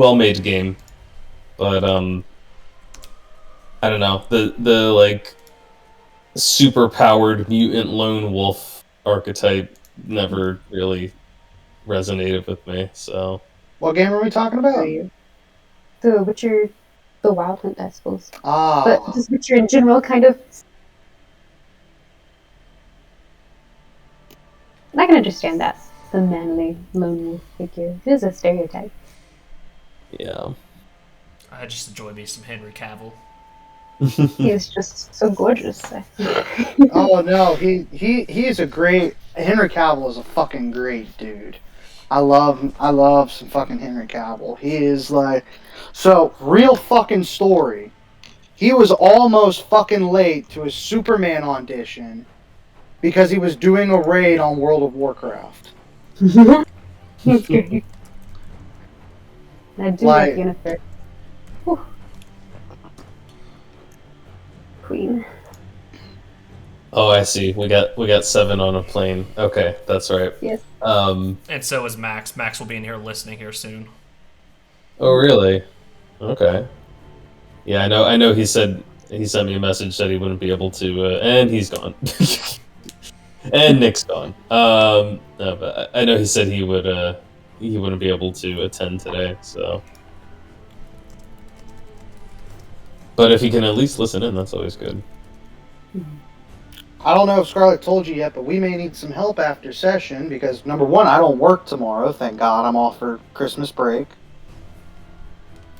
well-made game, but I don't know, the like super-powered mutant lone wolf archetype never really resonated with me. So, what game are we talking about? The Witcher, the Wild Hunt, I suppose. Ah, but just Witcher in general, kind of. I can understand that. The manly lone wolf figure. It is a stereotype. Yeah. I just enjoy me some Henry Cavill. He is just so gorgeous. Oh no, he is a great. Henry Cavill is a fucking great dude. I love some fucking Henry Cavill. He is like, so real fucking story. He was almost fucking late to his Superman audition because he was doing a raid on World of Warcraft. He's great. I do like Yennefer. Queen. Oh, I see. We got 7 on a plane. Okay, that's right. Yes. And so is Max. Max will be in here listening here soon. Oh, really? Okay. Yeah, I know. He sent me a message that he wouldn't be able to, and he's gone. And Nick's gone. No, but I know he said he wouldn't be able to attend today. So, but if he can at least listen in, that's always good. I don't know if Scarlett told you yet, but we may need some help after session because, number one, I don't work tomorrow. Thank God I'm off for Christmas break.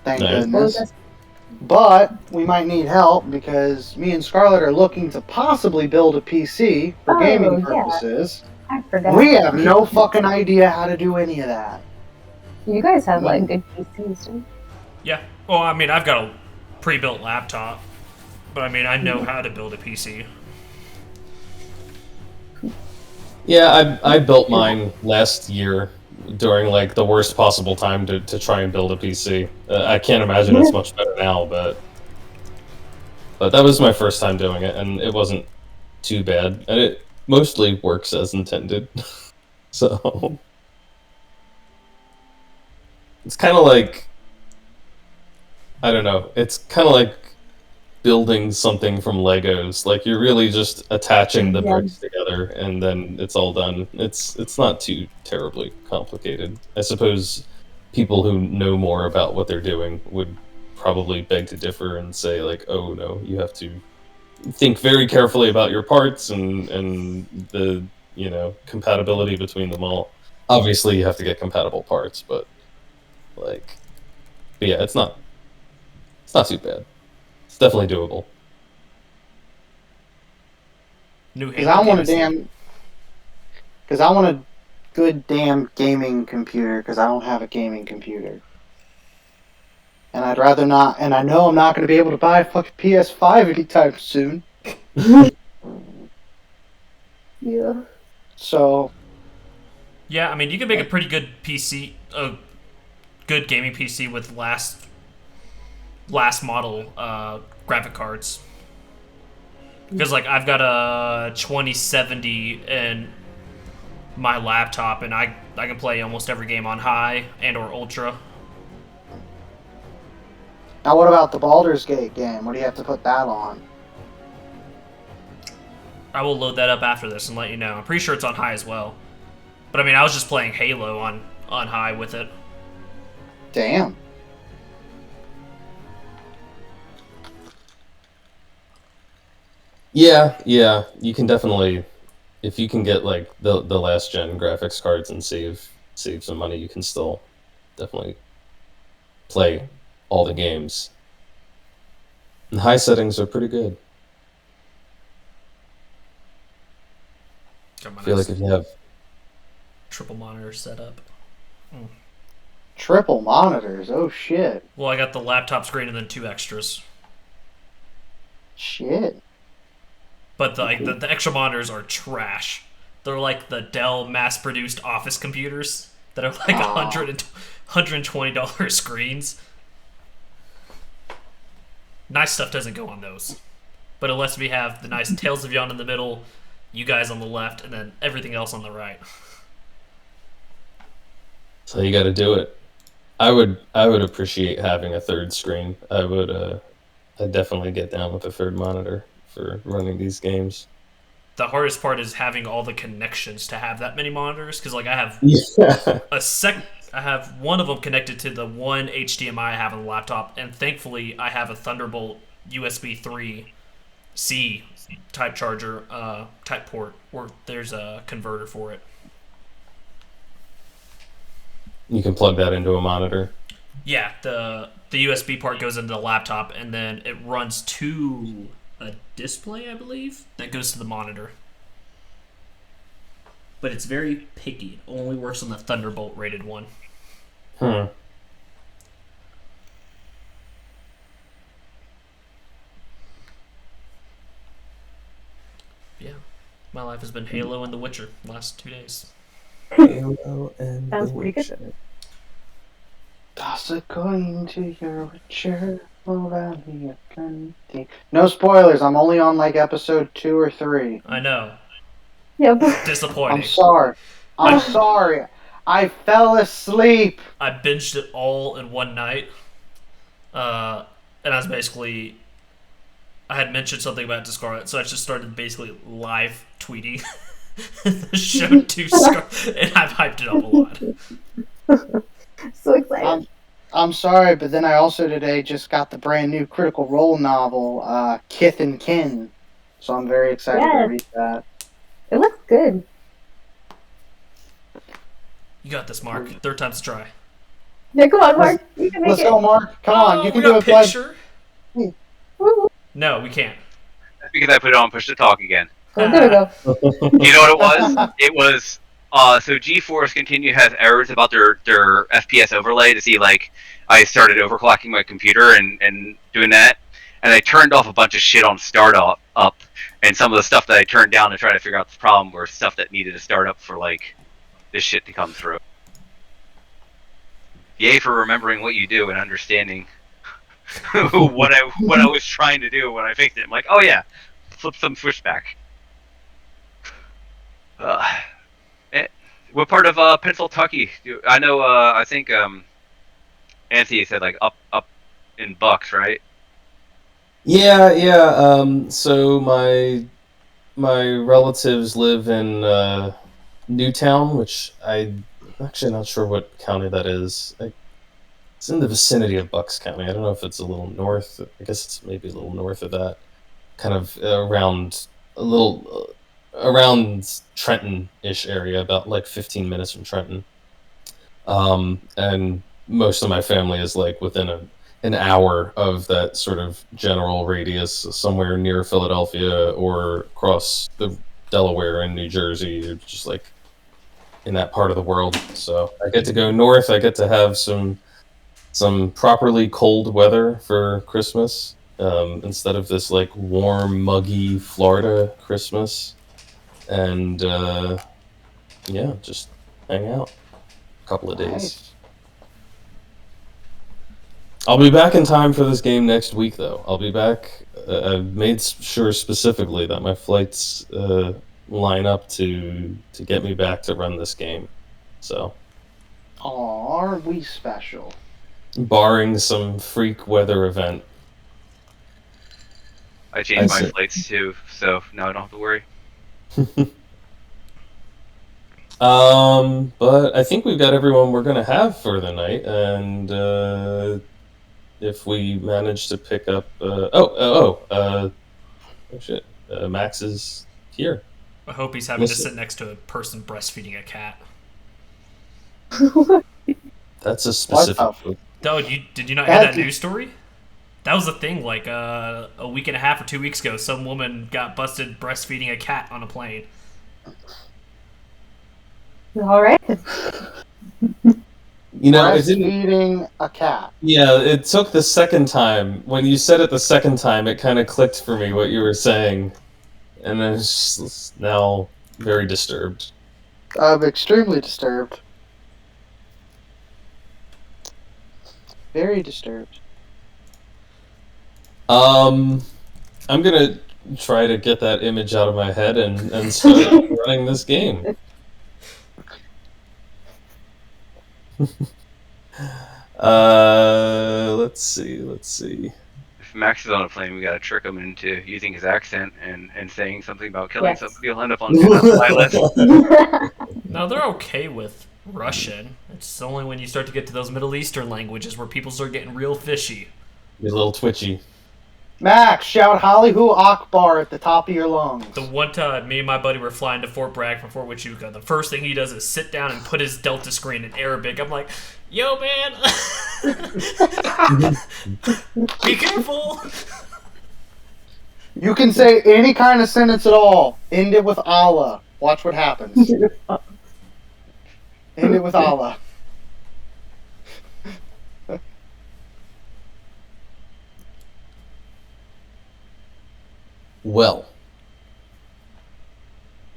Thank goodness. But we might need help because me and Scarlett are looking to possibly build a PC for gaming purposes. I forgot. We have no fucking idea how to do any of that. You guys have like good PCs, don't you? Yeah. Well, I mean, I've got a pre-built laptop, but I mean, I know how to build a PC. Yeah, I built mine last year during like the worst possible time to try and build a PC. I can't imagine it's much better now, but that was my first time doing it, and it wasn't too bad, and it mostly works as intended. So it's kind of like, I don't know, it's kind of like building something from Legos. Like, you're really just attaching the bricks together and then it's all done. It's not too terribly complicated. I suppose people who know more about what they're doing would probably beg to differ and say like, oh no, you have to think very carefully about your parts and the, you know, compatibility between them all. Obviously you have to get compatible parts, but yeah, it's not too bad. It's definitely doable. Because I want a good damn gaming computer, because I don't have a gaming computer. And I'd rather not, and I know I'm not going to be able to buy a fucking PS5 anytime soon. Yeah. So. Yeah, I mean, you can make a pretty good PC, a good gaming PC with last model graphic cards. Because like I've got a 2070 in my laptop, and I can play almost every game on high and or ultra. Now what about the Baldur's Gate game? What do you have to put that on? I will load that up after this and let you know. I'm pretty sure it's on high as well. But I mean, I was just playing Halo on high with it. Damn. Yeah, you can definitely, if you can get like the last gen graphics cards and save some money, you can still definitely play all the games. And high settings are pretty good. I feel like if you have triple monitor setup. Triple monitors? Oh shit. Well, I got the laptop screen and then 2 extras. Shit. But the extra monitors are trash. They're like the Dell mass-produced office computers that are like $120 screens. Nice stuff doesn't go on those. But it lets me have the nice Tales of Yon in the middle, you guys on the left, and then everything else on the right. So you got to do it. I would appreciate having a third screen. I'd definitely get down with a third monitor for running these games. The hardest part is having all the connections to have that many monitors, because like I have Yeah. I have one of them connected to the one HDMI I have on the laptop, and thankfully I have a Thunderbolt USB 3C type charger, type port, where there's a converter for it. You can plug that into a monitor. Yeah, the USB part goes into the laptop, and then it runs to a display, I believe, that goes to the monitor. But it's very picky. It only works on the Thunderbolt rated one. Hmm. Yeah. My life has been Halo and The Witcher the last 2 days. Halo and Sounds The pretty good. Witcher. Toss a coin to your Witcher. No spoilers. I'm only on like episode 2 or 3. I know. Yep. Disappointing. I'm sorry. I'm sorry. I fell asleep. I binged it all in one night. And I was basically... I had mentioned something about Discard, so I just started basically live tweeting the show to Scar, and I've hyped it up a lot. So excited. I'm sorry, but then I also today just got the brand new Critical Role novel, Kith and Kin. So I'm very excited to read that. It looks good. You got this, Mark. Third time's a try. Yeah, come on, Mark. You can make Let's it. go, Mark. Come on, you can we do got it. Bud. picture. Woo-hoo. No, we can't. Because I put it on push to talk again. Oh, there we go. You know what it was? It was so GeForce Continue has errors about their FPS overlay to see like I started overclocking my computer and doing that, and I turned off a bunch of shit on startup up, and some of the stuff that I turned down to try to figure out the problem were stuff that needed to start up for like this shit to come through. Yay for remembering what you do and understanding what I was trying to do when I fixed it. I'm like, oh yeah, flip some switchback. What part of Pennsylvania? I know. I think Anthony said like up in Bucks, right? Yeah. So my relatives live in Newtown, which I'm actually not sure what county that is. It's in the vicinity of Bucks County. I don't know if it's a little north. I guess it's maybe a little north of that. Kind of around Trenton-ish area, about like 15 minutes from Trenton. And most of my family is like within an hour of that sort of general radius, somewhere near Philadelphia or across the Delaware and New Jersey, or just like in that part of the world. So I get to go north. I get to have some properly cold weather for Christmas, instead of this like warm, muggy Florida Christmas. And yeah, just hang out a couple of days. Nice. I'll be back in time for this game next week, though. I'll be back. I've made sure specifically that my flights line up to get me back to run this game. So, Aw, aren't we special? barring some freak weather event. I changed I my see. flights too, so now I don't have to worry. But I think we've got everyone we're gonna have for the night, and if we manage to pick up, oh shit, Max is here. I hope he's having to Listen. sit next to a person breastfeeding a cat. That's a specific. Oh, did you not hear that news story? That was a thing like a week and a half or 2 weeks ago. Some woman got busted breastfeeding a cat on a plane. All right. You know, it didn't. Breastfeeding a cat. Yeah, it took the second time. When you said it the second time, it kind of clicked for me what you were saying, and then it's just now very disturbed. I'm extremely disturbed. Very disturbed. I'm gonna try to get that image out of my head and start running this game. Let's see. If Max is on a plane, we gotta trick him into using his accent and saying something about killing somebody. He'll end up on my list. No, they're okay with Russian. It's only when you start to get to those Middle Eastern languages where people start getting real fishy. You're a little twitchy. Max, shout Hollywood Akbar at the top of your lungs. The one time me and my buddy were flying to Fort Bragg from Fort Huachuca, the first thing he does is sit down and put his Delta screen in Arabic. I'm like, yo, man. Be careful. You can say any kind of sentence at all. End it with Allah. Watch what happens. End it with Allah. Well,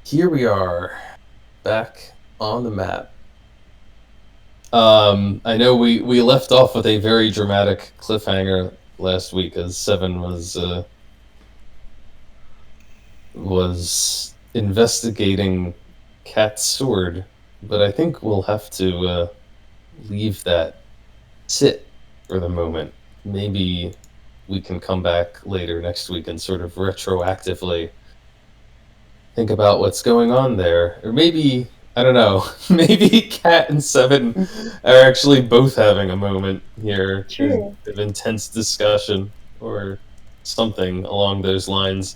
here we are, back on the map. I know we left off with a very dramatic cliffhanger last week, as Seven was investigating Cat's sword, but I think we'll have to leave that sit for the moment. Maybe we can come back later next week and sort of retroactively think about what's going on there. Or maybe, I don't know, maybe Cat and Seven are actually both having a moment here of intense discussion or something along those lines.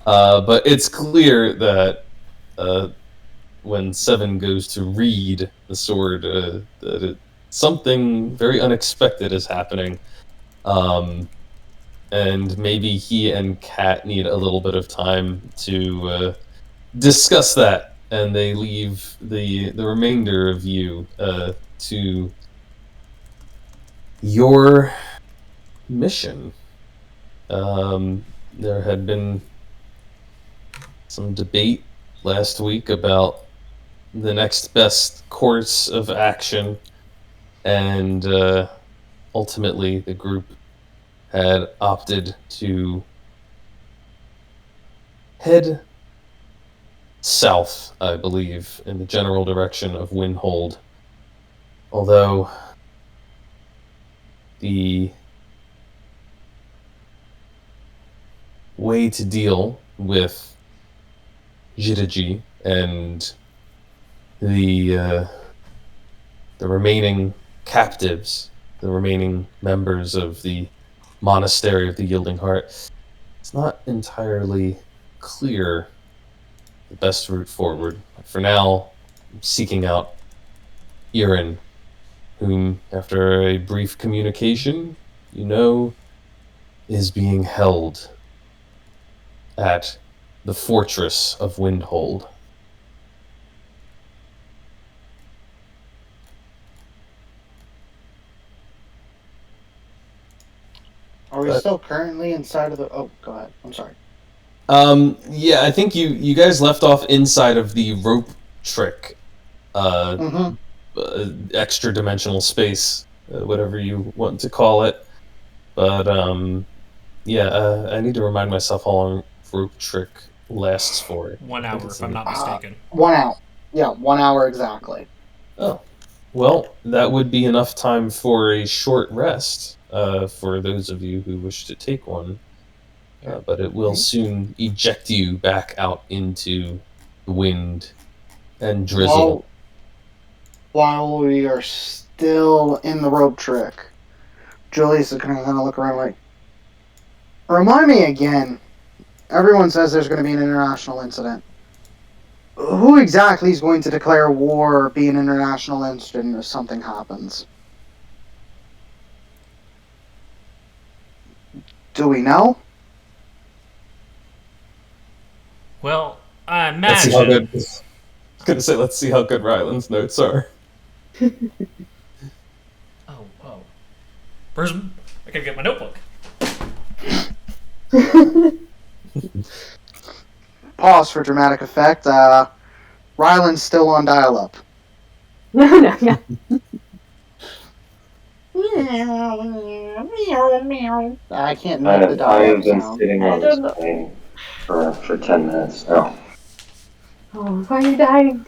But it's clear that when Seven goes to read the sword, that something very unexpected is happening. And maybe he and Kat need a little bit of time to discuss that, and they leave the remainder of you to your mission. There had been some debate last week about the next best course of action, and ultimately the group had opted to head south, I believe, in the general direction of Windhold. Although the way to deal with Jidaji and the remaining captives, the remaining members of the monastery of the Yielding Heart, it's not entirely clear the best route forward. For now, I'm seeking out Irin, whom, after a brief communication, you know, is being held at the fortress of Windhold. Are we still currently inside of the... Oh, go ahead. I'm sorry. Yeah, I think you guys left off inside of the rope trick, extra dimensional space, whatever you want to call it. But, yeah, I need to remind myself how long rope trick lasts for. 1 hour, if I'm not mistaken. 1 hour. Yeah, 1 hour exactly. Oh. Well, that would be enough time for a short rest, for those of you who wish to take one. But it will soon eject you back out into the wind and drizzle. While we are still in the rope trick, Julius is going to kind of look around like, remind me again, everyone says there's going to be an international incident. Who exactly is going to declare war or be an international incident if something happens? Do we know? Well, I Let's see how imagine... good... I was going to say, let's see how good Ryland's notes are. Oh, whoa. Where's... I gotta get my notebook. Pause for dramatic effect. Ryland's still on dial-up. No, yeah. I can't make the I dial-up have been sound. sitting I on don't this plane for 10 minutes now. Oh, why are you dying?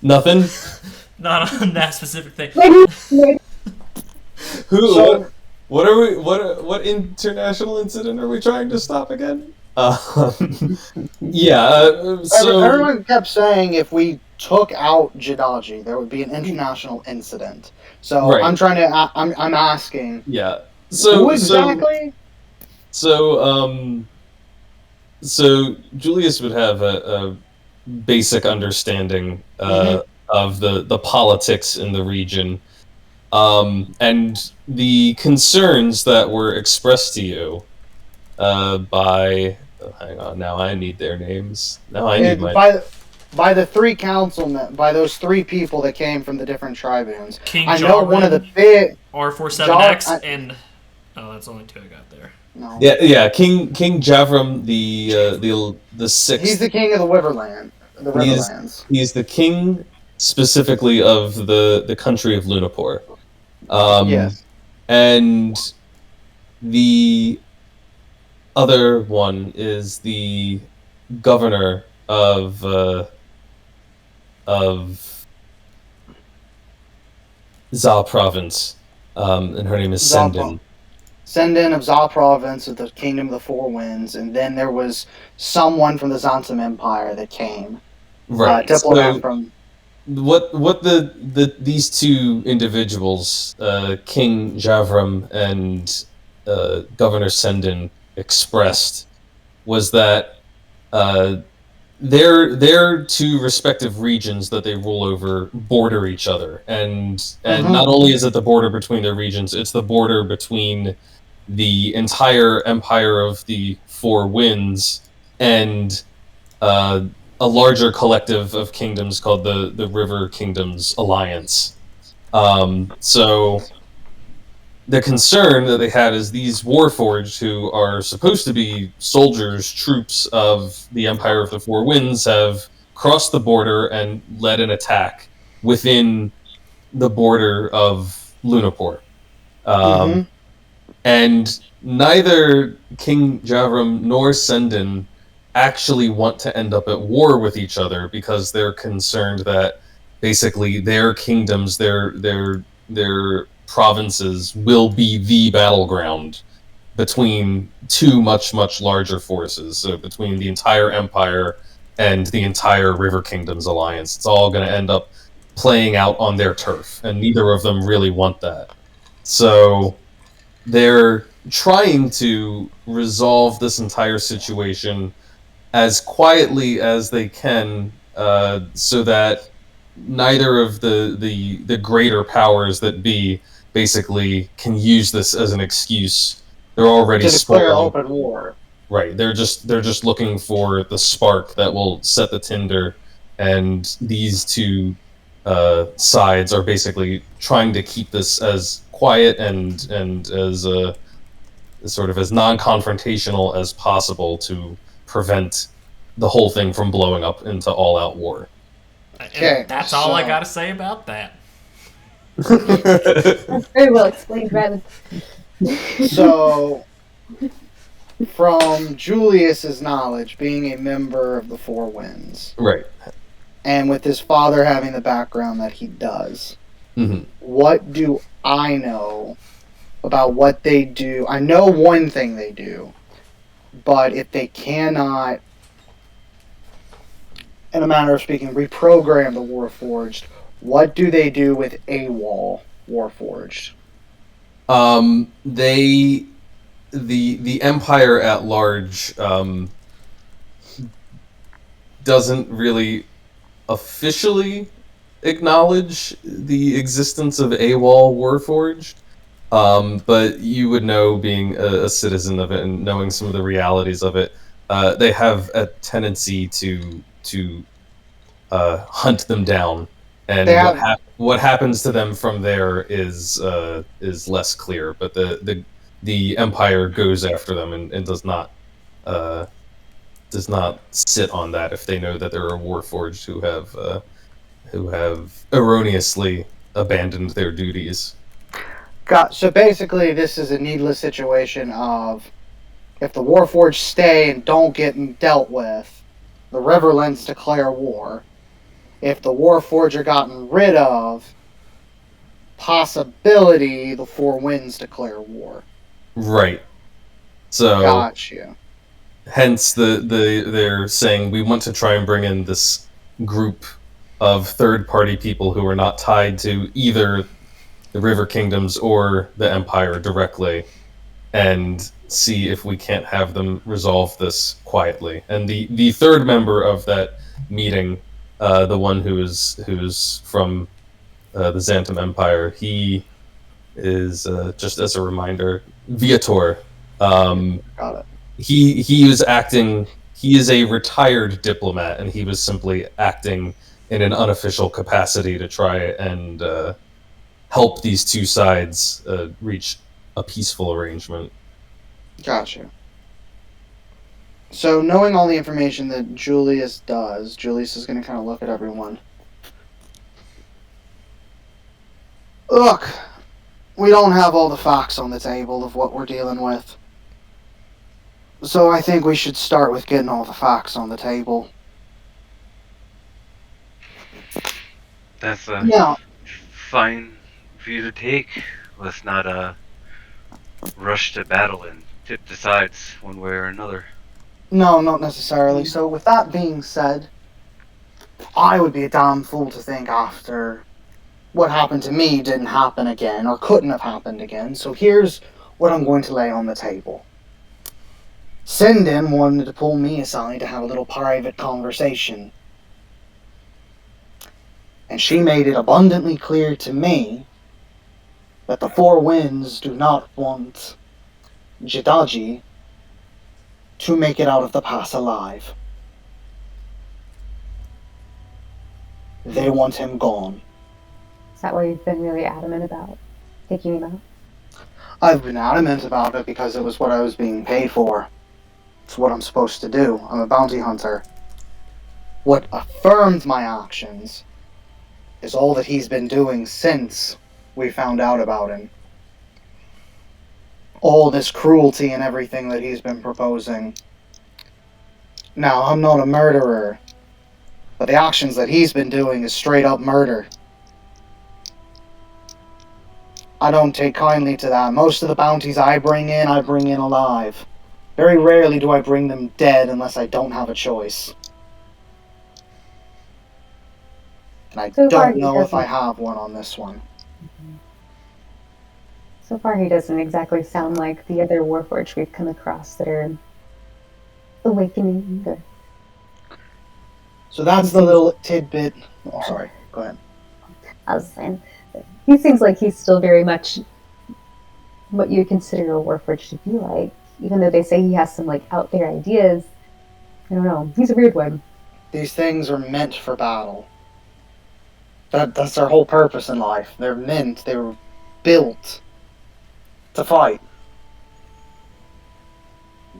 Nothing. Not on that specific thing. Who? So- What are we? What international incident are we trying to stop again? Yeah. So Everyone kept saying if we took out Jidaji, there would be an international incident. So Right. I'm trying to. I'm asking. yeah. So Who exactly? So Julius would have a basic understanding of the politics in the region, and the concerns that were expressed to you by. Oh, hang on, now I need their names. Now I need my. By the three councilmen, by those three people that came from the different tribunes. King I know one of the Jarvan, big. R47X, and that's only two I got there. No. Yeah. King Javram, the sixth. He's the king of the Riverland. The He is- Riverlands. He's the king specifically of the country of Lunapur. Yes. And the other one is the governor of Za province, and her name is Za Sendin. Sendin of Za province of the Kingdom of the Four Winds, and then there was someone from the Zantam Empire that came. Right. Diplomat So from. what these two individuals, King Javram and Governor Sendin, expressed was that their two respective regions that they rule over border each other, and not only is it the border between their regions, it's the border between the entire empire of the Four Winds and a larger collective of kingdoms called the River Kingdoms Alliance. So the concern that they had is these warforged, who are supposed to be soldiers, troops of the Empire of the Four Winds, have crossed the border and led an attack within the border of Lunapur. And neither King Javram nor Sendin actually want to end up at war with each other because they're concerned that basically their kingdoms, their provinces will be the battleground between two much larger forces. So between the entire empire and the entire River Kingdoms Alliance, it's all going to end up playing out on their turf, and neither of them really want that. So they're trying to resolve this entire situation as quietly as they can, so that neither of the greater powers that be basically can use this as an excuse. They're already To declare spoiling. open war. Right. They're just looking for the spark that will set the tinder, and these two sides are basically trying to keep this as quiet and as sort of as non-confrontational as possible to prevent the whole thing from blowing up into all-out war. Okay, And that's all I so- gotta say about that. That's very well explained, Rabbit. So, from Julius's knowledge, being a member of the Four Winds, Right. and with his father having the background that he does, hmm what do I know about what they do? I know one thing they do, but if they cannot, in a manner of speaking, reprogram the Warforged, what do they do with AWOL Warforged? The Empire at large doesn't really officially acknowledge the existence of AWOL Warforged, but you would know, being a citizen of it and knowing some of the realities of it, they have a tendency to hunt them down, and They have- what happens to them from there is less clear. But the Empire goes after them and does not sit on that if they know that there are Warforged who have erroneously abandoned their duties. So basically, this is a needless situation of, if the Warforged stay and don't get dealt with, the Riverlands declare war, If the warforged are gotten rid of, possibility the Four Winds declare war. Right. So Got you. hence they're saying we want to try and bring in this group of third-party people who are not tied to either the River Kingdoms or the Empire directly, and see if we can't have them resolve this quietly. And the third member of that meeting, the one who's from the Xantam Empire, he is, just as a reminder, Viator. Got it. He was acting. He is a retired diplomat, and he was simply acting in an unofficial capacity to try and help these two sides reach a peaceful arrangement. Gotcha. So, knowing all the information that Julius does, Julius is going to kind of look at everyone. Look, we don't have all the facts on the table of what we're dealing with. So I think we should start with getting all the facts on the table. That's a Yeah. fine view to take. Let's not rush to battle and tip the sides one way or another. No, not necessarily. So with that being said, I would be a damn fool to think after what happened to me didn't happen again, or couldn't have happened again. So here's what I'm going to lay on the table. Sindin wanted to pull me aside to have a little private conversation. And she made it abundantly clear to me that the Four Winds do not want Jidaji to make it out of the pass alive. They want him gone. Is that why you've been really adamant about taking him out? I've been adamant about it because it was what I was being paid for. It's what I'm supposed to do. I'm a bounty hunter. What affirmed my actions is all that he's been doing since we found out about him. All this cruelty and everything that he's been proposing. Now, I'm not a murderer, but the actions that he's been doing is straight up murder. I don't take kindly to that. Most of the bounties I bring in alive. Very rarely do I bring them dead unless I don't have a choice. And I don't know if I have one on this one. So far, he doesn't exactly sound like the other warforged we've come across that are awakening. So that's the little tidbit. Oh, sorry. Go ahead. I was saying, he seems like he's still very much what you consider a warforged to be like. Even though they say he has some like out there ideas, I don't know. He's a weird one. These things are meant for battle. That's their whole purpose in life. They were built to fight.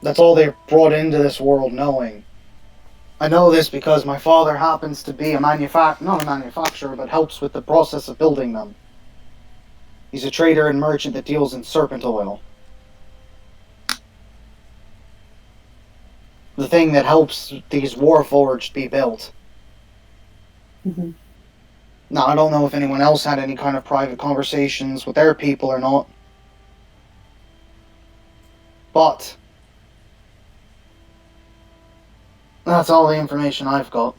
That's all they're brought into this world knowing. I know this because my father happens to be not a manufacturer, but helps with the process of building them. He's a trader and merchant that deals in serpent oil. The thing that helps these warforged be built. Mm-hmm. Now, I don't know if anyone else had any kind of private conversations with their people or not. But that's all the information I've got.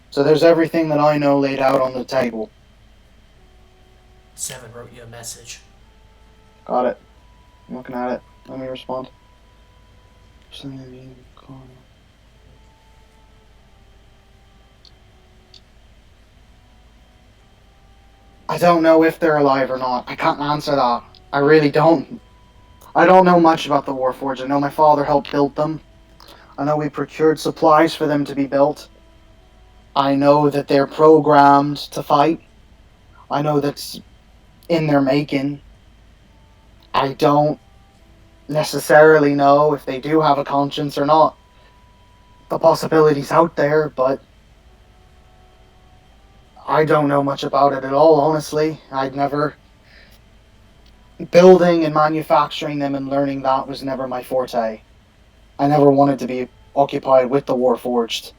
So there's everything that I know laid out on the table. Seven wrote you a message. Got it. I'm looking at it. Let me respond. I don't know if they're alive or not. I can't answer that. I really don't. I don't know much about the Warforged. I know my father helped build them. I know we procured supplies for them to be built. I know that they're programmed to fight. I know that's in their making. I don't necessarily know if they do have a conscience or not. The possibility's out there, but I don't know much about it at all, honestly. Building and manufacturing them and learning that was never my forte. I never wanted to be occupied with the Warforged.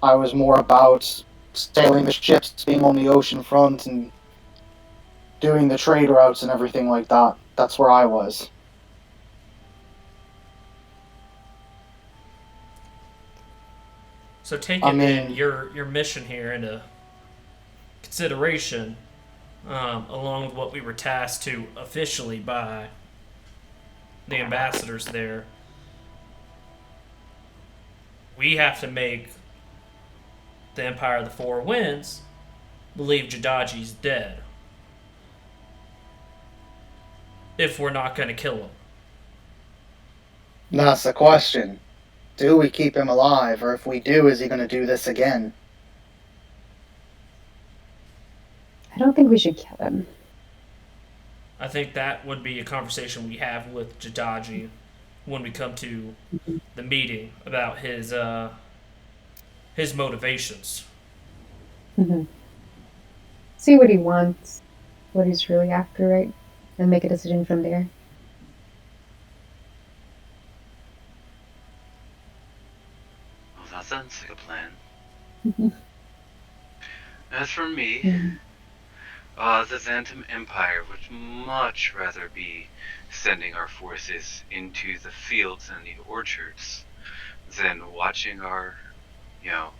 I was more about sailing the ships, being on the ocean front, and doing the trade routes and everything like that. That's where I was. So taking I mean- then your mission here into consideration, along with what we were tasked to officially by the ambassadors there, we have to make the Empire of the Four Winds believe Jidaji's dead. If we're not going to kill him. That's the question. Do we keep him alive, or if we do, is he going to do this again? I don't think we should kill him. I think that would be a conversation we have with Jidaji when we come to the meeting about his motivations. Mm-hmm. See what he wants, what he's really after, right? And make a decision from there. Well, that sounds like a plan. Mm-hmm. As for me, the Xantum Empire would much rather be sending our forces into the fields and the orchards than watching our,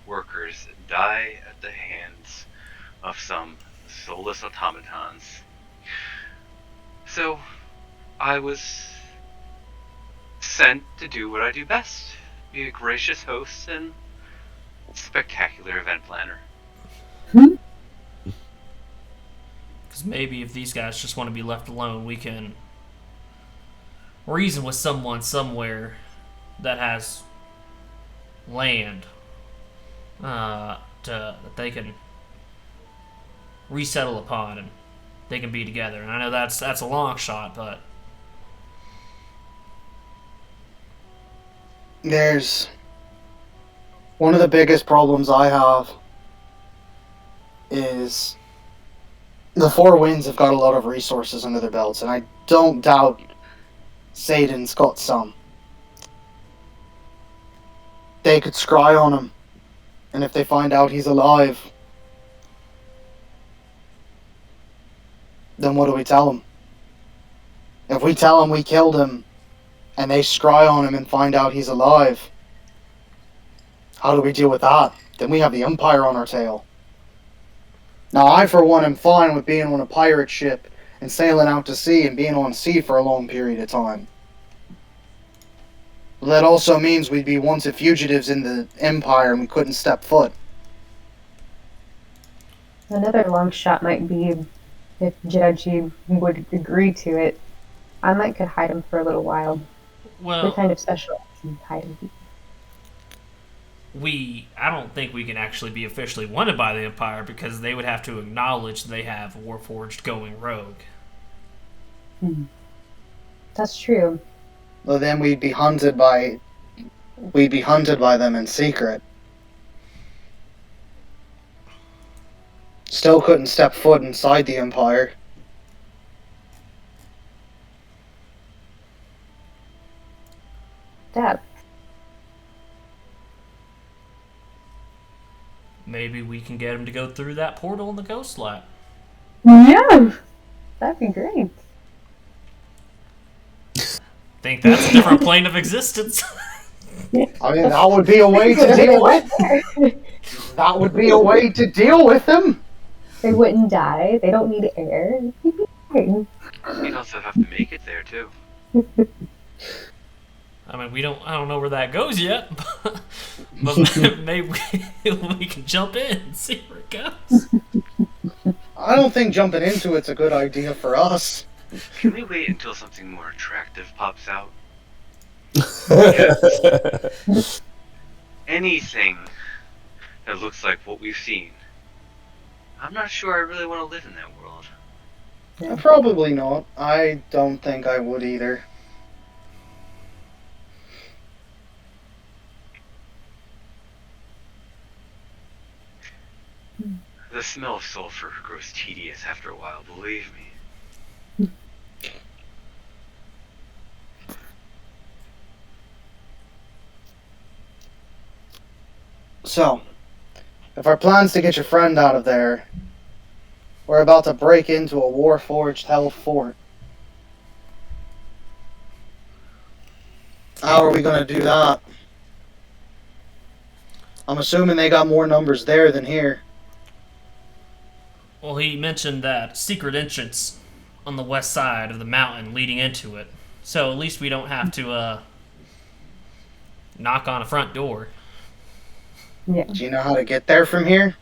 workers die at the hands of some soulless automatons. So, I was sent to do what I do best, be a gracious host and spectacular event planner. Because maybe if these guys just want to be left alone, we can reason with someone somewhere that has land that they can resettle upon and they can be together. And I know that's a long shot, but There's one of the biggest problems I have is the Four Winds have got a lot of resources under their belts, and I don't doubt Satan's got some. They could scry on him, and if they find out he's alive, then what do we tell them? If we tell them we killed him, and they scry on him and find out he's alive, how do we deal with that? Then we have the Empire on our tail. Now, I, for one, am fine with being on a pirate ship and sailing out to sea and being on sea for a long period of time. But that also means we'd be wanted fugitives in the Empire and we couldn't step foot. Another long shot might be if Jidaji would agree to it. I might could hide him for a little while. We're well, kind of special in hiding people. I don't think we can actually be officially wanted by the Empire because they would have to acknowledge they have warforged going rogue. That's true. Well, then we'd be hunted by them in secret. Still couldn't step foot inside the Empire. That. Maybe we can get him to go through that portal in the Ghost Lab. Yeah! That'd be great. Think that's a different plane of existence. I mean, that would be a way to deal with. That would be a way to deal with them. They wouldn't die. They don't need air. They'd be fine. You'd also have to make it there, too. I mean, I don't know where that goes yet, but maybe we can jump in and see where it goes. I don't think jumping into it's a good idea for us. Can we wait until something more attractive pops out? Anything that looks like what we've seen. I'm not sure I really want to live in that world. Probably not. I don't think I would either. The smell of sulfur grows tedious after a while, believe me. So, If our plan's to get your friend out of there, we're about to break into a warforged hell fort. How are we gonna do that? I'm assuming they got more numbers there than here. Well, he mentioned that secret entrance on the west side of the mountain leading into it. So at least we don't have to knock on a front door. Yeah. Do you know how to get there from here?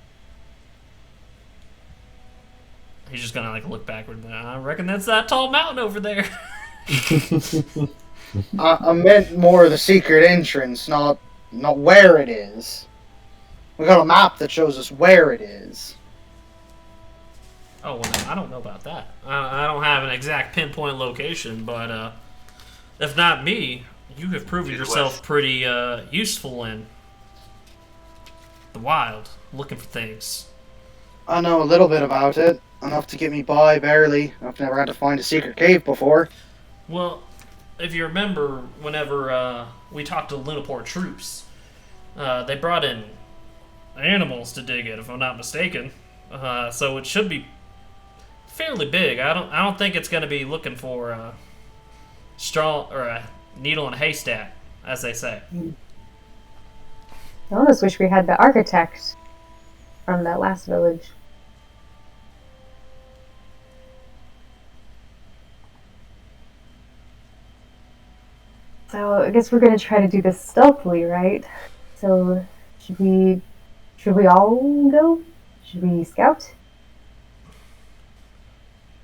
He's just gonna like look backward. I reckon that's that tall mountain over there. I meant more the secret entrance, not where it is. We got a map that shows us where it is. Oh, well, I don't know about that. I don't have an exact pinpoint location, but if not me, you have proven yourself pretty useful in the wild, looking for things. I know a little bit about it. Enough to get me by, barely. I've never had to find a secret cave before. Well, if you remember, whenever we talked to the Minotaur troops, they brought in animals to dig it, if I'm not mistaken. So it should be fairly big. I don't think it's going to be looking for a straw or a needle in a haystack, as they say. I almost wish we had the architect from that last village. So I guess we're going to try to do this stealthily, right? So should we all go? Should we scout?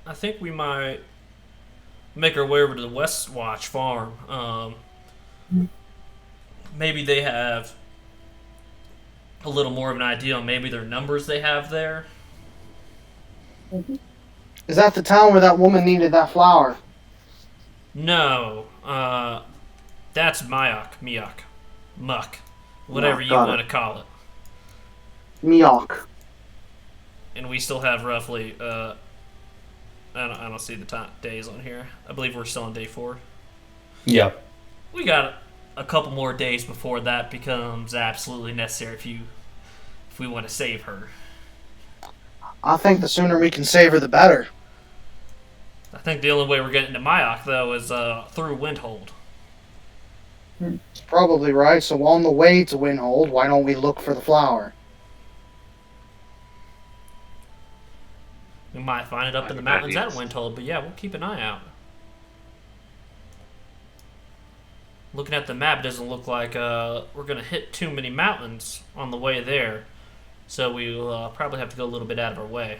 I think we might make our way over to the West Watch farm. Maybe they have a little more of an idea on maybe their numbers they have there. Is that the town where that woman needed that flower? No, that's Myuk, Muck, whatever you got want it. to call it. Myuk. And we still have roughly, I don't see the days on here. I believe we're still on day 4. Yeah. We got a couple more days before that becomes absolutely necessary if we want to save her. I think the sooner we can save her, the better. I think the only way we're getting to Myuk, though, is through Windhold. It's probably right, so on the way to Windhold, why don't we look for the flower? We might find it up in the mountains at Windhold, but yeah, we'll keep an eye out. Looking at the map, it doesn't look like we're going to hit too many mountains on the way there, so we'll probably have to go a little bit out of our way.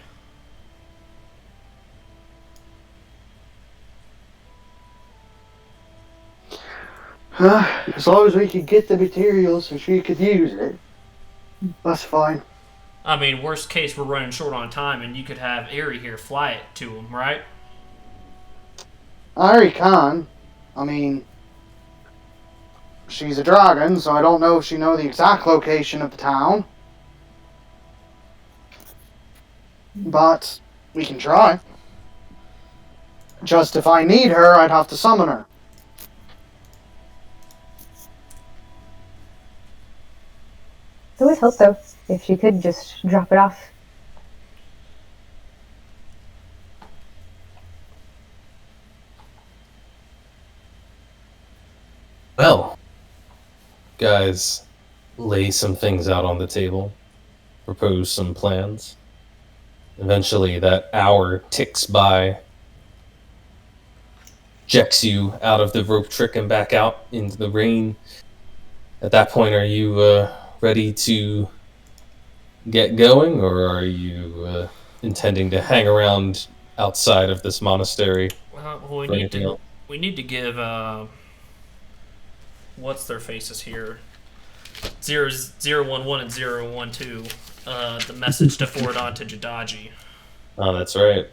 As long as we could get the materials so she could use it, that's fine. I mean, worst case, we're running short on time, and you could have Aerie here fly it to him, right? Ari can. I mean, she's a dragon, so I don't know if she knows the exact location of the town. But we can try. Just if I need her, I'd have to summon her. It would help, though, if she could just drop it off. Well, guys, lay some things out on the table, propose some plans. Eventually, that hour ticks by, jacks you out of the rope trick and back out into the rain. At that point, are you ready to get going, or are you intending to hang around outside of this monastery? Well, we need to give what's their faces here, 011 and 012, the message to forward on to Jidaji. Oh, that's right.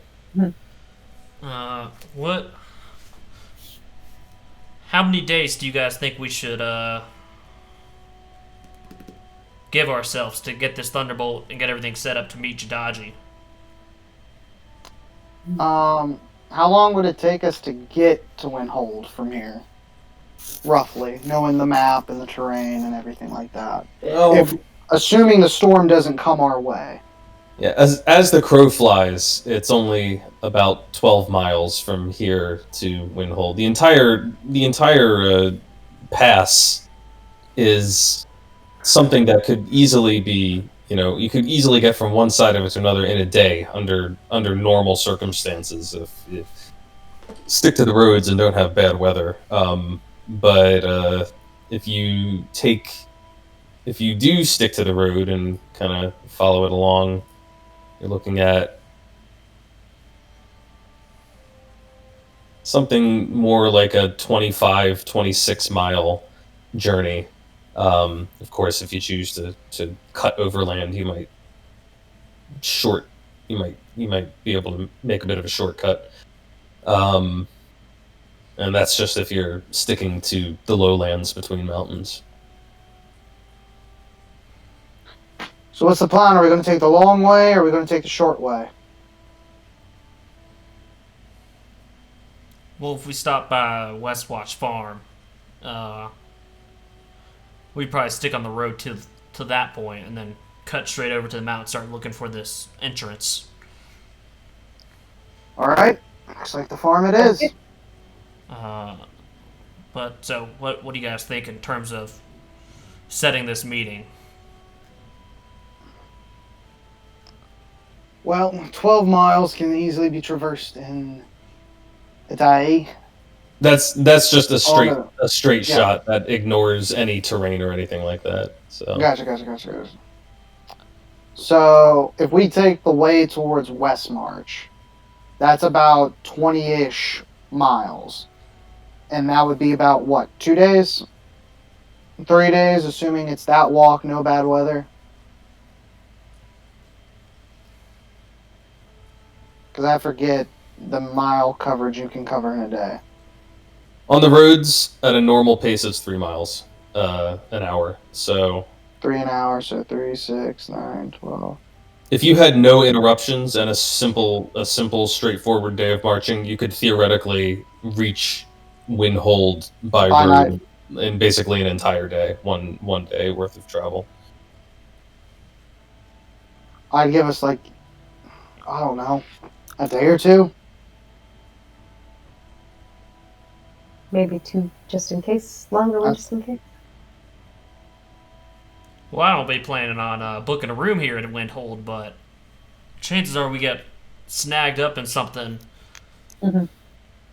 What? How many days do you guys think we should give ourselves to get this Thunderbolt and get everything set up to meet Jidaji? How long would it take us to get to Windhold from here? Roughly, knowing the map and the terrain and everything like that. Well, Assuming the storm doesn't come our way. Yeah, as the crow flies, it's only about 12 miles from here to Windhold. The entire pass is something that could easily be, you could easily get from one side of it to another in a day under normal circumstances if you stick to the roads and don't have bad weather. But if you do stick to the road and kind of follow it along, you're looking at something more like a 25, 26 mile journey. Of course, if you choose to cut overland, you might be able to make a bit of a shortcut. And that's just if you're sticking to the lowlands between mountains. So what's the plan? Are we going to take the long way, or are we going to take the short way? Well, if we stop by Westwatch Farm, we'd probably stick on the road to that point and then cut straight over to the mountain, start looking for this entrance. All right. Looks like the farm it is. But so, what do you guys think in terms of setting this meeting? Well, 12 miles can easily be traversed in a day. That's just a straight Yeah. shot that ignores any terrain or anything like that. So Gotcha. So, if we take the way towards West March, that's about 20-ish miles. And that would be about, what, 2 days? 3 days, assuming it's that walk, no bad weather? Because I forget the mile coverage you can cover in a day. on the roads, at a normal pace, it's 3 miles an hour. So 3 an hour, so 3, 6, 9, 12. if you had no interruptions and a simple, straightforward day of marching, you could theoretically reach Windhold by road in basically an entire day, one day worth of travel. I'd give us, like, I don't know, a day or two? Maybe 2 just in case. Longer one just in case. Well, I don't be planning on booking a room here at Windhold, but chances are we get snagged up in something. Mm-hmm.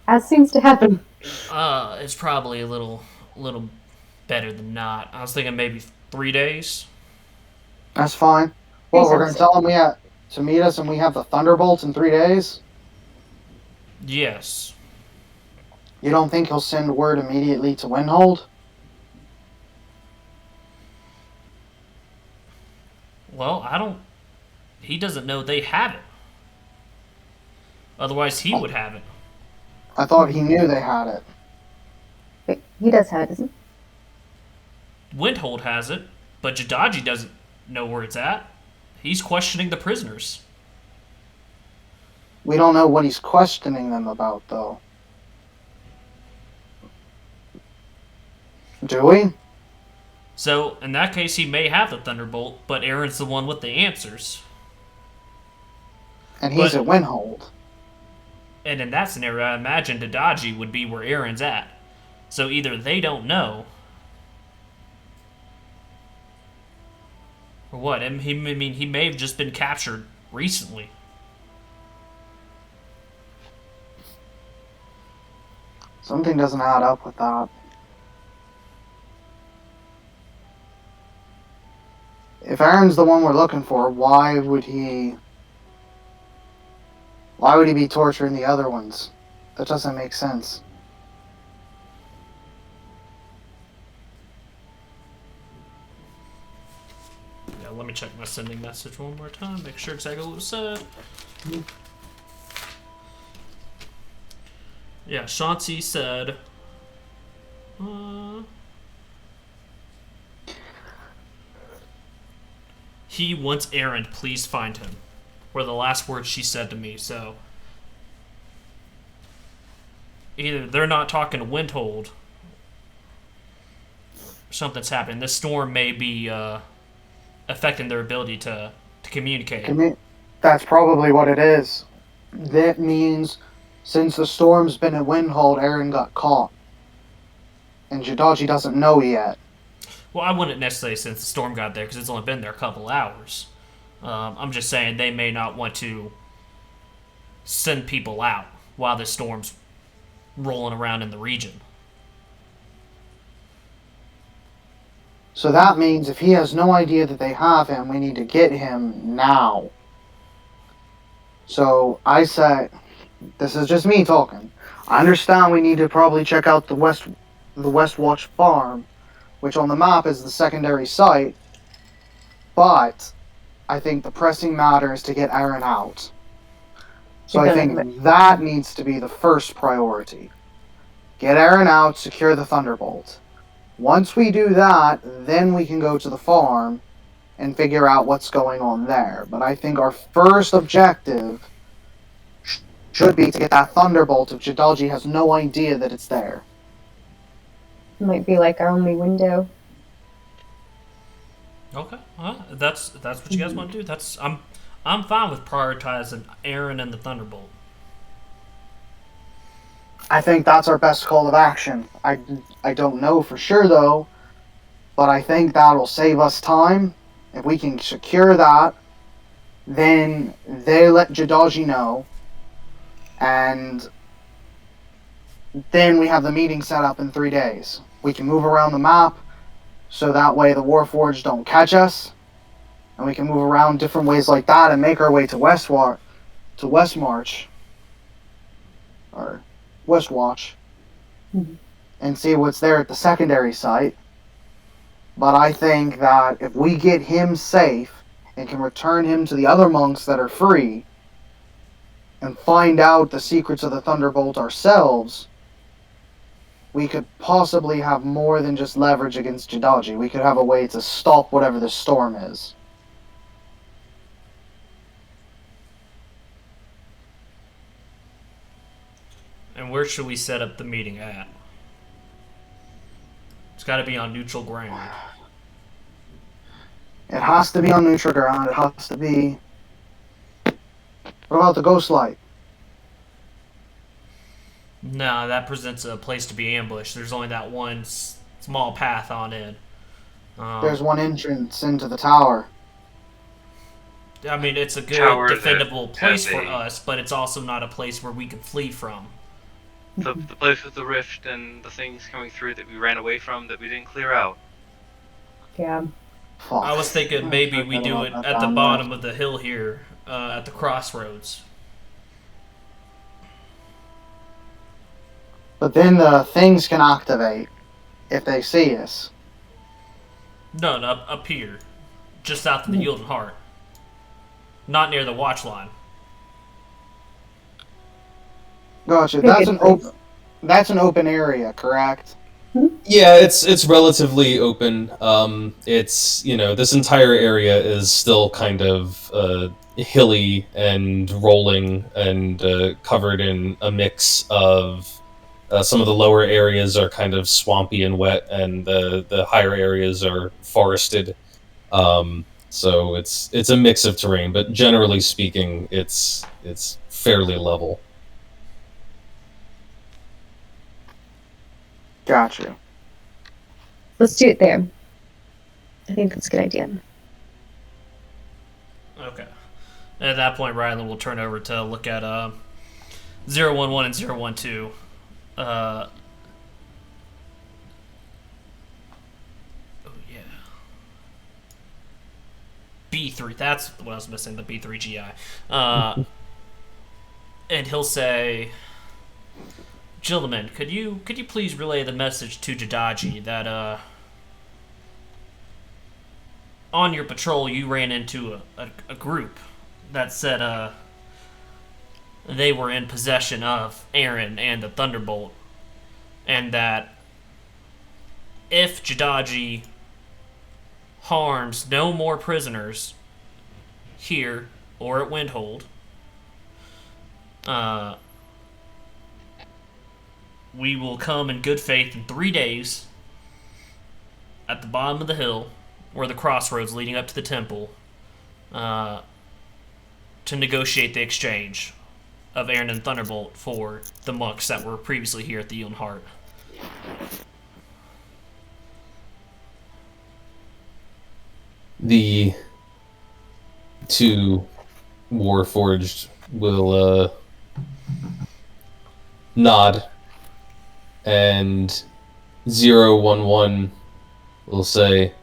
As seems to happen. It's probably a little better than not. I was thinking maybe 3 days. That's fine. Well, we're going to tell him we have to meet us and we have the Thunderbolts in 3 days? Yes. You don't think he'll send word immediately to Windhold? Well, he doesn't know they have it. Otherwise, he would have it. I thought he knew they had it. Wait, he does have it, doesn't he? Windhold has it, but Jidaji doesn't know where it's at. He's questioning the prisoners. We don't know what he's questioning them about, though. Do we? So, in that case, he may have the Thunderbolt, but Aaron's the one with the answers. And he's at Windhold. And in that scenario, I imagine Jidaji would be where Aaron's at. So either they don't know, or what? He may have just been captured recently. Something doesn't add up with that. If Aaron's the one we're looking for, why would he be torturing the other ones? That doesn't make sense. Yeah, let me check my sending message one more time, make sure exactly what was said. Yeah, Chauncey said, he wants Aaron, please find him. Were the last words she said to me, so either they're not talking to Windhold, or something's happening. This storm may be affecting their ability to communicate. That's probably what it is. That means since the storm's been in Windhold, Aaron got caught. And Jidaji doesn't know yet. Well, I wouldn't necessarily since the storm got there because it's only been there a couple hours. I'm just saying they may not want to send people out while the storm's rolling around in the region. So that means if he has no idea that they have him, we need to get him now. So I say, this is just me talking. I understand we need to probably check out the West Watch farm, which on the map is the secondary site. But I think the pressing matter is to get Aaron out. So I think that needs to be the first priority. Get Aaron out, secure the Thunderbolt. Once we do that, then we can go to the farm and figure out what's going on there. But I think our first objective should be to get that Thunderbolt if Jidaji has no idea that it's there. It might be like our only window. Okay, that's what you guys want to do. I'm fine with prioritizing Aaron and the Thunderbolt. I think that's our best call of action. I don't know for sure though, but I think that'll save us time. If we can secure that, then they let Jidaji know, and then we have the meeting set up in 3 days. We can move around the map, so that way the warforged don't catch us, and we can move around different ways like that and make our way to Westmarch, or Westwatch, and see what's there at the secondary site. But I think that if we get him safe and can return him to the other monks that are free and find out the secrets of the Thunderbolt ourselves, we could possibly have more than just leverage against Jidaji. We could have a way to stop whatever the storm is. And where should we set up the meeting at? It's got to be on neutral ground. It has to be on neutral ground. It has to be... What about the Ghost Light? No, that presents a place to be ambushed. There's only that one small path on in. There's one entrance into the tower. I mean, it's a good, Tower defendable place for a- us, but it's also not a place where we can flee from. The place with the rift and the things coming through that we ran away from that we didn't clear out. Yeah. Fuck. I was thinking maybe we do it About at the that bottom of the hill here, at the crossroads. But then the things can activate if they see us. No, up here. Just south of the Yielding Heart. Not near the watch line. Gotcha. Pretty That's good an place. open. That's an open area, correct? Yeah, it's relatively open. It's, this entire area is still kind of hilly and rolling and covered in a mix of some of the lower areas are kind of swampy and wet, and the higher areas are forested. So it's a mix of terrain, but generally speaking, it's fairly level. Gotcha. Let's do it there. I think that's a good idea. Okay. And at that point, Rylan will turn over to look at 011 and 012. Oh, yeah. B3. That's what I was missing, the B3 GI. And he'll say, "Gentlemen, could you please relay the message to Jidaji that on your patrol you ran into a group that said they were in possession of Aaron and the Thunderbolt, and that if Jidaji harms no more prisoners here or at Windhold, we will come in good faith in 3 days at the bottom of the hill, or the crossroads leading up to the temple, to negotiate the exchange of Aaron and Thunderbolt for the monks that were previously here at the Yon Heart. The two warforged will nod, and 011 will say,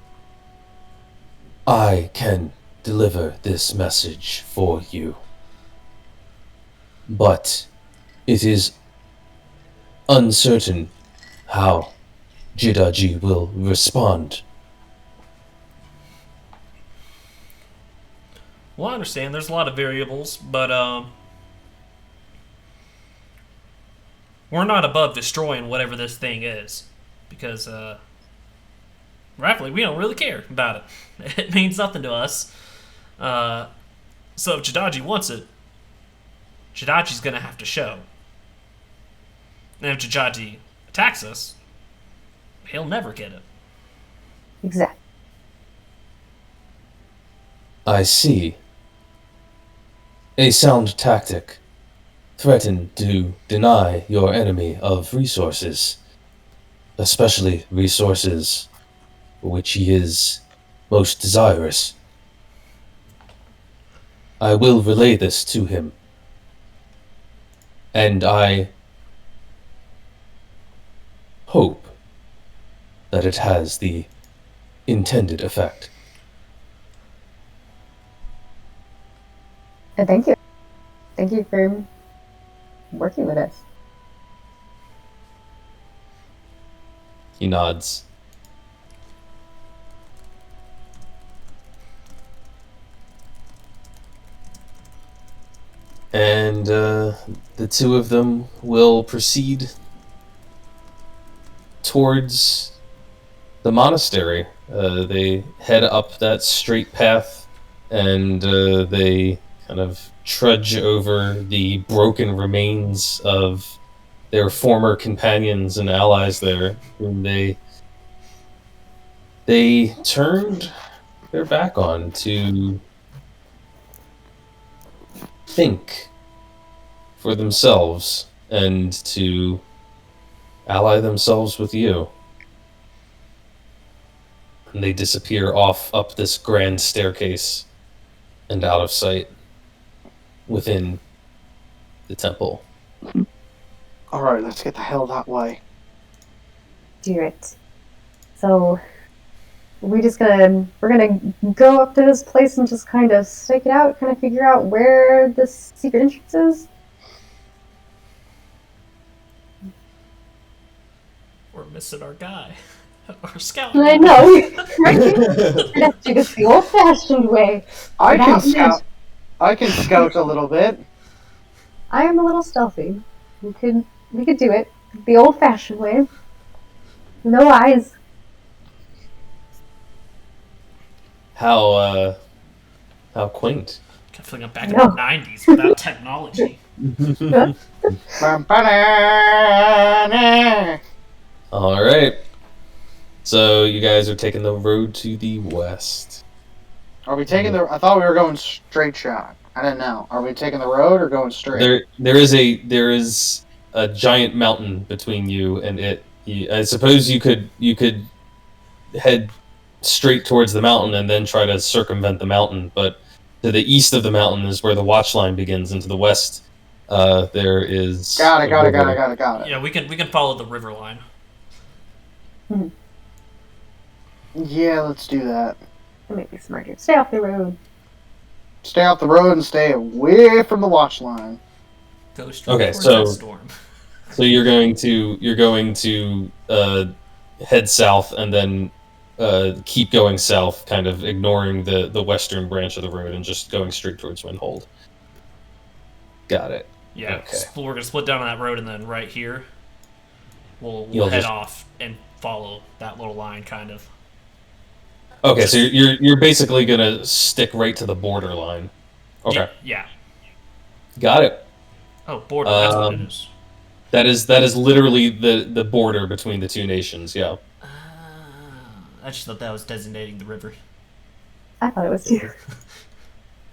"I can deliver this message for you, but it is uncertain how Jidaji will respond." Well, I understand. There's a lot of variables, but we're not above destroying whatever this thing is, because rightfully we don't really care about it. It means nothing to us. So if Jidaji wants it, Jidaji's gonna have to show. And if Jidaji attacks us, he'll never get it. Exactly. I see. A sound tactic. Threaten to deny your enemy of resources, especially resources for which he is most desirous. I will relay this to him, and I hope that it has the intended effect. And thank you. Thank you for working with us. He nods. And the two of them will proceed towards the monastery. They head up that straight path, and they kind of trudge over the broken remains of their former companions and allies there, whom they turned their back on to think for themselves and to ally themselves with you. And they disappear off up this grand staircase and out of sight within the temple. Alright, let's get the hell that way. Do it. So we're gonna go up to this place and just kind of stake it out, kind of figure out where this secret entrance is. We're missing our guy. Our scout. I know, right? We're gonna do this the old-fashioned way. I can Without scout. I can scout a little bit. I am a little stealthy. We could do it the old-fashioned way. No eyes. How quaint. I feel like I'm back in the 90s without technology. All right. So you guys are taking the road to the west. Are we taking the? I thought we were going straight shot. I didn't know. Are we taking the road or going straight? There is a giant mountain between you and it. I suppose you could head straight towards the mountain and then try to circumvent the mountain, but to the east of the mountain is where the watch line begins, and to the west there is... Got it. Yeah, we can follow the river line. Yeah, let's do that. That might be smarter. Stay off the road. Stay off the road and stay away from the watch line. Go straight Okay, towards so that storm. So you're going to head south and then keep going south, kind of ignoring the western branch of the road and just going straight towards Windhold. Got it. Yeah, Okay. we're gonna split down on that road, and then right here, we'll You'll head just- off and follow that little line, kind of. Okay, so you're basically gonna stick right to the border line. Okay, Yeah. got it. Oh, border. That's what it is. That is literally the border between the two nations. Yeah. I just thought that was designating the river. I thought it was too.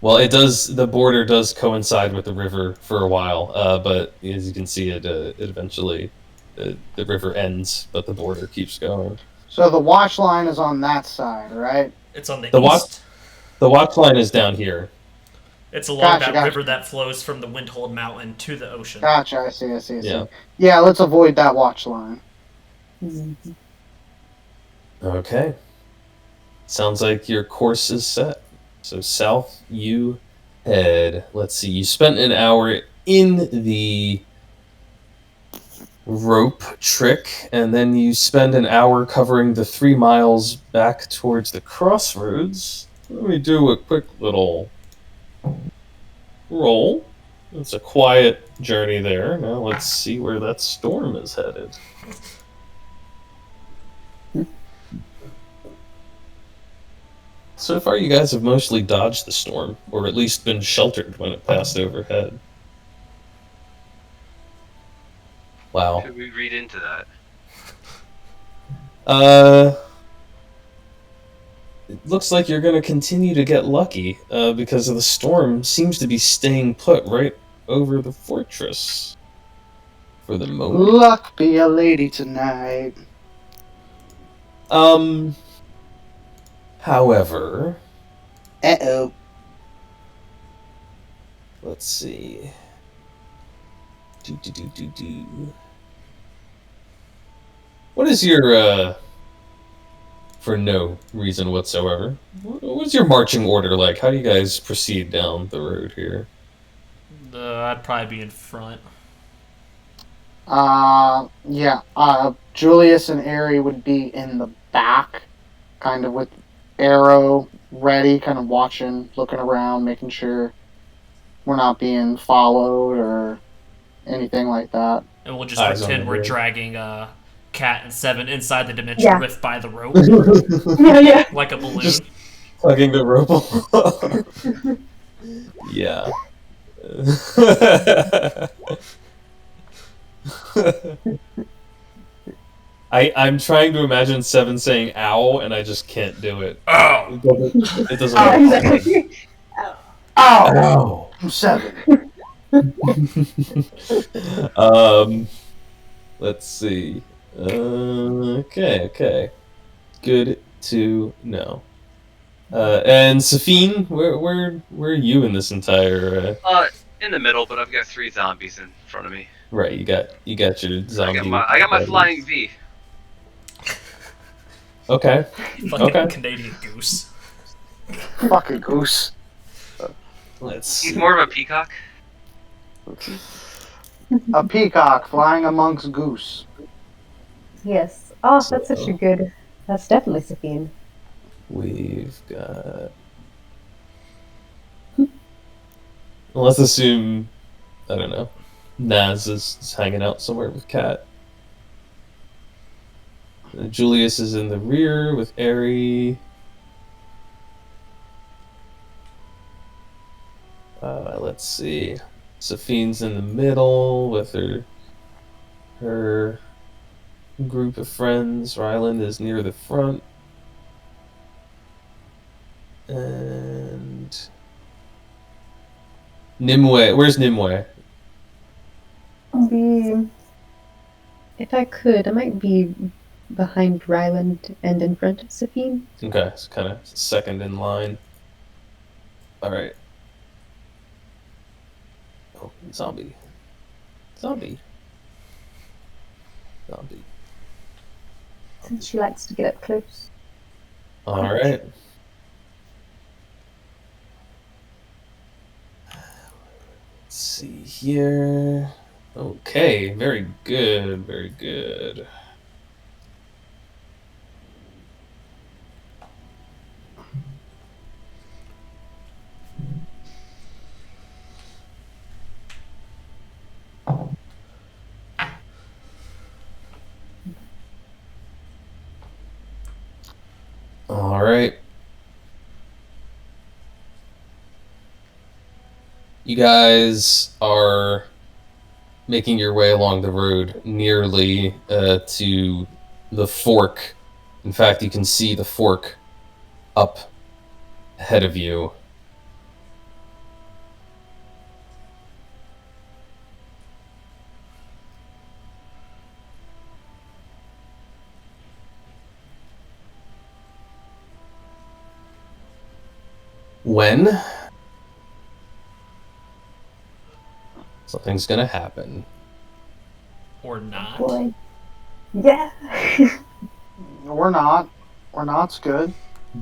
Well, it does. The border does coincide with the river for a while, but as you can see, it eventually the river ends, but the border keeps going. So the watch line is on that side, right? It's on the The east. The watch line is down here. It's along Gotcha, that gotcha. river that flows from the Windhold Mountain to the ocean. Gotcha. I see. Yeah. Yeah. Let's avoid that watch line. Mhm. Okay. Sounds like your course is set. So south you head. Let's see. You spent an hour in the rope trick, and then you spend an hour covering the 3 miles back towards the crossroads. Let me do a quick little roll. It's a quiet journey there. Now let's see where that storm is headed. So far, you guys have mostly dodged the storm, or at least been sheltered when it passed overhead. Wow. Should we read into that? It looks like you're going to continue to get lucky, because of the storm seems to be staying put right over the fortress. For the moment. Luck be a lady tonight. However, Uh-oh. let's see. What is your, for no reason whatsoever, what's your marching order like? How do you guys proceed down the road here? I'd probably be in front. Yeah. Julius and Ari would be in the back, kind of with arrow ready, kind of watching, looking around, making sure we're not being followed or anything like that. And we'll just Eyes on pretend the we're road. dragging Cat and Seven inside the dimension Yeah. rift by the rope, Yeah. like a balloon. Just tugging the rope along. Yeah. I'm trying to imagine Seven saying "ow" and I just can't do it. Oh! It doesn't Oh, work. exactly. Oh, Ow. 7. Let's see. Okay. Good to know. And Safine, where are you in this entire? In the middle, but I've got 3 zombies in front of me. Right, you got your zombie. I got my flying V. Okay. Fucking Okay. Canadian goose. Fucking goose. Let's He's see. more of a peacock. A peacock flying amongst goose. Yes. Oh, that's such a good. That's definitely Sophine. We've got. Well, let's assume, I don't know, Naz is hanging out somewhere with Kat. Julius is in the rear with Ari. Let's see. Safine's in the middle with her group of friends. Ryland is near the front. And Nimue. Where's Nimue? If I could, I might be behind Ryland and in front of Sophine. Okay, it's kind of second in line. All right. Oh, zombie. Since she likes to get up close. All right. Let's see here. Okay, very good. All right. You guys are making your way along the road nearly to the fork In fact, you can see the fork up ahead of you. When something's gonna happen. Or not. Boy. Yeah. We're not. We're not's good.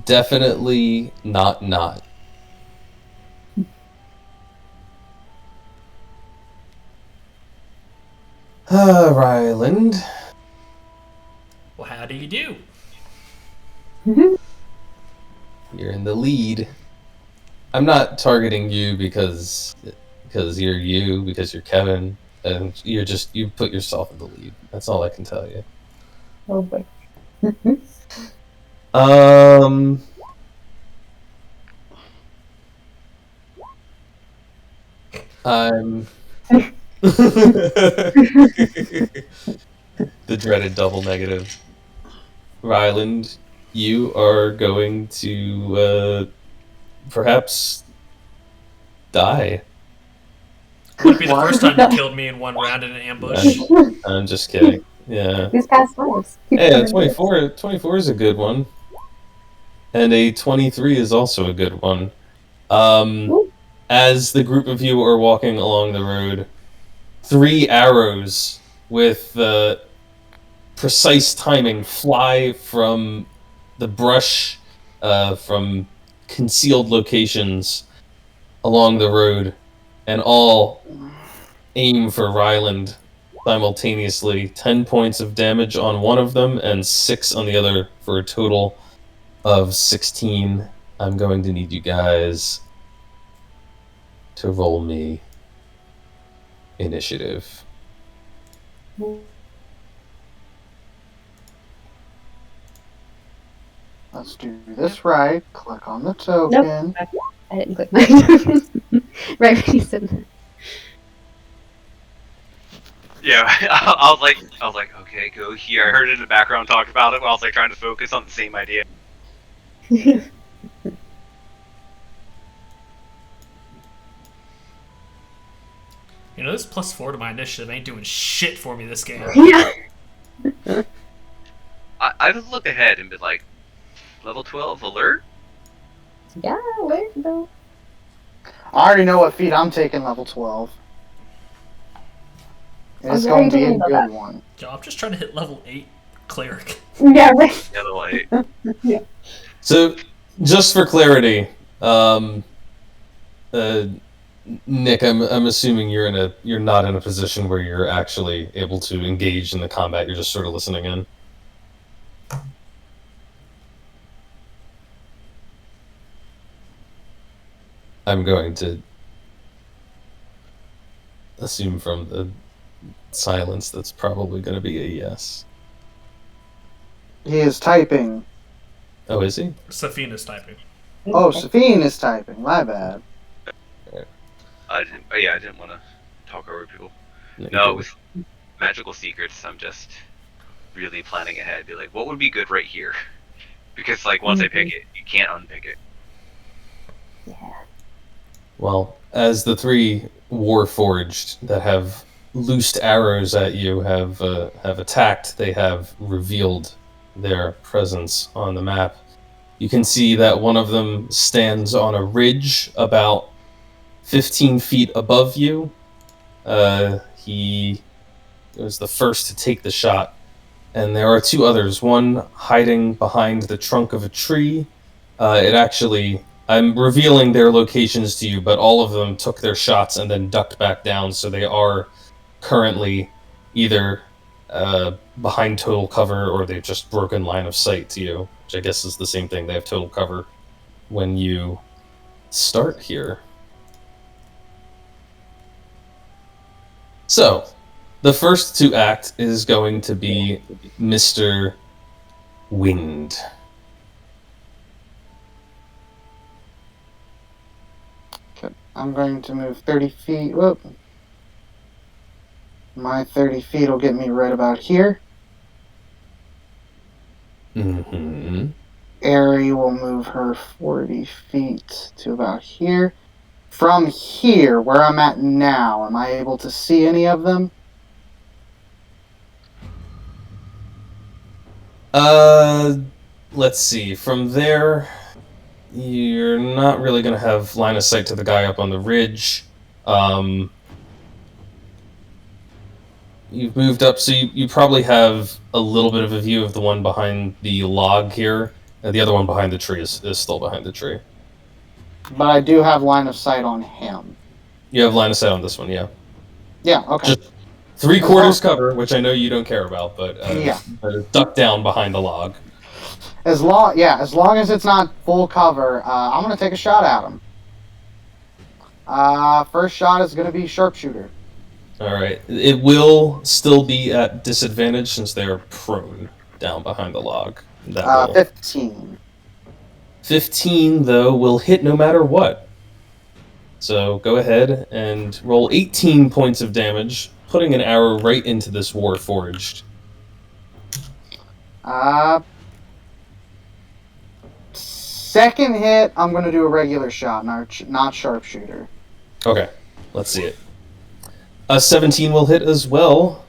Definitely not. Ryland. Well, how do you do? You're in the lead. I'm not targeting you because you're you, because you're Kevin, and you put yourself in the lead. That's all I can tell you. Oh boy. I'm the dreaded double negative. Ryland, you are going to perhaps die. Would be the What? first time you killed me in one round in an ambush. I'm just kidding. Yeah. These past lives. keep Hey, a coming to 24 is a good one. And a 23 is also a good one. As the group of you are walking along the road, 3 arrows with precise timing fly from the brush from concealed locations along the road, and all aim for Ryland simultaneously. 10 points of damage on one of them and 6 on the other, for a total of 16. I'm going to need you guys to roll me initiative. Let's do this right. Click on the token. I didn't click my token. Right when you said that. Yeah, I was like, okay, go here. I heard it in the background talk about it, but I was like trying to focus on the same idea. You know, this +4 to my initiative ain't doing shit for me this game. Yeah. I would look ahead and be like, level 12 alert? Yeah, where though? I already know what feat I'm taking level 12. And it's Oh, going to yeah, be a you know good that. one. Yo, I'm just trying to hit level 8 cleric. Yeah, right. The other way. So, just for clarity, Nick, I'm assuming you're not in a position where you're actually able to engage in the combat. You're just sort of listening in. I'm going to assume from the silence that's probably going to be a yes. He is typing. Oh, is he? Safina's typing. Oh, Safine is typing. My bad. I didn't want to talk over people. Yeah, No, you with magical secrets, I'm just really planning ahead. Be like, what would be good right here? Because like once I pick it, you can't unpick it. Yeah. Well, as the 3 warforged that have loosed arrows at you have attacked, they have revealed their presence on the map. You can see that one of them stands on a ridge about 15 feet above you. He was the first to take the shot. And there are 2 others, one hiding behind the trunk of a tree. I'm revealing their locations to you, but all of them took their shots and then ducked back down, so they are currently either behind total cover or they've just broken line of sight to you, which I guess is the same thing. They have total cover when you start here. So, the first to act is going to be Mr. Wind. Okay, I'm going to move 30 feet. Whoop. My 30 feet will get me right about here. Mm-hmm. Aerie will move her 40 feet to about here. From here, where I'm at now, am I able to see any of them? Let's see. From there, you're not really going to have line of sight to the guy up on the ridge. You've moved up, so you probably have a little bit of a view of the one behind the log here. The other one behind the tree is still behind the tree. But I do have line of sight on him. You have line of sight on this one, yeah. Yeah, okay. Just 3/4 cover, which I know you don't care about, but Yeah. duck down behind the log. As long as it's not full cover, I'm gonna take a shot at him. First shot is gonna be sharpshooter. All right. It will still be at disadvantage since they are prone down behind the log. That will. 15. 15, though, will hit no matter what. So go ahead and roll 18 points of damage, putting an arrow right into this warforged. Second hit, I'm gonna do a regular shot, not sharpshooter. Okay, let's see it. A 17 will hit as well.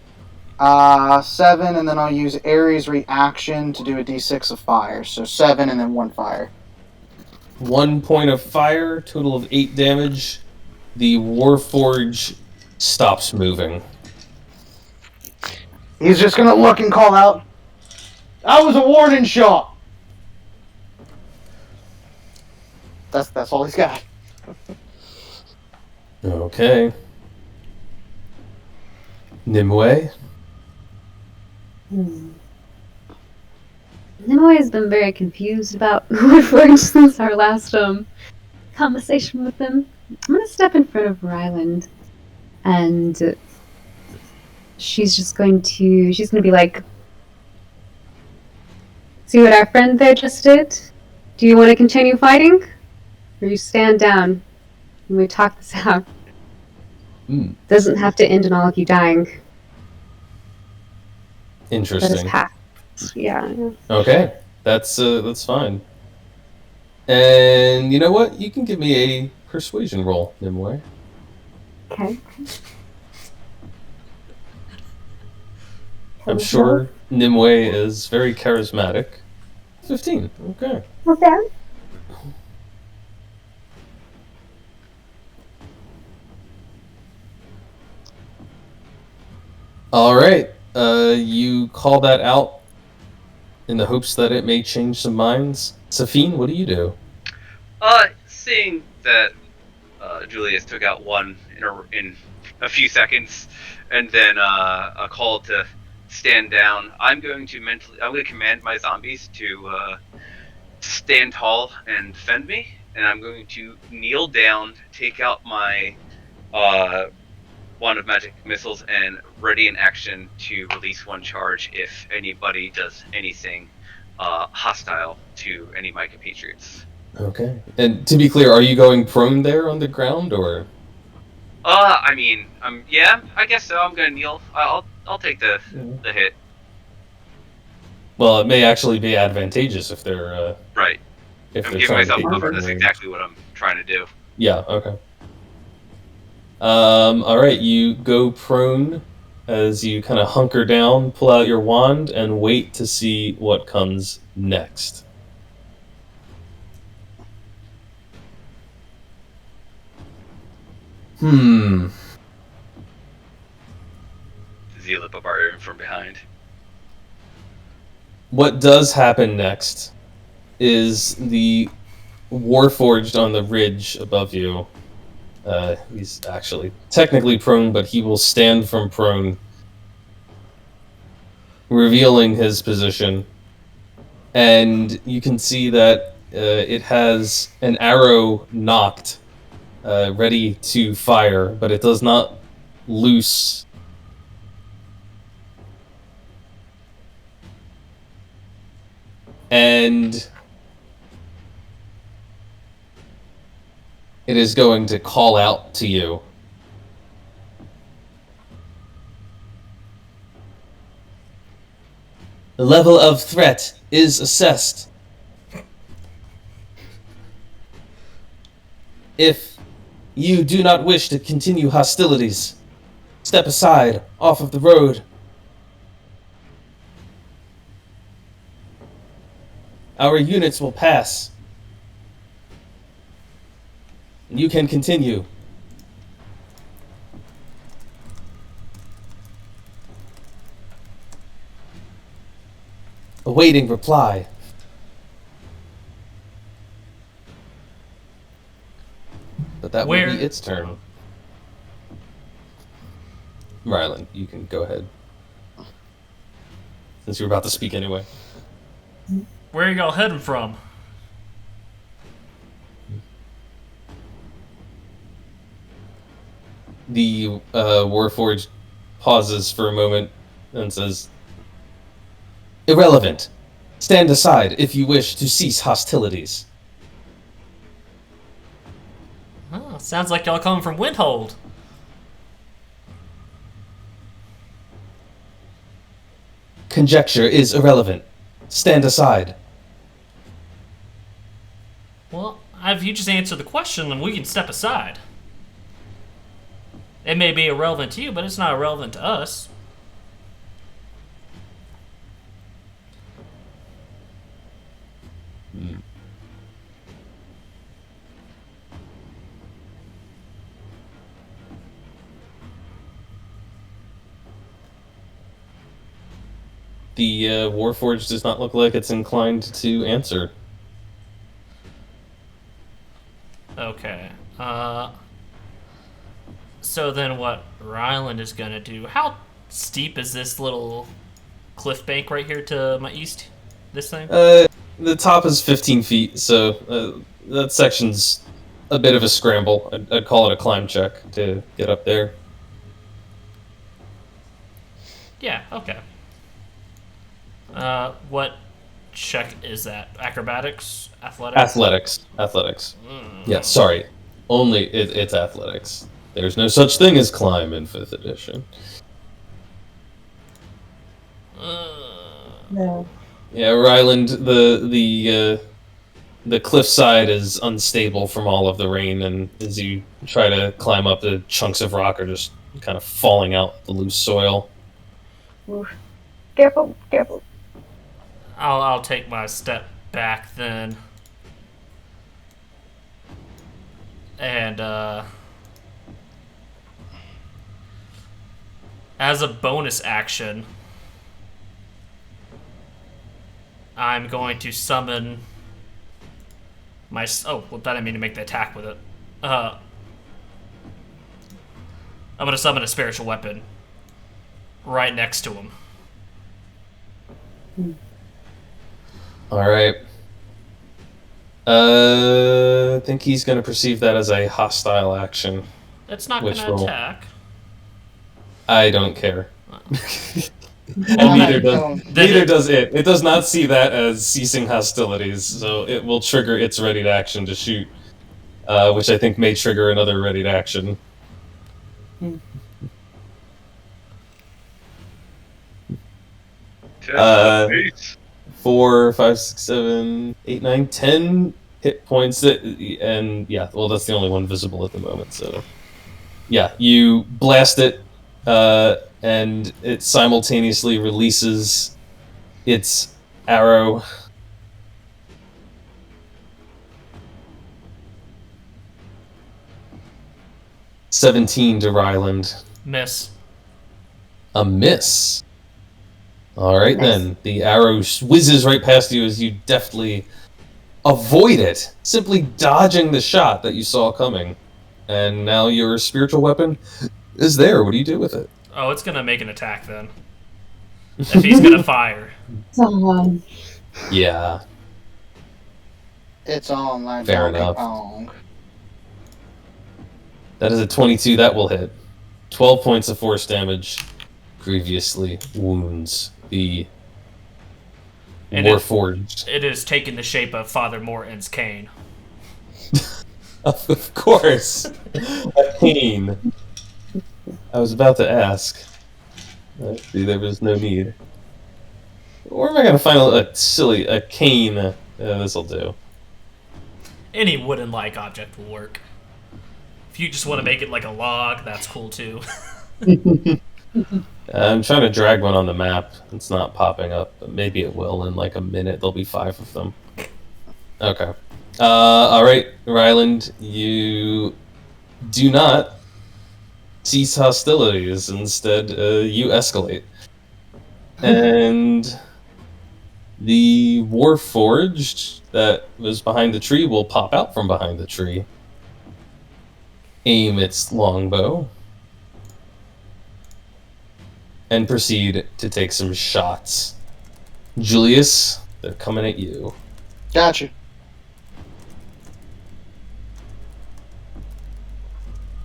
7, and then I'll use Ares' reaction to do a d6 of fire. So 7 and then 1 fire. 1 point of fire, total of 8 damage. The warforged stops moving. He's just gonna look and call out, "That was a warning shot!" That's all he's got. Okay. Nimue? Nimue has been very confused about Warforged since our last conversation with him. I'm gonna step in front of Ryland, and she's gonna be like, "See what our friend there just did? Do you want to continue fighting, or you stand down and we talk this out? Doesn't have to end in all of you dying. That is Interesting. past. Yeah. Okay, that's fine. And you know what? You can give me a persuasion roll, Nimue. Okay. I'm sure Nimue is very charismatic. 15. Okay. Okay. All right. You call that out in the hopes that it may change some minds. Safine, what do you do? Seeing that Julius took out one in a few seconds, and then a call to stand down, I'm going to command my zombies to stand tall and defend me, and I'm going to kneel down, take out my wand of magic missiles, and ready in action to release one charge if anybody does anything hostile to any of my compatriots. Okay. And to be clear, are you going prone there on the ground, or? I mean, yeah, I guess so. I'm gonna kneel. I'll take the hit. Well, it may actually be advantageous if they're right. If I'm they're giving trying myself to keep buffer. you That's in range. exactly what I'm trying to do. Yeah. Okay. All right. You go prone as you kind of hunker down, pull out your wand, and wait to see what comes next. Zealot Barbarian from behind. What does happen next is the warforged on the ridge above you. He's actually technically prone, but he will stand from prone, revealing his position. And you can see that it has an arrow knocked, ready to fire, but it does not loose. And it is going to call out to you. The level of threat is assessed. If you do not wish to continue hostilities, step aside off of the road. Our units will pass. You can continue. Awaiting reply. But that will Where- be its turn. Ryland, you can go ahead. Since you were about to speak anyway. Where are y'all heading from? The warforged pauses for a moment and says, "Irrelevant. Stand aside if you wish to cease hostilities." Oh, sounds like y'all coming from Windhold. Conjecture is irrelevant. Stand aside. Well, if you just answer the question, then we can step aside. It may be irrelevant to you, but it's not irrelevant to us. The warforged does not look like it's inclined to answer. Okay. So then what Ryland is going to do... How steep is this little cliff bank right here to my east? This thing? The top is 15 feet, so that section's a bit of a scramble. I'd call it a climb check to get up there. Yeah, okay. What check is that? Acrobatics? Athletics? Athletics. Yeah, sorry. Only it's athletics. There's no such thing as climb in 5th edition. No. Yeah, Ryland, the cliffside is unstable from all of the rain, and as you try to climb up, the chunks of rock are just kind of falling out the loose soil. Oof. Careful, careful. I'll take my step back then. And, as a bonus action, I'm going to summon my... Oh, well, I didn't mean to make the attack with it. I'm going to summon a spiritual weapon right next to him. Alright. I think he's going to perceive that as a hostile action. It's not going Which to roll? attack. I don't care. And I neither don't. does it. It does not see that as ceasing hostilities, so it will trigger its ready to action to shoot, which I think may trigger another ready to action. 4, 5, 6, 7, 8, 9, 10 hit points, and yeah, well, that's the only one visible at the moment, so... Yeah, you blast it, and it simultaneously releases its arrow. "17 to Ryland. Miss. A miss. Alright Nice. then, the arrow whizzes right past you as you deftly avoid it, simply dodging the shot that you saw coming. And now your spiritual weapon is there. What do you do with it? Oh, it's going to make an attack then. If he's going to fire. Yeah. It's on like Fair Donkey enough. Kong. That is a 22. That will hit. 12 points of force damage. Grievously wounds the And warforged. It has taken the shape of Father Morton's cane. Of course. A pain. I was about to ask. See, there was no need. Where am I gonna find a cane? This'll do. Any wooden-like object will work. If you just want to make it like a log, that's cool too. I'm trying to drag one on the map. It's not popping up, but maybe it will in like a minute. There'll be 5 of them. Okay. All right, Ryland, you do not cease hostilities. Instead, you escalate. And the warforged that was behind the tree will pop out from behind the tree. Aim its longbow. And proceed to take some shots. Julius, they're coming at you. Gotcha.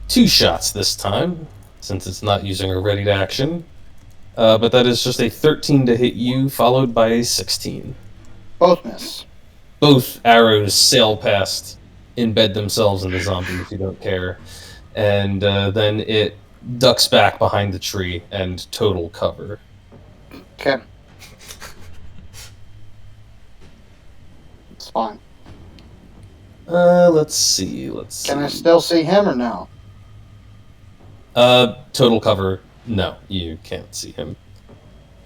Two shots this time, since it's not using a ready to action. But that is just a 13 to hit you, followed by a 16. Both miss. Both arrows sail past, embed themselves in the zombie if you don't care. And then it ducks back behind the tree and total cover. Okay. It's fine. Let's see. Can I still see him or no? Total cover. No, you can't see him.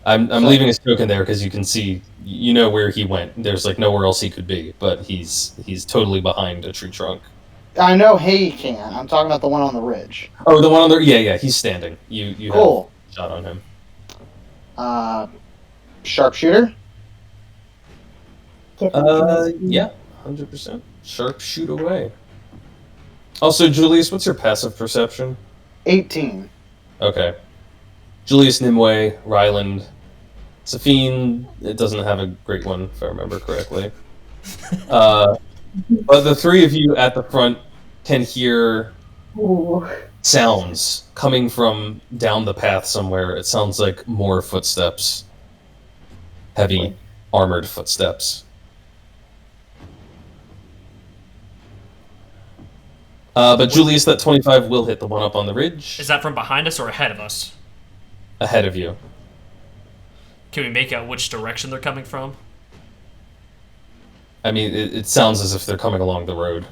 I'm leaving his token there because you can see, you know where he went. There's like nowhere else he could be, but he's totally behind a tree trunk. I know he can. I'm talking about the one on the ridge. Oh, the one on the yeah, he's standing. You Cool. have a shot on him. Sharpshooter. Yeah, 100%. Sharp shoot away. Also, Julius, what's your passive perception? 18. Okay. Julius, Nimue, Ryland, Safine, it doesn't have a great one, if I remember correctly. But the 3 of you at the front can hear sounds coming from down the path somewhere. It sounds like more footsteps. Heavy, armored footsteps. But Julius, that 25 will hit the one up on the ridge. Is that from behind us or ahead of us? Ahead of you. Can we make out which direction they're coming from? I mean, it sounds as if they're coming along the road.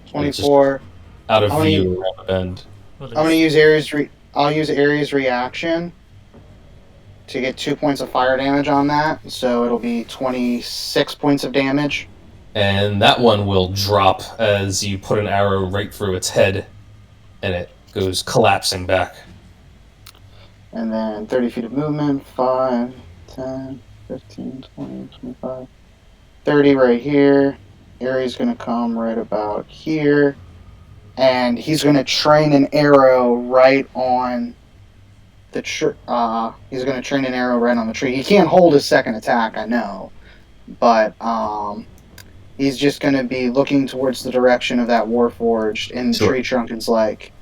24. Out of How view many- around the bend. Well, I'm gonna use I'll use Ares reaction to get 2 points of fire damage on that, so it'll be 26 points of damage. And that one will drop as you put an arrow right through its head, and it goes collapsing back. And then 30 feet of movement, 5, 10, 15, 20, 25, 30 right here. Ares gonna come right about here. And he's gonna train an arrow right on the tree. He's gonna train an arrow right on the tree. He can't hold his second attack, I know. But, he's just gonna be looking towards the direction of that warforged, and the Sure. tree trunk is like,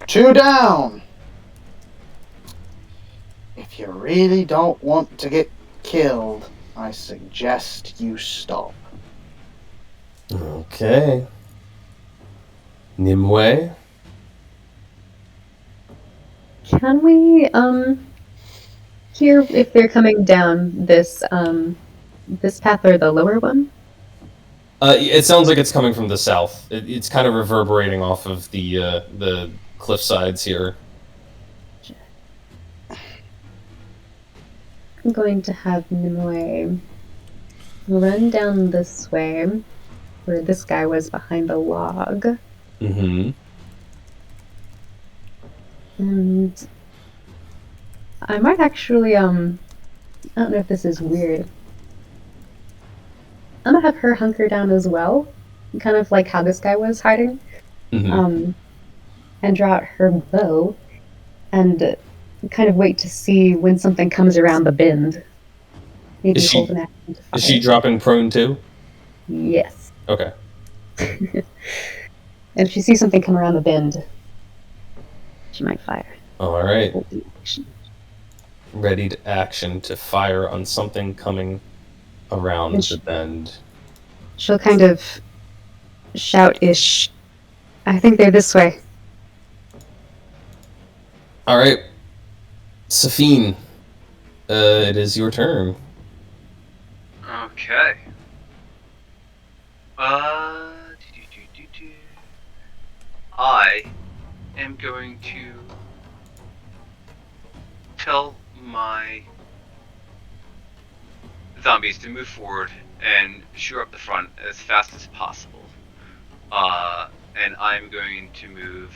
2 down! If you really don't want to get killed, I suggest you stop. Okay. Nimue? Can we hear if they're coming down this this path or the lower one? It sounds like it's coming from the south. It's kind of reverberating off of the cliff sides here. I'm going to have Nimue run down this way, where this guy was behind the log. Mm-hmm. And I might actually, I don't know if this is weird. I'm gonna have her hunker down as well, kind of like how this guy was hiding, Mm-hmm. and draw out her bow, and kind of wait to see when something comes around the bend. Maybe Is she- hold an action to fire. Is she dropping prone too? Yes. Okay. And if she sees something come around the bend, she might fire. All right. Hold the action. Ready to action to fire on something coming around And the bend. She'll kind of shout-ish. I think they're this way. All right. Safine, It is your turn. Okay. I am going to tell my zombies to move forward and shore up the front as fast as possible. And I'm going to move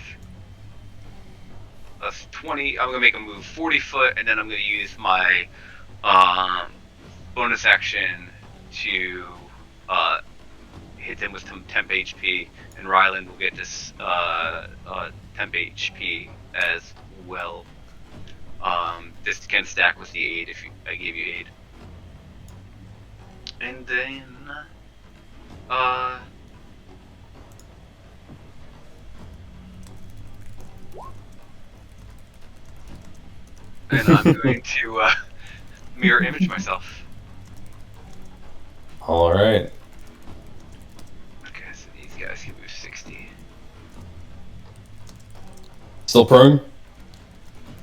a 20. I'm going to make a move 40 foot, and then I'm going to use my bonus action to hit them with some temp HP, and Ryland will get this temp HP as well. This can stack with the aid if I gave you aid. And then, and I'm going to mirror image myself. All right. Okay, so these guys can move 60. Still prone?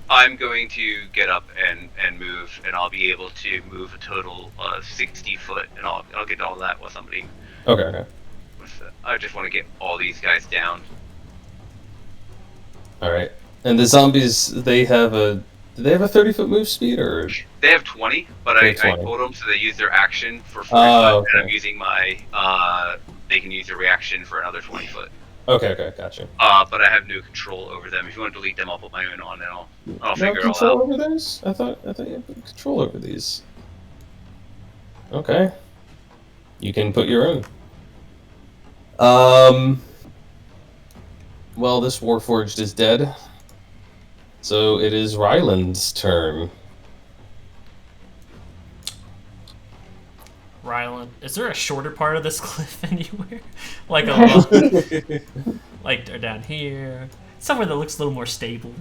I'm going to get up and move, and I'll be able to move a total of 60 foot, and I'll get all that with somebody. Okay. I just want to get all these guys down. All right. And the zombies, do they have a 30-foot move speed, or? They have 20, but I told them so they use their action for 40 foot, okay. and I'm using my they can use their reaction for another 20 foot. Okay, gotcha. But I have no control over them. If you want to delete them, I'll put my own on, and I'll figure it all out. Control over those? I thought you had control over these. Okay. You can put your own. Well, this warforged is dead. So it is Ryland's turn. Ryland, is there a shorter part of this cliff anywhere? Like a like down here, somewhere that looks a little more stable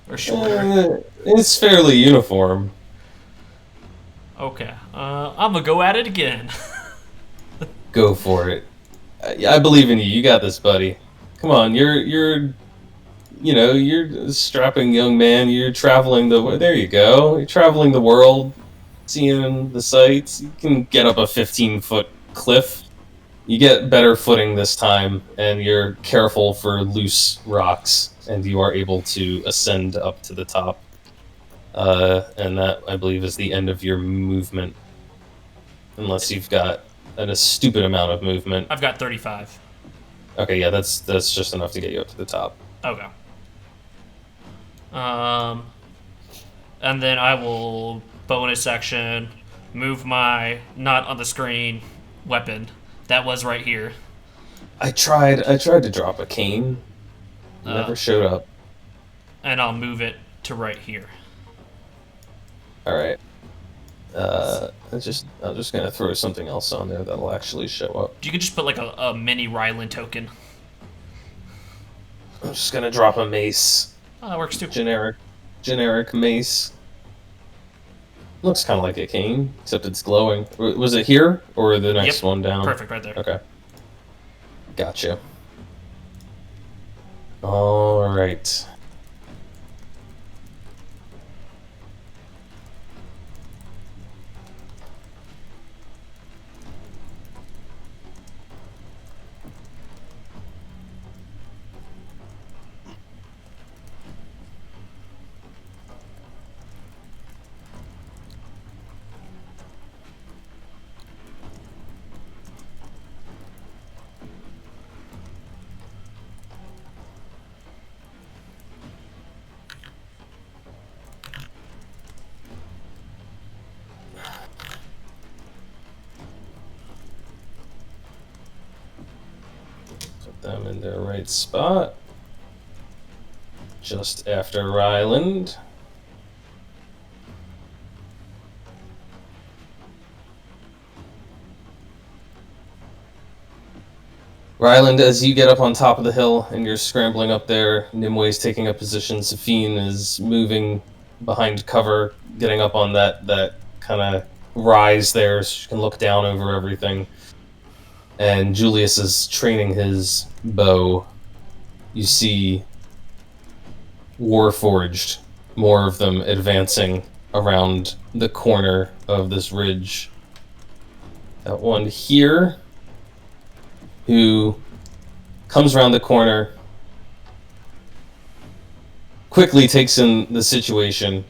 or shorter. It's fairly uniform. Okay, I'm gonna go at it again. Go for it. I believe in you. You got this, buddy. Come on, you're a strapping young man. You're traveling there you go. You're traveling the world, seeing the sights. You can get up a 15-foot cliff. You get better footing this time, and you're careful for loose rocks, and you are able to ascend up to the top. And that, I believe, is the end of your movement. Unless you've got a stupid amount of movement. I've got 35. Okay, yeah, that's just enough to get you up to the top. Okay. And then I will bonus action move my not on the screen weapon that was right here. I tried to drop a cane. Never showed up. And I'll move it to right here. All right. I'm just gonna throw something else on there that'll actually show up. You could just put like a mini Ryland token. I'm just gonna drop a mace. Oh, that works too. Generic mace. Looks kind of like a cane, except it's glowing. Was it here or the next one down? Perfect, right there. Okay. Gotcha. All right. Them in their right spot. Just after Ryland. Ryland, as you get up on top of the hill and you're scrambling up there, Nimwe's taking a position, Safine is moving behind cover, getting up on that kind of rise there so she can look down over everything. And Julius is training his bow. You see warforged, more of them advancing around the corner of this ridge. That one here, who comes around the corner, quickly takes in the situation.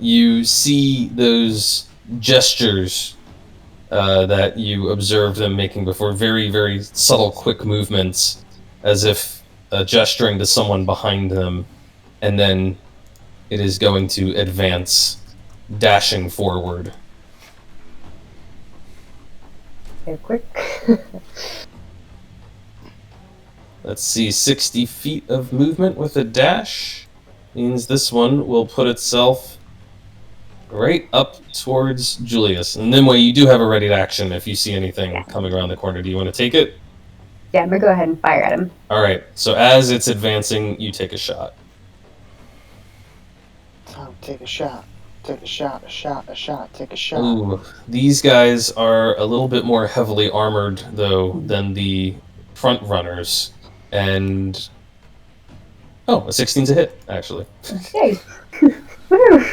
You see those gestures that you observed them making before, very, very subtle, quick movements, as if gesturing to someone behind them, and then it is going to advance, dashing forward. Okay, quick. Let's see, 60 feet of movement with a dash means this one will put itself right up towards Julius. And Nimue, you do have a ready to action if you see anything coming around the corner. Do you want to take it? Yeah, I'm gonna go ahead and fire at him. Alright, so as it's advancing, you take a shot. Take a shot. Take a shot, a shot, a shot, take a shot. Ooh, these guys are a little bit more heavily armored, though, than the front runners. And... oh, a 16's a hit, actually. Yay! Woo!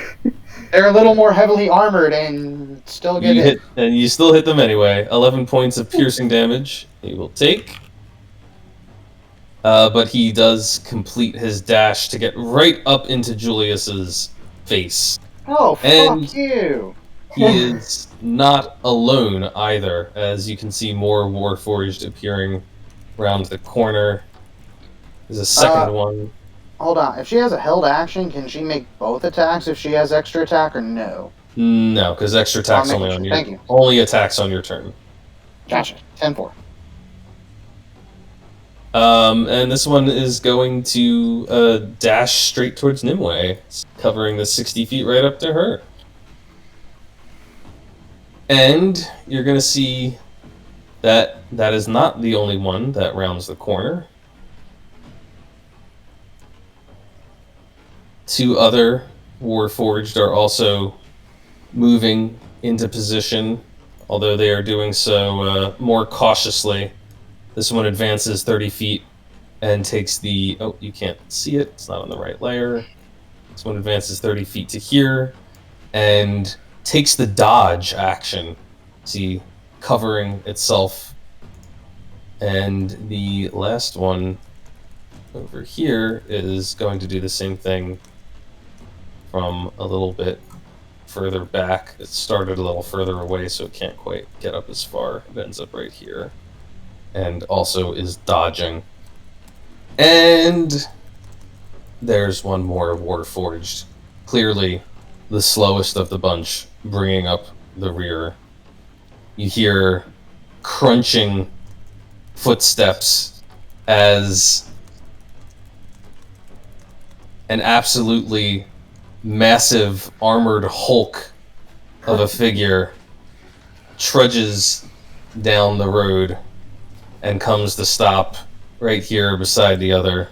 They're a little more heavily armored and still get You hit. and you still hit them anyway. 11 points of piercing damage he will take. But he does complete his dash to get right up into Julius's face. Oh, And- fuck you! He is not alone either, as you can see more warforged appearing around the corner. There's a second one. Hold on. If she has a held action, can she make both attacks if she has extra attack or no? No, because extra attacks I'll only make on sure. your Thank you. only attacks on your turn. Gotcha. 10-4. And this one is going to dash straight towards Nimue, covering the 60 feet right up to her. And you're going to see that that is not the only one that rounds the corner. Two other warforged are also moving into position, although they are doing so more cautiously. This one advances 30 feet and takes the... oh, you can't see it. It's not on the right layer. This one advances 30 feet to here and takes the dodge action. See, covering itself. And the last one over here is going to do the same thing from a little bit further back. It started a little further away, so it can't quite get up as far. It ends up right here. And also is dodging. And there's one more warforged. Clearly the slowest of the bunch, bringing up the rear. You hear crunching footsteps as an absolutely massive armored hulk of a figure trudges down the road and comes to stop right here beside the other,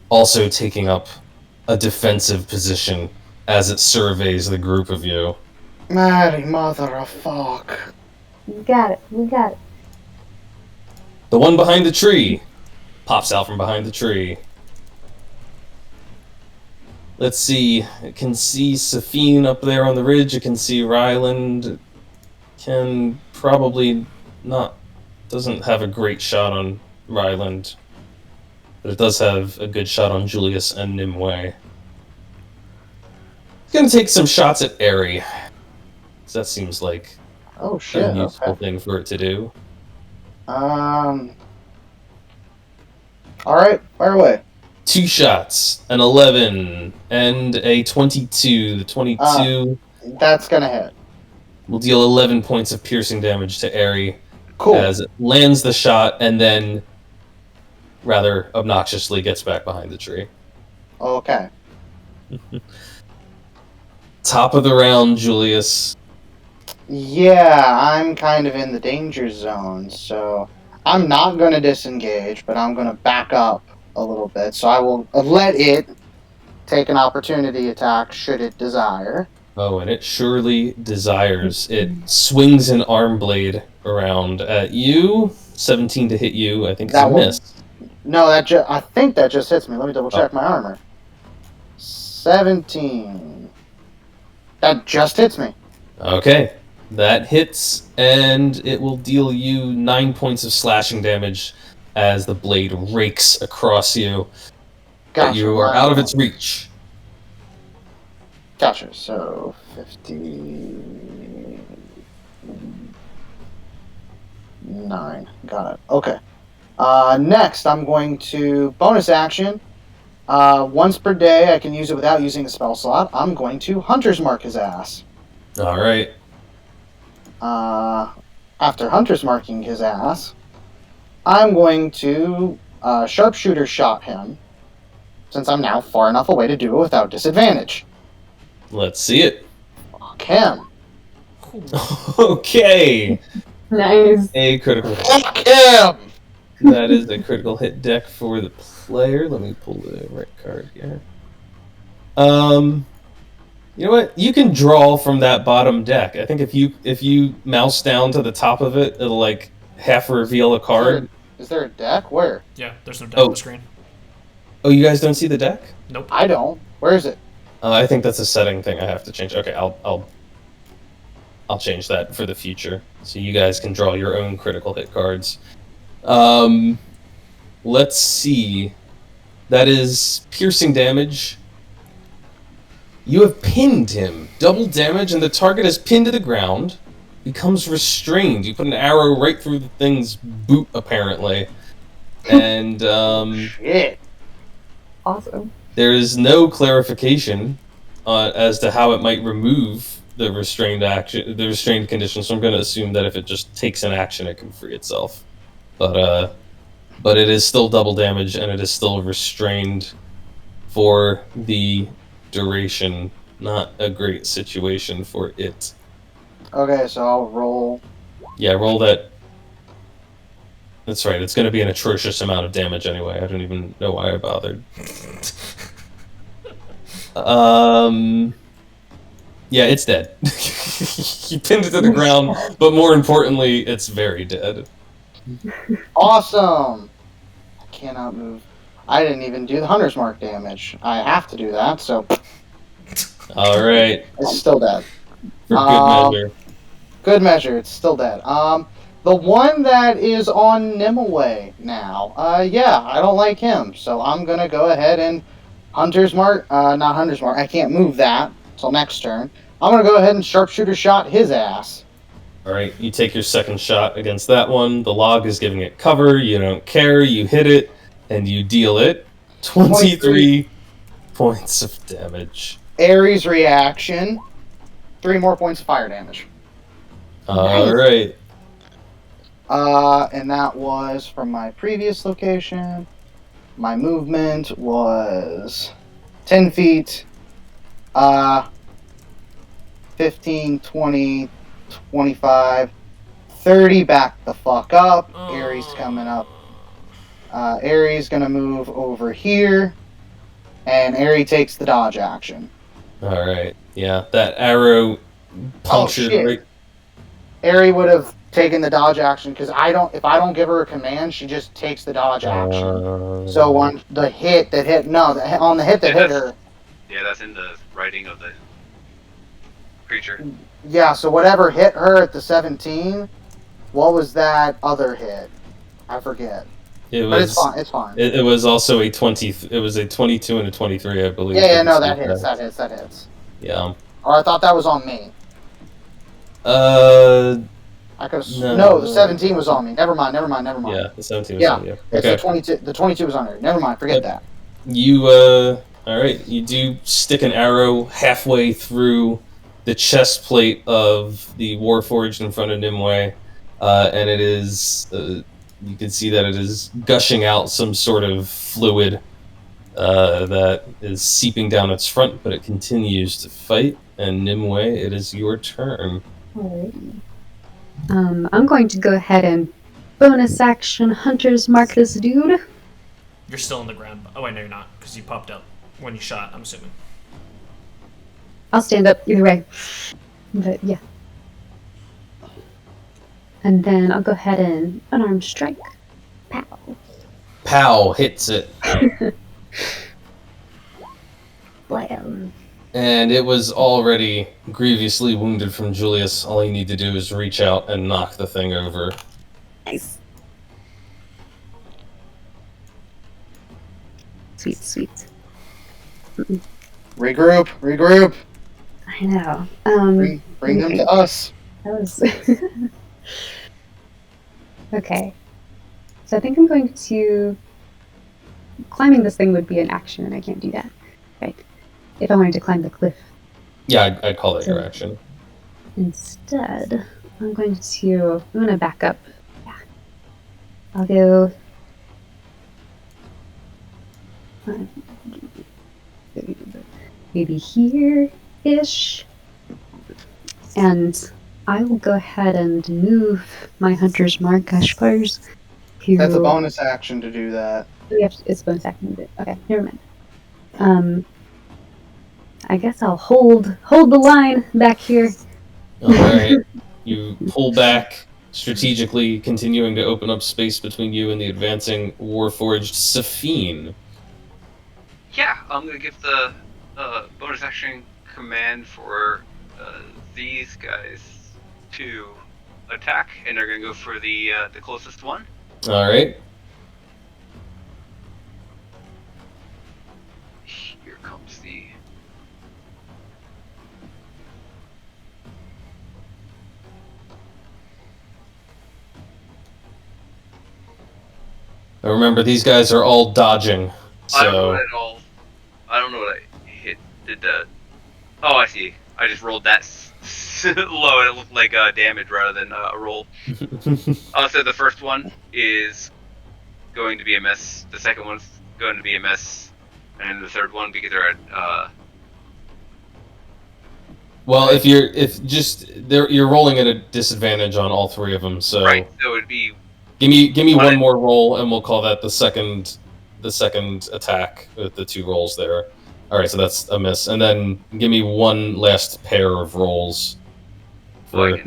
also taking up a defensive position as it surveys the group of you. Mary mother of fuck. We got it. We got it. The one behind the tree pops out from behind the tree. Let's see. It can see Safine up there on the ridge. It can see Ryland. It can probably not... doesn't have a great shot on Ryland. But it does have a good shot on Julius and Nimue. It's going to take some shots at Airy. So that seems like Oh shit. a useful Okay. thing for it to do. Alright, fire away. 2 shots, an 11 and a 22. The 22 That's gonna hit. will deal 11 points of piercing damage to Airy Cool. as it lands the shot and then rather obnoxiously gets back behind the tree. Okay. Top of the round, Julius. Yeah, I'm kind of in the danger zone, so I'm not gonna disengage, but I'm gonna back up a little bit. So I will let it take an opportunity attack should it desire. Oh, and it surely desires. It swings an arm blade around at you. 17 to hit you. I think it's That a one- miss. No, I think that just hits me. Let me double check my armor. 17. That just hits me. Okay. That hits, and it will deal you 9 points of slashing damage as the blade rakes across you. But Gotcha. you are out of its reach. Gotcha. So 59. Got it. Okay. Next, I'm going to bonus action. Once per day, I can use it without using a spell slot. I'm going to Hunter's Mark his ass. All right. After Hunter's Marking his ass, I'm going to Sharpshooter shot him, since I'm now far enough away to do it without disadvantage. Let's see it. Fuck him. Okay. Nice. A critical hit. Fuck him! That is a critical hit deck for the player. Let me pull the right card here. You know what? You can draw from that bottom deck. I think if you mouse down to the top of it, it'll like half reveal a card. Is there a deck? Where? Yeah, there's no deck on the screen. Oh, you guys don't see the deck? Nope. I don't. Where is it? I think that's a setting thing I have to change. Okay, I'll change that for the future, so you guys can draw your own critical hit cards. Let's see. That is piercing damage. You have pinned him. Double damage, and the target is pinned to the ground. Becomes restrained. You put an arrow right through the thing's boot, apparently. And, Shit. Awesome. there is no clarification as to how it might remove the restrained condition, so I'm going to assume that if it just takes an action, it can free itself. But it is still double damage, and it is still restrained for the duration. Not a great situation for it. Okay, so I'll roll. Yeah, roll that. That's right, it's going to be an atrocious amount of damage anyway. I don't even know why I bothered. Yeah, it's dead. You pinned it to the ground, but more importantly, it's very dead. Awesome! I cannot move. I didn't even do the Hunter's Mark damage. I have to do that, so Alright, it's still dead. for good measure. Good measure, it's still dead. The one that is on Nimue now, yeah, I don't like him, so I'm gonna go ahead and Hunter's Mark, not Hunter's Mark, I can't move that till next turn. I'm gonna go ahead and Sharpshooter shot his ass. Alright, you take your second shot against that one. The log is giving it cover. You don't care. You hit it, and you deal it 23 points of damage. Ares reaction, 3 more points of fire damage. Alright. And that was from my previous location. My movement was 10 feet, 15, 20, 25, 30 back the fuck up. Ares coming up. Ares gonna move over here, and Ares takes the dodge action. Alright. Yeah, that arrow punctured shit. right. Ares would have taken the dodge action because if I don't give her a command, she just takes the dodge action. So on the hit that hit her. Yeah, that's in the writing of the creature. Yeah, so whatever hit her at the 17, what was that other hit? I forget. It But was. it's fine. It's fine. It was also a 20. It was a 22 and a 23, I believe. Yeah, no, that hits. That hits. Yeah. Or I thought that was on me. I could. No, the 17 was on me. Never mind. Yeah, the 17 was Yeah, on you. it's Okay. the 22. The 22 was on her. Never mind. Forget that. You, alright, you do stick an arrow halfway through the chest plate of the warforged in front of Nimue, and it is, you can see that it is gushing out some sort of fluid that is seeping down its front, but it continues to fight, and Nimue, it is your turn. Alright. I'm going to go ahead and bonus action Hunter's Mark this dude. You're still on the ground. Oh wait, no, you're not, because you popped up when you shot. I'm assuming. I'll stand up either way. But yeah. And then I'll go ahead and unarmed strike. Pow. Pow hits it. Blam. And it was already grievously wounded from Julius. All you need to do is reach out and knock the thing over. Nice. Sweet, sweet. Regroup. I know. Bring them to us. That was okay. So I think I'm going to climbing this thing would be an action, and I can't do that. Right? If I wanted to climb the cliff. Yeah, I'd call that your action. Instead, I'm going to back up. Yeah. I'll go. Maybe here-ish. And I will go ahead and move my hunter's mark, I suppose. That's a bonus action to do that. It's a bonus action. Okay, never mind. I guess I'll hold the line back here. Alright. You pull back strategically, continuing to open up space between you and the advancing warforged Safine. Yeah, I'm gonna give the bonus action command for these guys to attack, and they're gonna go for the closest one. Alright. Here comes the. Now remember, these guys are all dodging. So... I don't know at all. I don't know what I hit. Did that? Oh, I see. I just rolled that low, and it looked like damage rather than a roll. So the first one is going to be a miss. The second one's going to be a miss, and the third one, because they're at. Well, if you're rolling at a disadvantage on all three of them, so Right. So it'd be. give me one more roll, and we'll call that the second attack with the two rolls there. All right, so that's a miss, and then give me one last pair of rolls for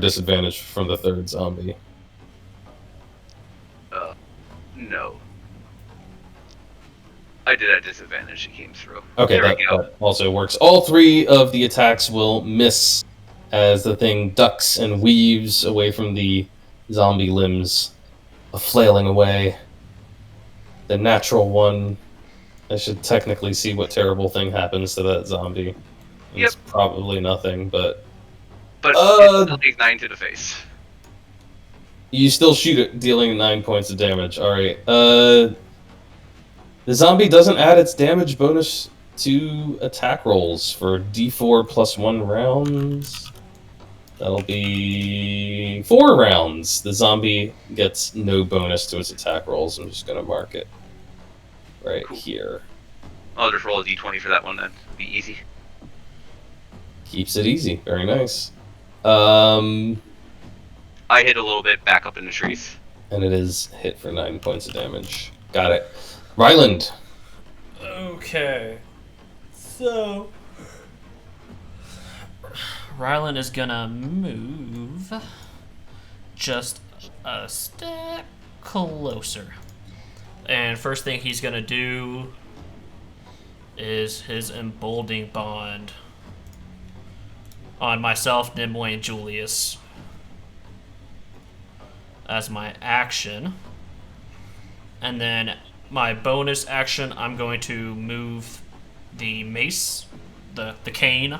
disadvantage from the third zombie. No. I did at disadvantage. It came through. Okay, that also works. All three of the attacks will miss as the thing ducks and weaves away from the zombie limbs, flailing away. The natural one, I should technically see what terrible thing happens to that zombie. It's probably nothing, but it still takes 9 to the face. You still shoot it, dealing 9 points of damage. Alright, the zombie doesn't add its damage bonus to attack rolls for d4 plus 1 rounds. That'll be 4 rounds. The zombie gets no bonus to its attack rolls. I'm just going to mark it right here. I'll just roll a d20 for that one then. Be easy. Keeps it easy. Very nice. I hit a little bit back up in the trees. And it is hit for 9 points of damage. Got it. Ryland. Okay. So Ryland is gonna move just a step closer. And first thing he's gonna do is his emboldening bond on myself, Nimue, and Julius. As my action. And then my bonus action, I'm going to move the mace, the cane,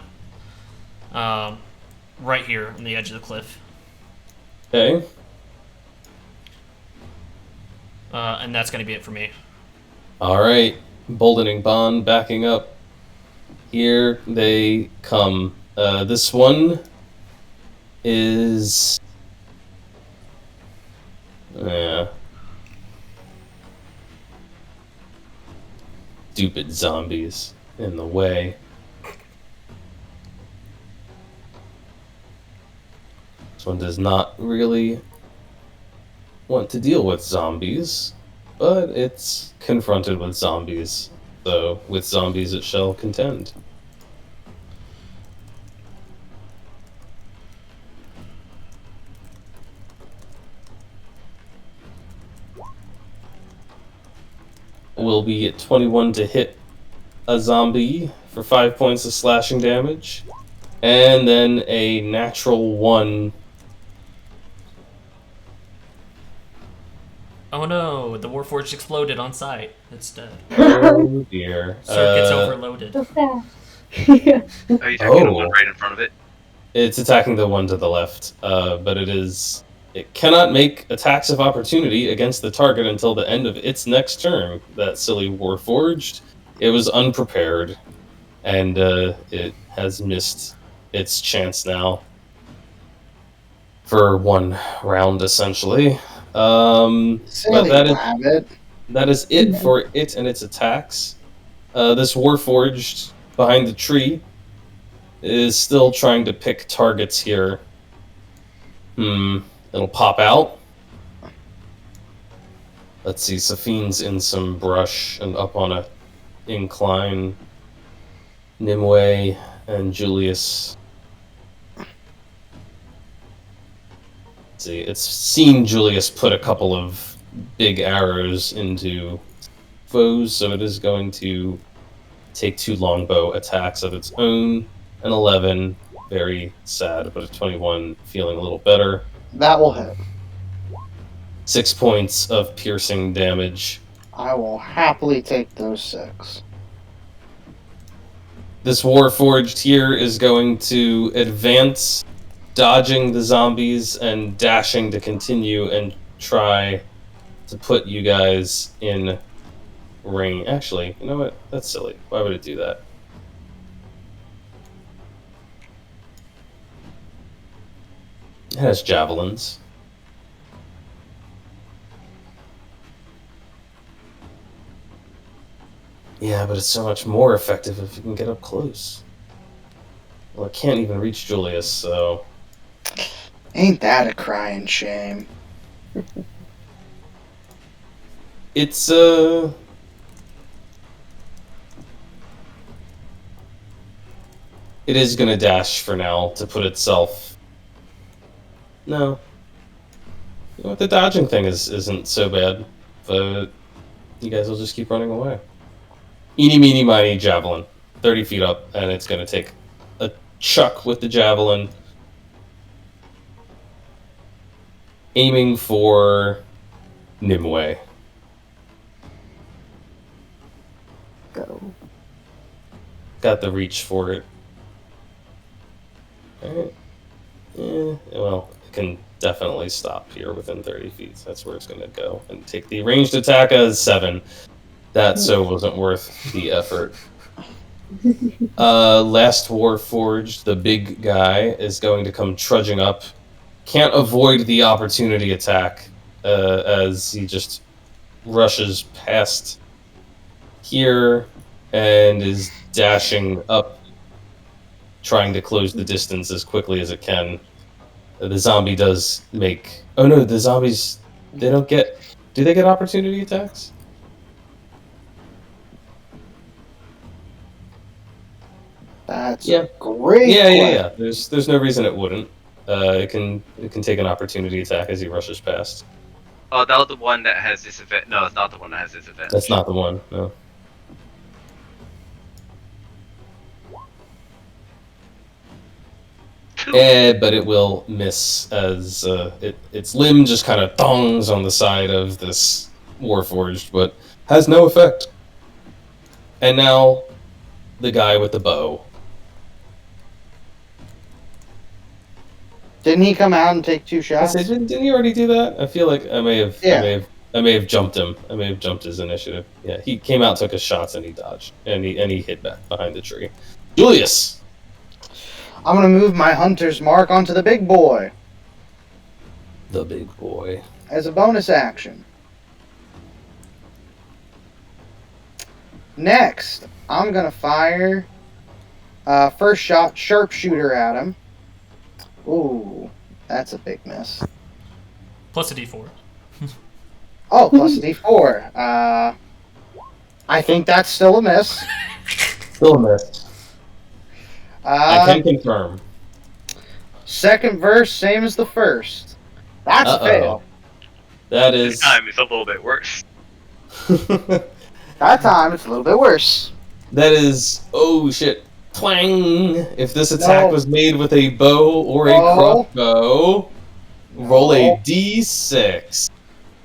right here on the edge of the cliff. Okay. And that's going to be it for me. Alright. Emboldening bond backing up. Here they come. This one is... Stupid zombies in the way. This one does not really want to deal with zombies, but it's confronted with zombies. So, with zombies it shall contend. Will be at 21 to hit a zombie for 5 points of slashing damage. And then a natural 1. Oh no, the warforged exploded on sight. It's dead. Oh dear. Circuit's overloaded. So sad. Are you talking to the one right in front of it? It's attacking the one to the left, but it cannot make attacks of opportunity against the target until the end of its next turn. That silly warforged. It was unprepared, and it has missed its chance now for 1 round, essentially. But Silly rabbit. that is it for it and its attacks. This warforged behind the tree is still trying to pick targets here. It'll pop out. Let's see, Safine's in some brush and up on a incline. Nimue and Julius. Let's see, it's seen Julius put a couple of big arrows into foes, so it is going to take 2 longbow attacks of its own. An 11, very sad, but a 21, feeling a little better. That will hit. 6 points of piercing damage. I will happily take those 6. This warforged here is going to advance, dodging the zombies and dashing to continue and try to put you guys in range. Actually, you know what? That's silly. Why would it do that? It has javelins. Yeah, but it's so much more effective if you can get up close. Well, it can't even reach Julius, so... Ain't that a crying shame? It's, It is gonna dash for now to put itself... No. You know what, the dodging thing isn't so bad, but you guys will just keep running away. Eeny, meeny, miny, javelin. 30 feet up, and it's gonna take a chuck with the javelin. Aiming for Nimue. Go. Got the reach for it. Alright. Well, it can definitely stop here within 30 feet. That's where it's going to go. And take the ranged attack as 7. That so wasn't worth the effort. Last Warforged, the big guy, is going to come trudging up. Can't avoid the opportunity attack as he just rushes past here and is dashing up, trying to close the distance as quickly as it can. The zombie does make... Oh no, the zombies, they don't get... Do they get opportunity attacks? That's great. Yeah. There's no reason it wouldn't. It can take an opportunity attack as he rushes past. Oh, that was the one that has disadvantage. No, it's not the one that has disadvantage. That's not the one, no. But it will miss as its limb just kind of thongs on the side of this Warforged, but has no effect. And now, the guy with the bow. Didn't he come out and take 2 shots? Didn't he already do that? I feel like I may have jumped him. I may have jumped his initiative. Yeah, he came out, took his shots, and he dodged, and he hid back behind the tree. Julius. I'm gonna move my hunter's mark onto the big boy The big boy. as a bonus action. Next, I'm gonna fire first shot sharpshooter at him. Ooh, that's a big miss. Plus a d4. Oh, plus a d4. I think that's still a miss. Still a miss. I can confirm. Second verse, same as the first. That's a fail. That This is... time it's a little bit worse. That time, it's a little bit worse. That is, oh shit, twang! If this attack No. was made with a bow or a No. crossbow, roll a No. d6.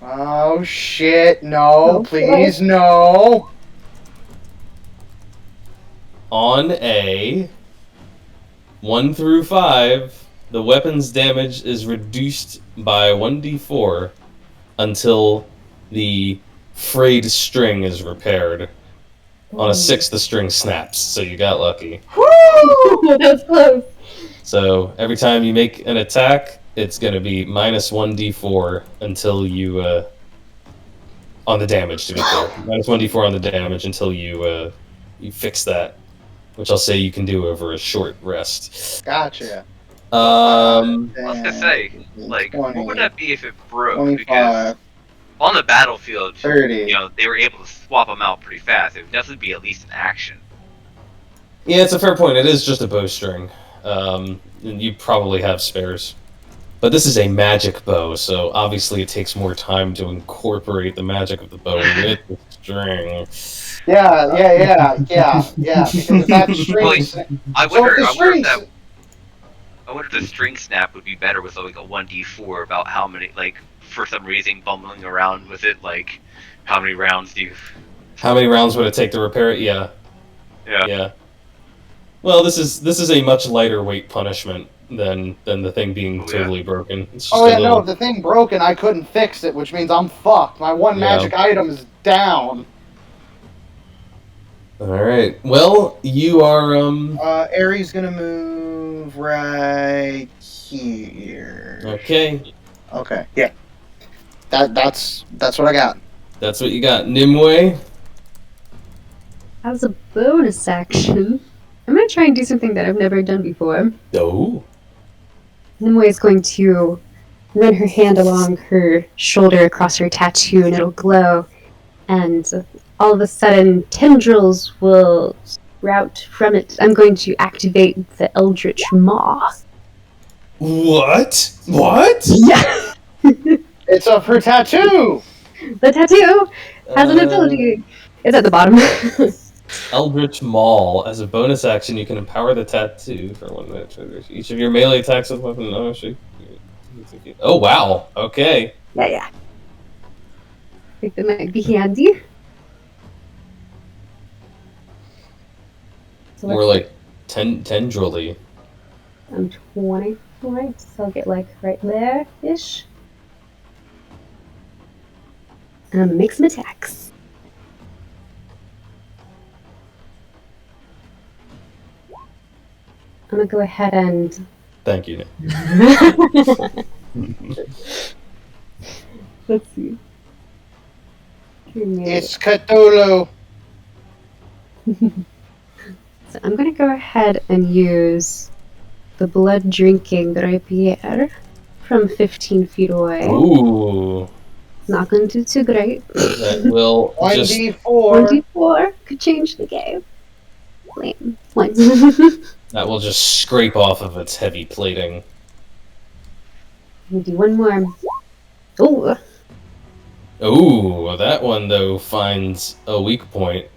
Oh shit! No, Oh, please, no. On a 1 through 5, the weapon's damage is reduced by 1d4 until the frayed string is repaired. On a 6, the string snaps, so you got lucky. Woo! That was close. So every time you make an attack, it's going to be minus 1d4 until you, on the damage, to be clear. Minus 1d4 on the damage until you fix that, which I'll say you can do over a short rest. Gotcha. I was gonna say, like, 20, what would that be if it broke? 25, Because on the battlefield, 30. you know, they were able to swap them out pretty fast. It would definitely be at least an action. Yeah, it's a fair point. It is just a bowstring. And you probably have spares. But this is a magic bow, so obviously it takes more time to incorporate the magic of the bow with the string. Yeah. Because that string. I So wonder, the strings. I wonder if the string snap would be better with like a 1d4 about how many, like, for some reason bumbling around with it, like, how many rounds do you... How many rounds would it take to repair it? Yeah. Yeah. Well, this is a much lighter weight punishment than the thing being totally broken. It's just Oh a yeah, little... no, the thing broke and I couldn't fix it, which means I'm fucked. My one Yeah. magic item is down. Alright. Well, you are, Aries gonna move right here. Okay. Okay. Yeah. That's what I got. That's what you got. Nimue? As a bonus action, I'm going to try and do something that I've never done before. Oh. Nimue is going to run her hand along her shoulder across her tattoo and it'll glow. And all of a sudden, tendrils will sprout from it. I'm going to activate the Eldritch Maw. What? What? Yeah! It's of her tattoo! The tattoo has an ability. It's at the bottom. Eldritch Maul. As a bonus action, you can empower the tattoo for 1 minute. Each of your melee attacks with weapon. Oh, wow. Okay. Yeah. I think that might be handy. So More like tendrily. I'm 20 points, so I'll get like right there-ish. And I'm gonna make some attacks. I'm gonna go ahead and... Thank you, Nick. Let's see. It's Cthulhu! So I'm gonna go ahead and use the blood drinking rapier from 15 feet away. Ooh. Not gonna do too great. That will just... 1d4. 1d4 could change the game. Lame. One. That will just scrape off of its heavy plating. I'm gonna do one more. Ooh. Ooh, that one, though, finds a weak point.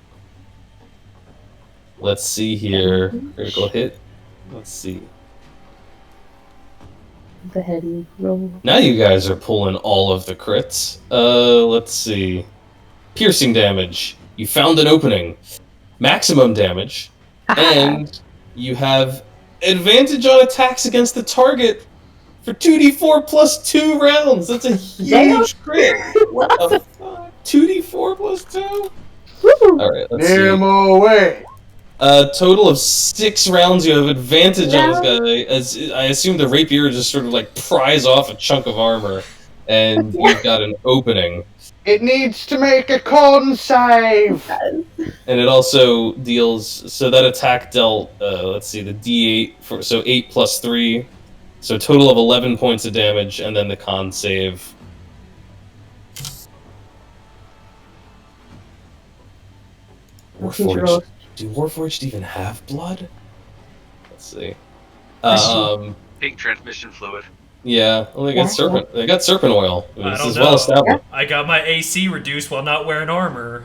Let's see here. Critical hit. Let's see. Go ahead and roll. Now you guys are pulling all of the crits. Let's see. Piercing damage. You found an opening. Maximum damage. And you have advantage on attacks against the target for 2d4 plus 2 rounds. That's a huge crit. What the fuck? 2d4 plus 2? Alright, let's see. Nimue! Total of 6 rounds you have advantage on this guy, as I assume the rapier just sort of like pries off a chunk of armor, and you've got an opening. It needs to make a con save! And it also deals, so that attack dealt, let's see, the d8, so 8 plus 3, so total of 11 points of damage, and then the con save. Warforged. Do Warforged even have blood? Let's see. Pink transmission fluid. Yeah, well, they got serpent. They got serpent oil. I This don't is know. well established. I got my AC reduced while not wearing armor.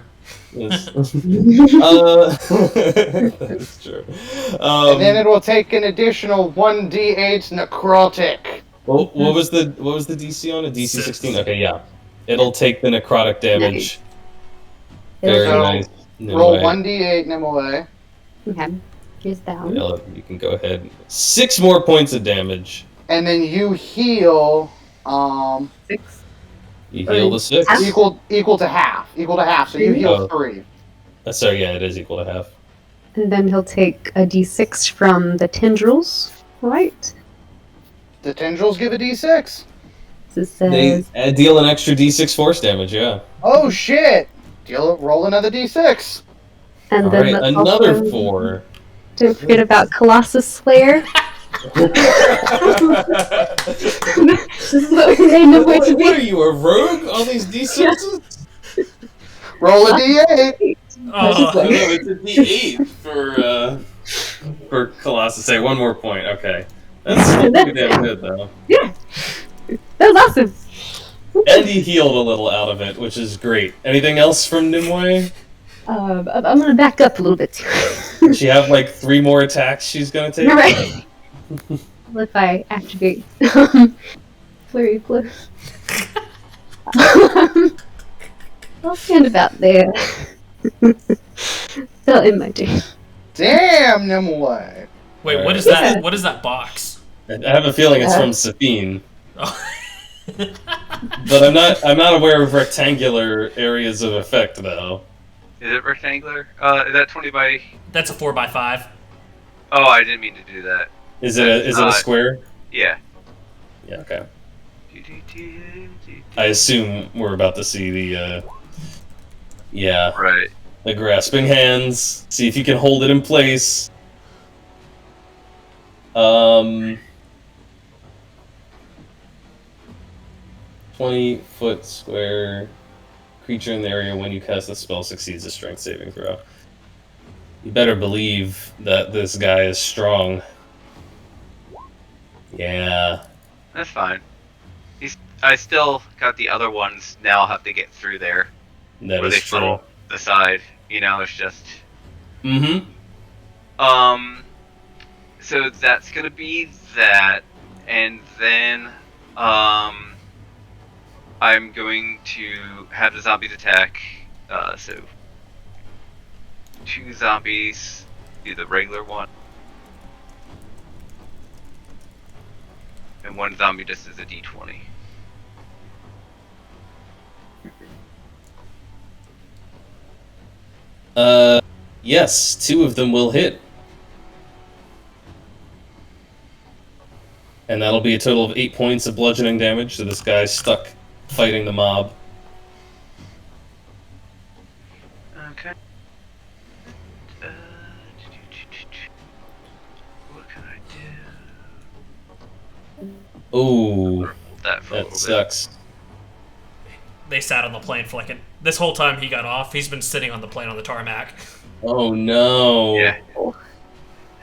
Yes. That's true. And then it will take an additional 1d8 necrotic. what was the DC on it? DC 16. Okay, yeah. It'll take the necrotic damage. Very So, nice. roll Nimue. 1d8 Nimue. Okay. Here's down. Ella, you can go ahead. 6 more points of damage. And then you heal 6. You heal the 6. equal to half. Equal to half, so you heal 3. Sorry, yeah, it is equal to half. And then he'll take a d6 from the tendrils, right? The tendrils give a d6. So it They says deal an extra d6 force damage, yeah. Oh shit! Roll another d6. and then Alright, let's another also, 4. Don't forget about Colossus Slayer. This is what we made the way to What are be. you, a rogue? All these d6s? Roll a d8. Oh, No, it's a d8 for Colossus. Say 1 more point, okay. That's pretty damn good, though. Yeah, that was awesome. And he healed a little out of it, which is great. Anything else from Nimue? I'm gonna back up a little bit. Does she have like 3 more attacks she's gonna take? You're right. What if I activate Flurry of Blows? I'll stand about there. They'll end my day. Damn, Nimue. wait, what is that? What is that box? I have a feeling it's from Sabine. Oh. But I'm not aware of rectangular areas of effect though. Is it rectangular? Is that 20 by... That's a 4x5. Oh, I didn't mean to do that. Is it a square? Yeah. Yeah, okay. I assume we're about to see the Right. the grasping hands. See if you can hold it in place. 20-foot square creature in the area when you cast the spell succeeds a strength saving throw. You better believe that this guy is strong. Yeah. That's fine. I still got the other ones now have to get through there. That where is they true. funnel the side. You know, it's just... Mm-hmm. So that's gonna be that. And then, I'm going to have the zombies attack. So 2 zombies, do the regular one. And 1 zombie just as a d20. Yes, 2 of them will hit. And that'll be a total of 8 points of bludgeoning damage, so this guy's stuck fighting the mob. Okay. What can I do? Ooh, That for a that little sucks. They sat on the plane for this whole time he got off. He's been sitting on the plane on the tarmac. Oh no. bit. Yeah.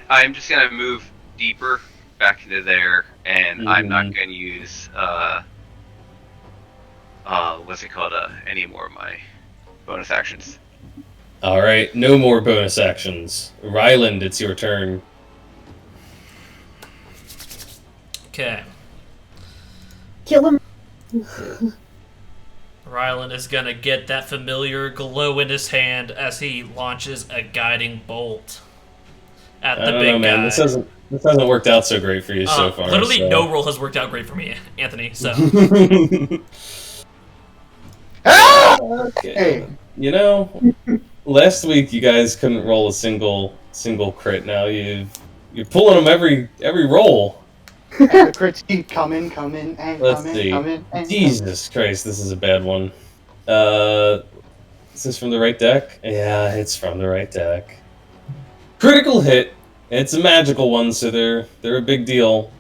I'm just gonna move deeper back into there, and I'm not gonna use what's it called? Any more of my bonus actions. Alright, no more bonus actions. Ryland, it's your turn. Okay. Kill him. Rylan is gonna get that familiar glow in his hand as he launches a guiding bolt at I the don't big know, man. guy. This hasn't worked out so great for you so far. Literally, so. no roll has worked out great for me, Anthony. So Okay. Hey. You know, last week you guys couldn't roll a single crit. Now you're pulling them every roll. And the crits keep coming, and Let's coming, see. coming, and Jesus Christ, this is a bad one. Is this from the right deck? Yeah, it's from the right deck. Critical hit. It's a magical one, so they're a big deal.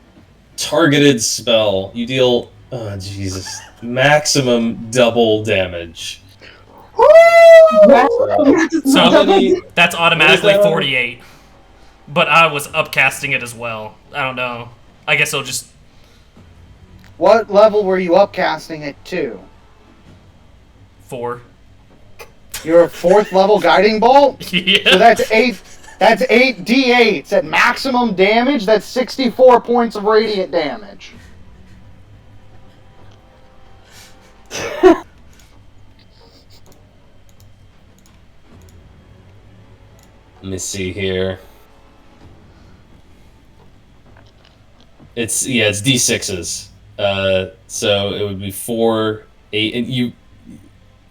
Targeted spell. You deal, oh Jesus, maximum double damage. So that's automatically What is that? 48. But I was upcasting it as well. I don't know. I guess I'll just... What level were you upcasting it to? 4. Your 4th level guiding bolt. Yeah. So that's 8. That's 8 d8s at maximum damage. That's 64 points of radiant damage. Let me see here. It's d6s. So it would be 4, 8, and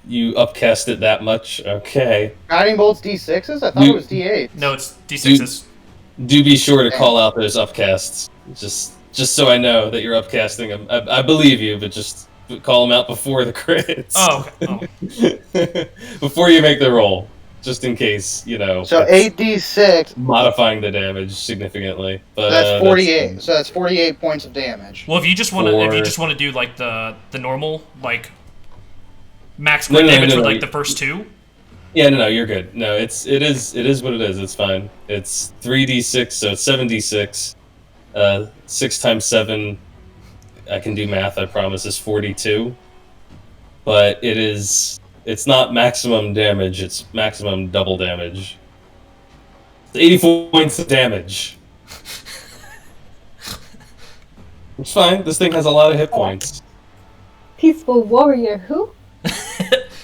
you upcast it that much. Okay. Guiding bolts d6s. I thought it was d8s. No, it's d6s. Do be sure to call out those upcasts. Just so I know that you're upcasting them. I believe you, but just call them out before the crits. Oh, okay. Before you make the roll, just in case, So 8d6. modifying the damage significantly. But That's 48. So that's 48 points of damage. Well, if you just want to do like the normal like max crit damage with like the first 2. Yeah, no, you're good. No, it is what it is. It's fine. It's 3d6, so it's 7d6. 6 times 7, I can do math, I promise, is 42. But it's not maximum damage, it's maximum double damage. It's 84 points of damage. It's fine, this thing has a lot of hit points. Peaceful warrior, who?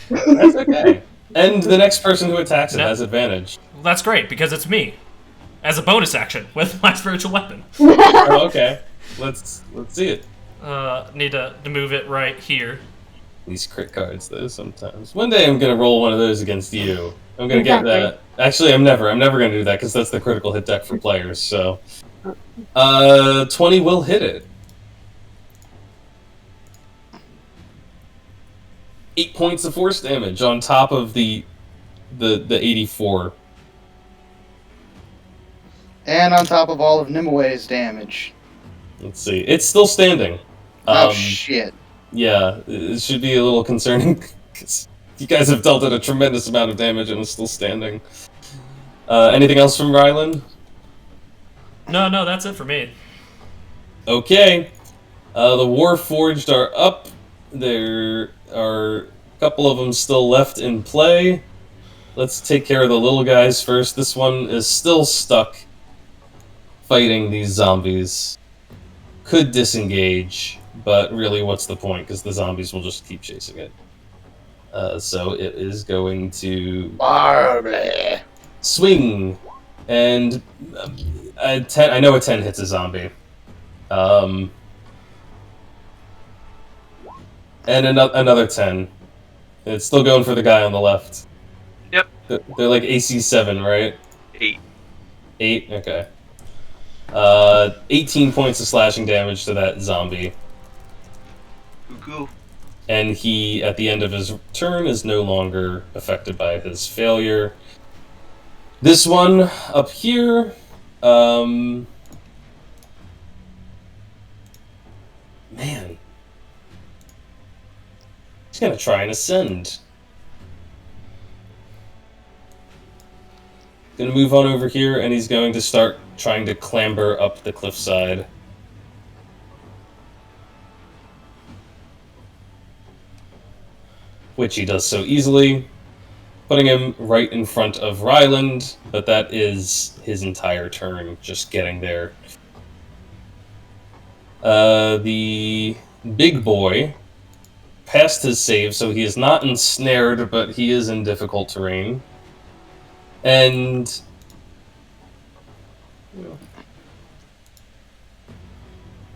That's okay. And the next person who attacks it has advantage. Well, that's great because it's me, as a bonus action with my spiritual weapon. Oh, okay. Let's see it. Need to move it right here. These crit cards, though, sometimes. One day I'm gonna roll one of those against you. I'm gonna get that. Actually, I'm never gonna do that because that's the critical hit deck for players. So, 20 will hit it. 8 points of force damage on top of the 84. And on top of all of Nimue damage. Let's see. It's still standing. Oh, shit. Yeah, it should be a little concerning because you guys have dealt it a tremendous amount of damage and it's still standing. Anything else from Ryland? No, that's it for me. Okay. The warforged are up. There are a couple of them still left in play. Let's take care of the little guys first. This one is still stuck fighting these zombies. Could disengage, but really what's the point, because the zombies will just keep chasing it. So it is going to Barbly. swing, and I know a 10 hits a zombie. And another 10. It's still going for the guy on the left. Yep. They're like AC 7, right? 8. 8? Okay. 18 points of slashing damage to that zombie. Cuckoo. And he, at the end of his turn, is no longer affected by his failure. This one up here, man. He's gonna try and ascend. Gonna move on over here, and he's going to start trying to clamber up the cliffside. Which he does so easily, putting him right in front of Ryland, but that is his entire turn, just getting there. The big boy passed his save, so he is not ensnared, but he is in difficult terrain. And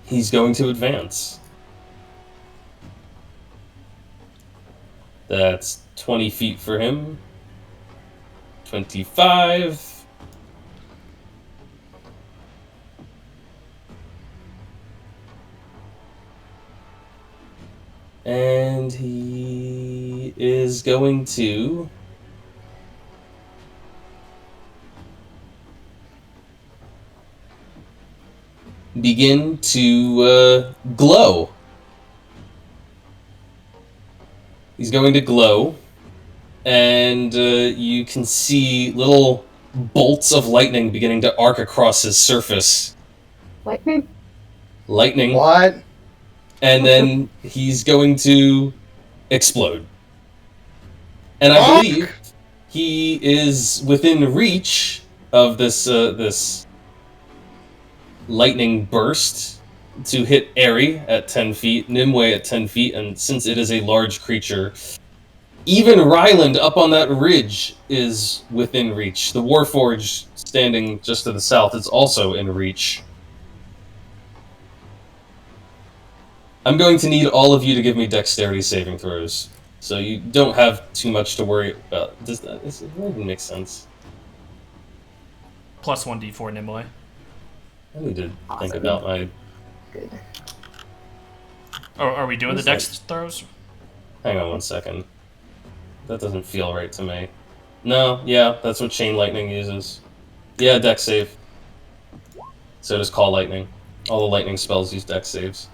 he's going to advance. That's 20 feet for him. 25. And he is going to begin to glow. He's going to glow, and you can see little bolts of lightning beginning to arc across his surface. Lightning? Lightning. What? And then he's going to explode. And I believe he is within reach of this lightning burst to hit Airy at 10 feet, Nimue at 10 feet, and since it is a large creature, even Ryland up on that ridge is within reach. The warforged standing just to the south is also in reach. I'm going to need all of you to give me dexterity saving throws, so you don't have too much to worry about. Does that even make sense? Plus 1d4 Nimue. I need to think about my... Good. Are we doing the dex throws? Hang on one second. That doesn't feel right to me. No, yeah, that's what Chain Lightning uses. Yeah, dex save. So does Call Lightning. All the lightning spells use dex saves.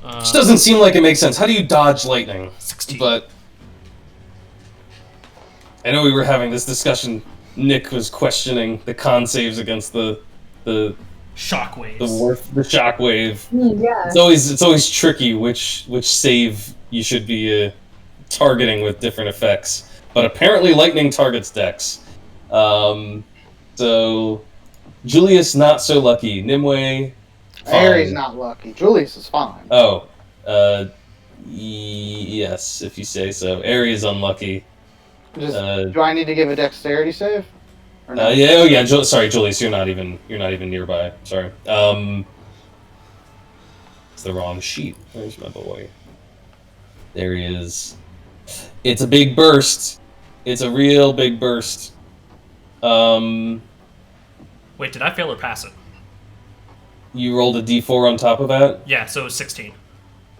Which doesn't seem like it makes sense. How do you dodge lightning? 16. But I know we were having this discussion. Nick was questioning the con saves against the Shockwaves. the shockwave. Yeah. It's always tricky which save you should be targeting with different effects. But apparently lightning targets dex. So Julius not so lucky. Nimue fine. Aries not lucky. Julius is fine. Oh, yes, if you say so. Aerie is unlucky. Do I need to give a dexterity save? Or no? Sorry, Julius, you're not even nearby. Sorry. It's the wrong sheet. Where's my boy? There he is. It's a big burst. It's a real big burst. Wait, did I fail or pass it? You rolled a d4 on top of that? Yeah, so it was 16.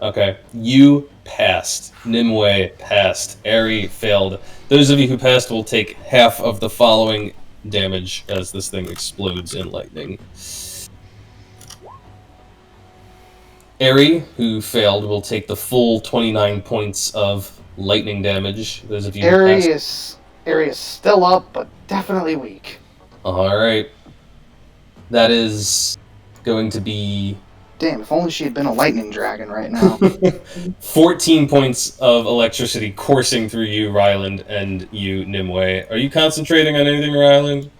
Okay. You passed. Nimue passed. Aerie failed. Those of you who passed will take half of the following damage as this thing explodes in lightning. Aerie, who failed, will take the full 29 points of lightning damage. Those of you who passed... Aerie is still up, but definitely weak. Alright. That is going to be... Damn, if only she had been a lightning dragon right now. 14 points of electricity coursing through you, Ryland, and you, Nimue. Are you concentrating on anything, Ryland?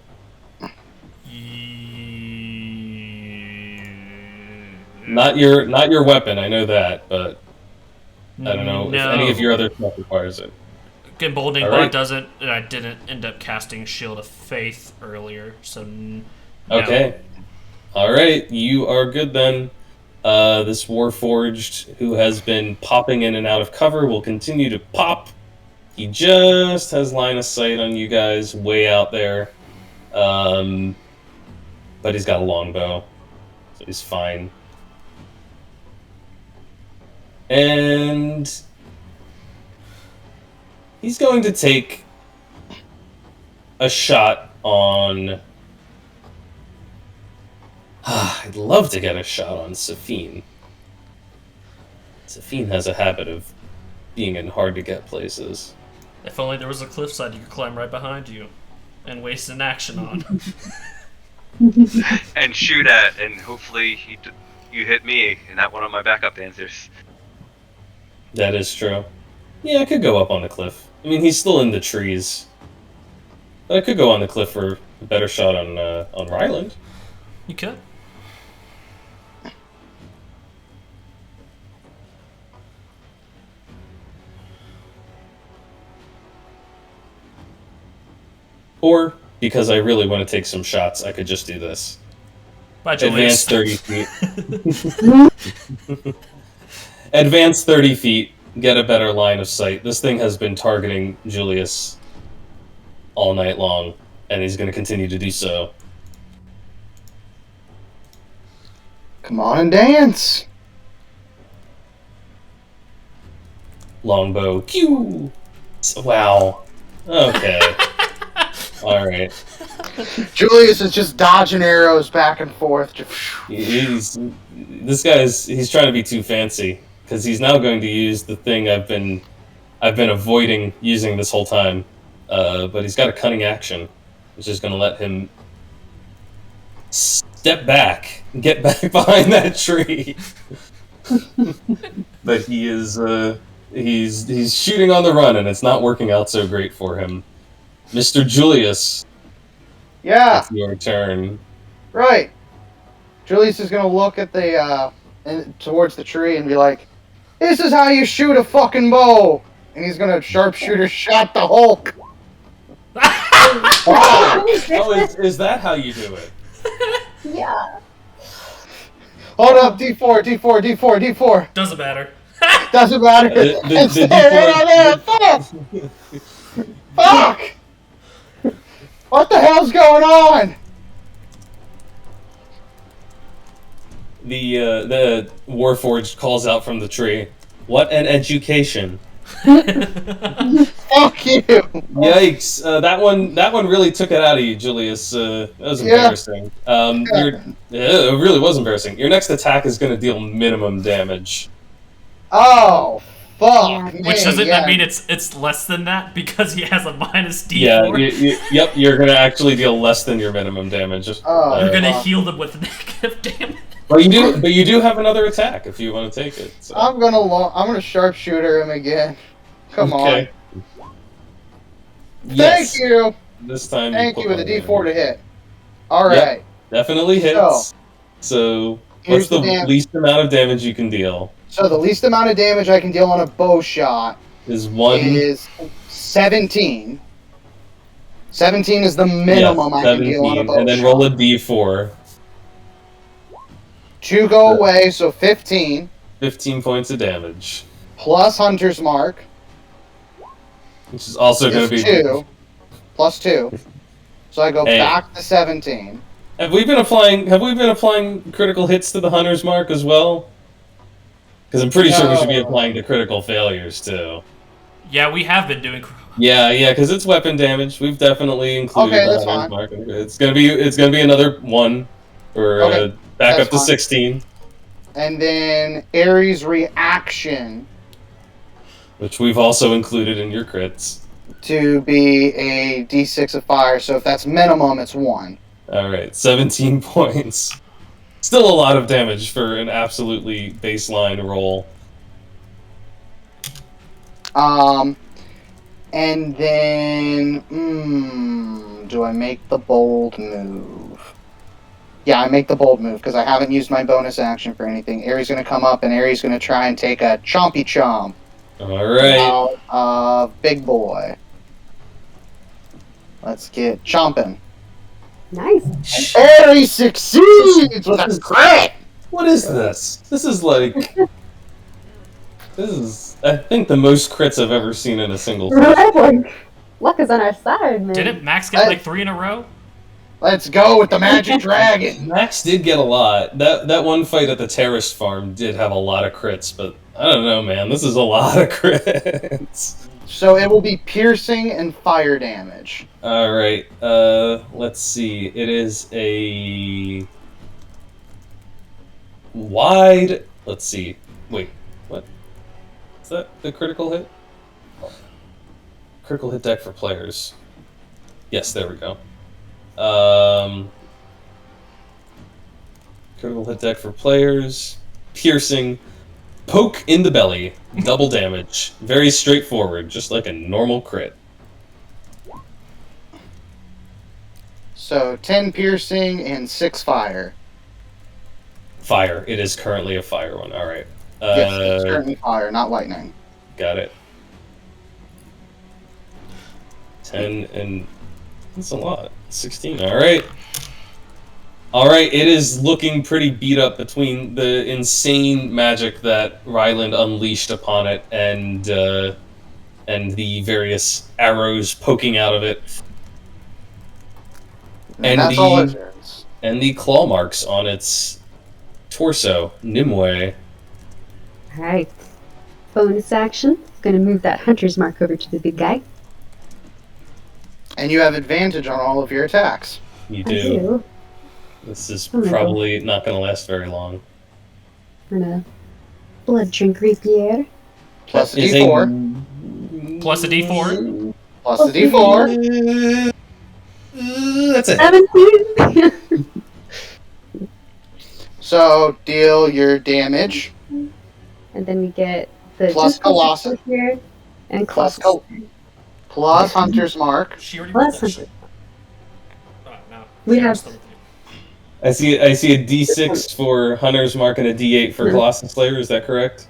Not your weapon, I know that, but I don't know if any of your other stuff requires it. Emboldening Bond doesn't, and I didn't end up casting Shield of Faith earlier, so no. Okay. Alright, you are good then. This Warforged, who has been popping in and out of cover, will continue to pop. He just has line of sight on you guys way out there. But he's got a longbow, so he's fine. And he's going to take a shot on... I'd love to get a shot on Safine. Safine has a habit of being in hard-to-get places. If only there was a cliffside you could climb right behind you and waste an action on. And shoot at, and hopefully you hit me, and not one of my backup dancers. That is true. Yeah, I could go up on the cliff. I mean, he's still in the trees. But I could go on the cliff for a better shot on Ryland. You could. Or, because I really want to take some shots, I could just do this. Bye, Julius. Advance 30 feet. Advance 30 feet, get a better line of sight. This thing has been targeting Julius all night long, and he's going to continue to do so. Come on and dance! Longbow. Pew! Wow. Okay. Alright. Julius is just dodging arrows back and forth. He's trying to be too fancy, because he's now going to use the thing I've been avoiding using this whole time. But he's got a cunning action, which is going to let him step back, get back behind that tree. But he is he's shooting on the run, and it's not working out so great for him. Mr. Julius, Yeah, it's your turn. right. Julius is gonna look at the towards the tree and be like, "This is how you shoot a fucking bow." And he's gonna sharpshooter shot the Hulk. Oh, is that how you do it? Yeah. Hold up, D4, D4, D4, D4. Doesn't matter. Doesn't matter. The It's D4 there. Fuck! Fuck! What the hell's going on? The warforged calls out from the tree. What an education! Fuck you! Yikes! That one really took it out of you, Julius. That was embarrassing. It really was embarrassing. Your next attack is going to deal minimum damage. Oh, fuck! Yeah. Which doesn't yeah. that mean it's less than that because he has a minus D4? Yeah, yep. You're going to actually deal less than your minimum damage. Oh, You're gonna fuck. heal them with negative damage. But you do have another attack if you want to take it. So. I'm gonna sharpshooter him again. Come Okay. on. Yes. Thank you. This time. Thank put you with a one in. D4 to hit. All right. Definitely hits. So Here's what's the the least amount of damage you can deal? So the least amount of damage I can deal on a bow shot Is one. is 17. 17 is the minimum I can deal on a bow and then shot. roll a d4. 2 go away, so 15. 15 points of damage, Plus Hunter's Mark which is also going is to be 2. Plus 2. So I go Hey. back to 17. Have we been applying critical hits to the hunter's mark as well? Because I'm pretty sure we should be No. applying to critical failures too. Yeah, we have been doing. Yeah, because it's weapon damage. We've definitely included Okay, the that's hunter's fine. mark. It's gonna be another 1 or Okay, back that's up to fine. 16, And then Ares' reaction which we've also included in your crits. to be a D6 of fire. So if that's minimum, it's 1. All right, 17 points. Still a lot of damage for an absolutely baseline roll. And then, do I make the bold move? Yeah, I make the bold move because I haven't used my bonus action for anything. Ares going to come up and Ares going to try and take a chompy chomp All right. out of Big Boy. Let's get chomping. Nice. Ares succeeds with a crit! What is this? This is I think the most crits I've ever seen in a single session. Right, like, luck is on our side, man. Didn't Max get like 3 in a row? Let's go with the magic dragon! Max did get a lot. That one fight at the terrorist farm did have a lot of crits, but I don't know, man. This is a lot of crits. So it will be piercing and fire damage. All right. Let's see. It is a wide. Let's see. Wait. What? Is that the critical hit? Critical hit deck for players. Yes, there we go. Critical hit deck for players. Piercing. Poke in the belly. Double damage. Very straightforward, just like a normal crit. So 10 piercing and 6 fire. Fire. It is currently a fire one. All right. Yes, it's currently fire, not lightning. Got it. 10 and that's a lot. 16. All right. All right. It is looking pretty beat up between the insane magic that Ryland unleashed upon it and the various arrows poking out of it, And that's all it is. and the claw marks on its torso. Nimue. Alright. Bonus action. Gonna move that hunter's mark over to the big guy. And you have advantage on all of your attacks. You I do. do. This is Oh, no. probably not going to last very long. I'm gonna blood drink rapier. Plus a Is D4. Plus a D4. Plus a D4. That's it. 17! So deal your damage. And then we get the Plus just Colossus. here and Plus Colossus. plus Hunter's Mark. She already Plus rolled that shit. No. We Sharon's have- still with you. I see a D6 for Hunter's Mark and a D8 for Colossus Slayer. Is that correct?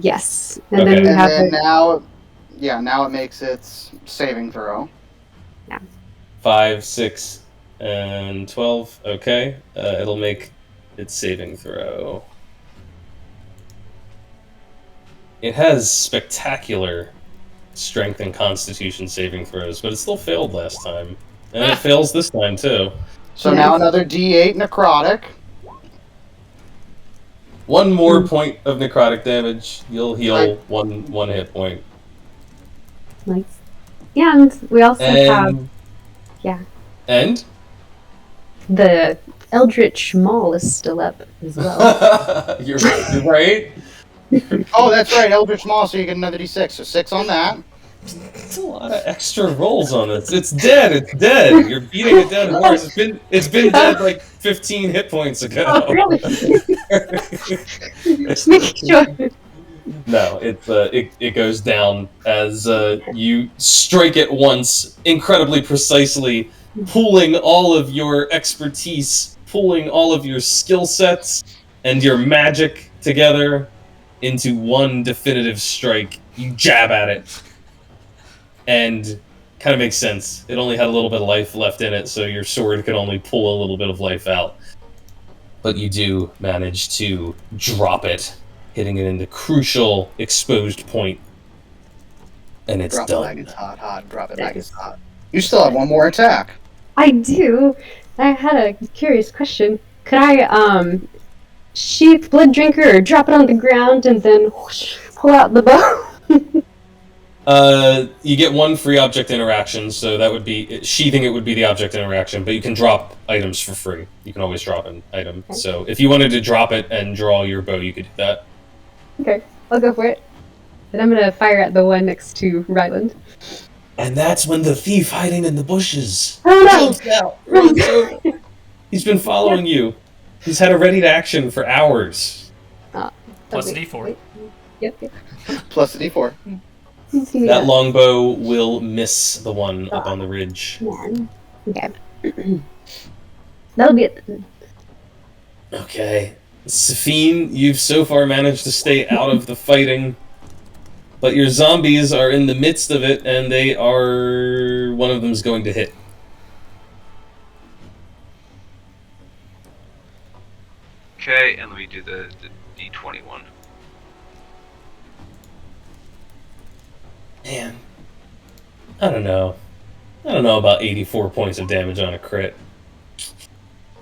Yes. And Okay. then we And have then the, now it makes its saving throw. 5, 6, and 12. Okay. It'll make its saving throw. It has spectacular strength and constitution saving throws, but it still failed last time. And it fails this time, too. So now another D8 necrotic. One more point of necrotic damage. You'll heal one hit point. nice. And we also have And... yeah. And? the Eldritch Maul is still up as well. You're right. Oh, that's right, Eldritch Maul, so you get another D6. So 6 on that. It's a lot of extra rolls on this. It's dead. It's dead. You're beating a dead horse. It's been dead like 15 hit points ago. Oh, really? Just making sure. No, it goes down as you strike it once, incredibly precisely, pooling all of your expertise, pooling all of your skill sets and your magic together into one definitive strike. You jab at it. And kind of makes sense. It only had a little bit of life left in it, so your sword could only pull a little bit of life out. But you do manage to drop it, hitting it in the crucial exposed point. And it's Drop done. it like it's hot. Drop it like it's hot. You still have one more attack. I do. I had a curious question. Could I sheath Blood Drinker or drop it on the ground and then whoosh, pull out the bow? You get one free object interaction, so that would be sheathing. It would be the object interaction, but you can drop items for free. You can always drop an item. Okay. So if you wanted to drop it and draw your bow, you could do that. Okay, I'll go for it. And I'm gonna fire at the one next to Ryland. And that's when the thief hiding in the bushes Oh jumps out. Runs over. He's been following you. He's had a ready to action for hours. no! Plus a D4. Yep. Plus a D4. That longbow will miss the one up on the ridge. Man. Okay. That'll be it. Okay. Safine, you've so far managed to stay out of the fighting, but your zombies are in the midst of it, and they are... one of them's going to hit. Okay, and let me do the D20 one. Man. I don't know. I don't know about 84 points of damage on a crit.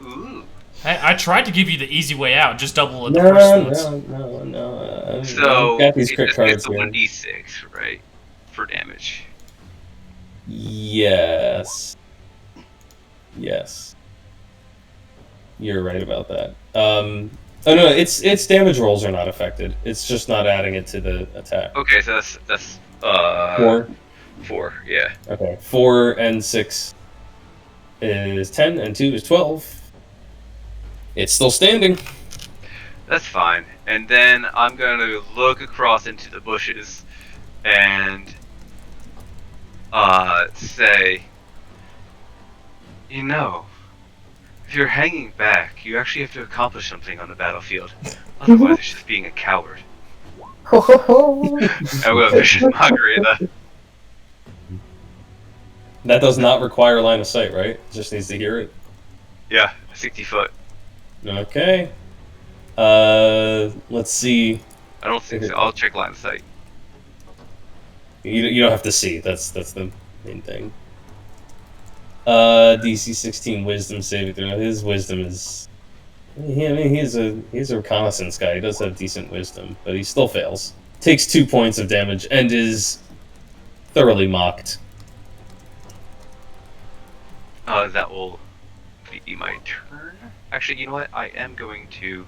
Ooh. I tried to give you the easy way out. Just double it the first once. No. So I've got these it's crit cards a here. 1d6, right? For damage. Yes. You're right about that. Oh no, its damage rolls are not affected. It's just not adding it to the attack. Okay, so that's 4. 4, yeah. Okay. 4 and 6 is 10, and 2 is 12. It's still standing. That's fine. And then I'm going to look across into the bushes and say, you know, if you're hanging back, you actually have to accomplish something on the battlefield. Otherwise, it's just being a coward. Ho ho ho! I will vicious mockery of that. That does not require line of sight, right? It just needs to hear it. Yeah, 60 foot. Okay. Let's see. I don't think so. I'll check line of sight. You don't have to see. That's the main thing. DC 16 Wisdom saving throw. His wisdom is. He's a reconnaissance guy. He does have decent wisdom, but he still fails. Takes 2 points of damage and is thoroughly mocked. That will be my turn. Actually, you know what? I am going to...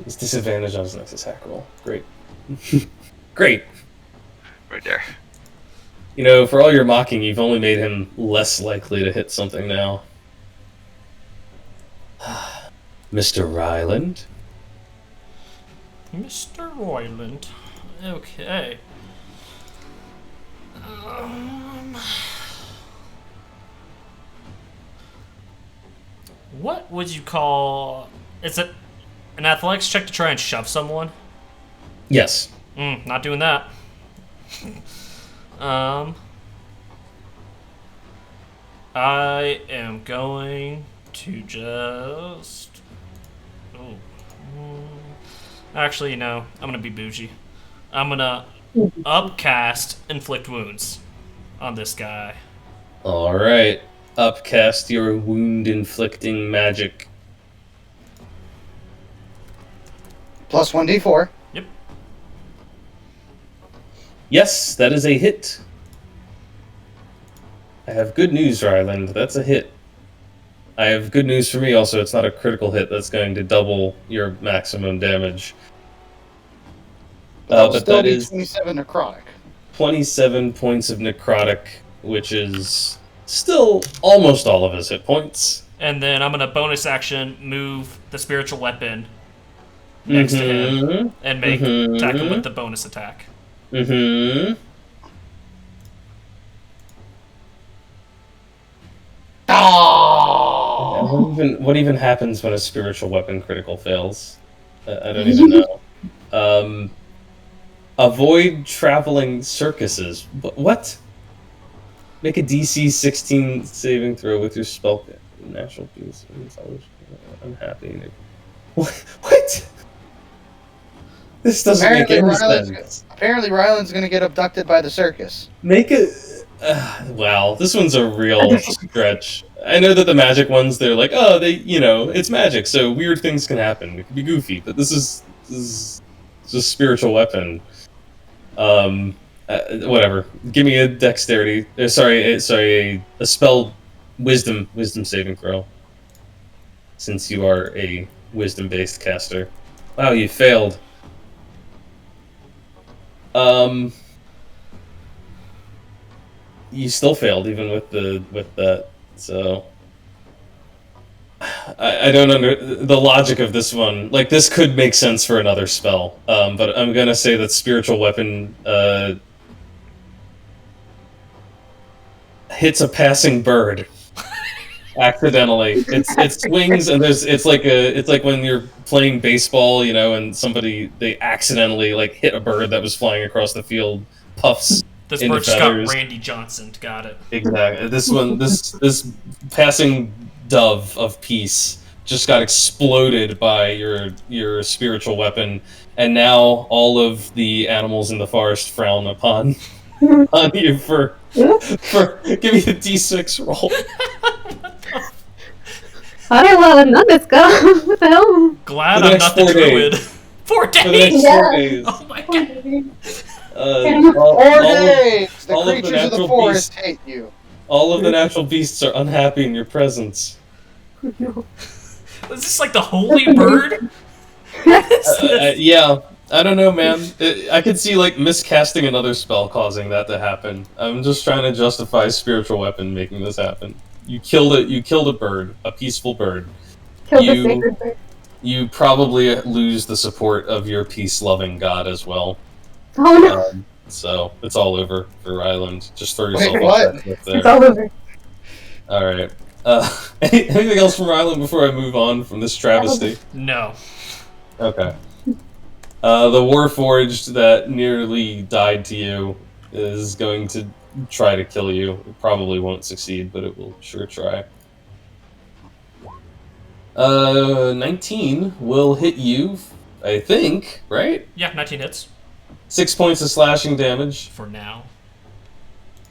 He's disadvantaged on his next attack roll. Great. Great. Right there. You know, for all your mocking, you've only made him less likely to hit something now. Mr. Ryland? Mr. Royland. Okay. What would you call... Is it an athletics check to try and shove someone? Yes. Not doing that. I am going to just... Oh. Actually, no. I'm going to be bougie. I'm going to upcast inflict wounds on this guy. Alright. Upcast your wound-inflicting magic. Plus 1d4. Yep. Yes, that is a hit. I have good news, Ryland. That's a hit. I have good news for me also. It's not a critical hit. That's going to double your maximum damage. That'll But still that be is 27 necrotic. 27 points of necrotic, which is still almost all of his hit points. And then I'm going to bonus action move the spiritual weapon next to him and attack him with the bonus attack. Oh! What even happens when a spiritual weapon critical fails? I don't even know. Avoid traveling circuses. What? Make a DC 16 saving throw with your spell. Natural piece. Unhappy. What? This doesn't make any sense. Apparently Ryland's gonna get abducted by the circus. Make it... wow, this one's a real stretch. I know that the magic ones, they're like, oh, it's magic, so weird things can happen. It can be goofy, but this is just a spiritual weapon. Whatever. Give me a dexterity. A spell wisdom saving throw. Since you are a wisdom-based caster. Wow, you failed. You still failed even with that. So I don't the logic of this one. Like, this could make sense for another spell. But I'm gonna say that spiritual weapon hits a passing bird accidentally. It swings and it's like when you're playing baseball, and they accidentally like hit a bird that was flying across the field, puffs. This bird just got Randy Johnson. Got it. Exactly. This passing dove of peace just got exploded by your spiritual weapon, and now all of the animals in the forest frown upon you for give me a D6 roll. Alright, well, none this go. What the hell? Glad I'm not the druid. 4 days! For the next 4 days. Oh my god. 4 days! The creatures of the forest hate you. All of the natural beasts are unhappy in your presence. Is this like the holy bird? Yeah, I don't know, man. I could see like miscasting another spell causing that to happen. I'm just trying to justify spiritual weapon making this happen. You killed it. You killed a bird, a peaceful bird. Killed the sacred bird. You probably lose the support of your peace-loving god as well. Oh no! So it's all over for Ryland. Just throw yourself what? off that cliff there. It's all over. All right. Anything else from Ryland before I move on from this travesty? No. Okay. The warforged that nearly died to you is going to try to kill you. It probably won't succeed, but it will sure try. 19 will hit you, I think, right? Yeah, 19 hits. 6 points of slashing damage. For now.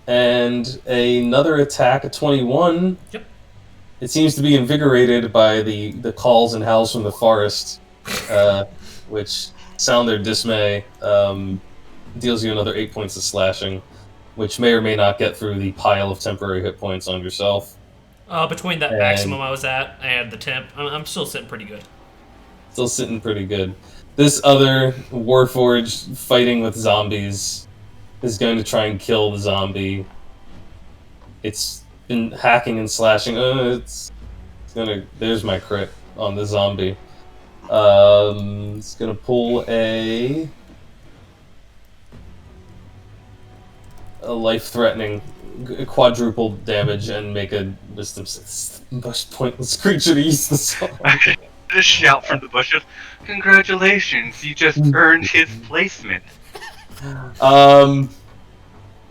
And another attack, a 21. Yep. It seems to be invigorated by the calls and howls from the forest, which sound their dismay. Deals you another 8 points of slashing, which may or may not get through the pile of temporary hit points on yourself. Between that maximum I was at and the temp, I'm still sitting pretty good. Still sitting pretty good. This other warforged fighting with zombies is going to try and kill the zombie. It's been hacking and slashing. It's gonna. There's my crit on the zombie. It's gonna pull a life-threatening quadruple damage and make a wisdom. It's the most pointless creature to use the song. Just shout from the bushes, "Congratulations, you just earned his placement."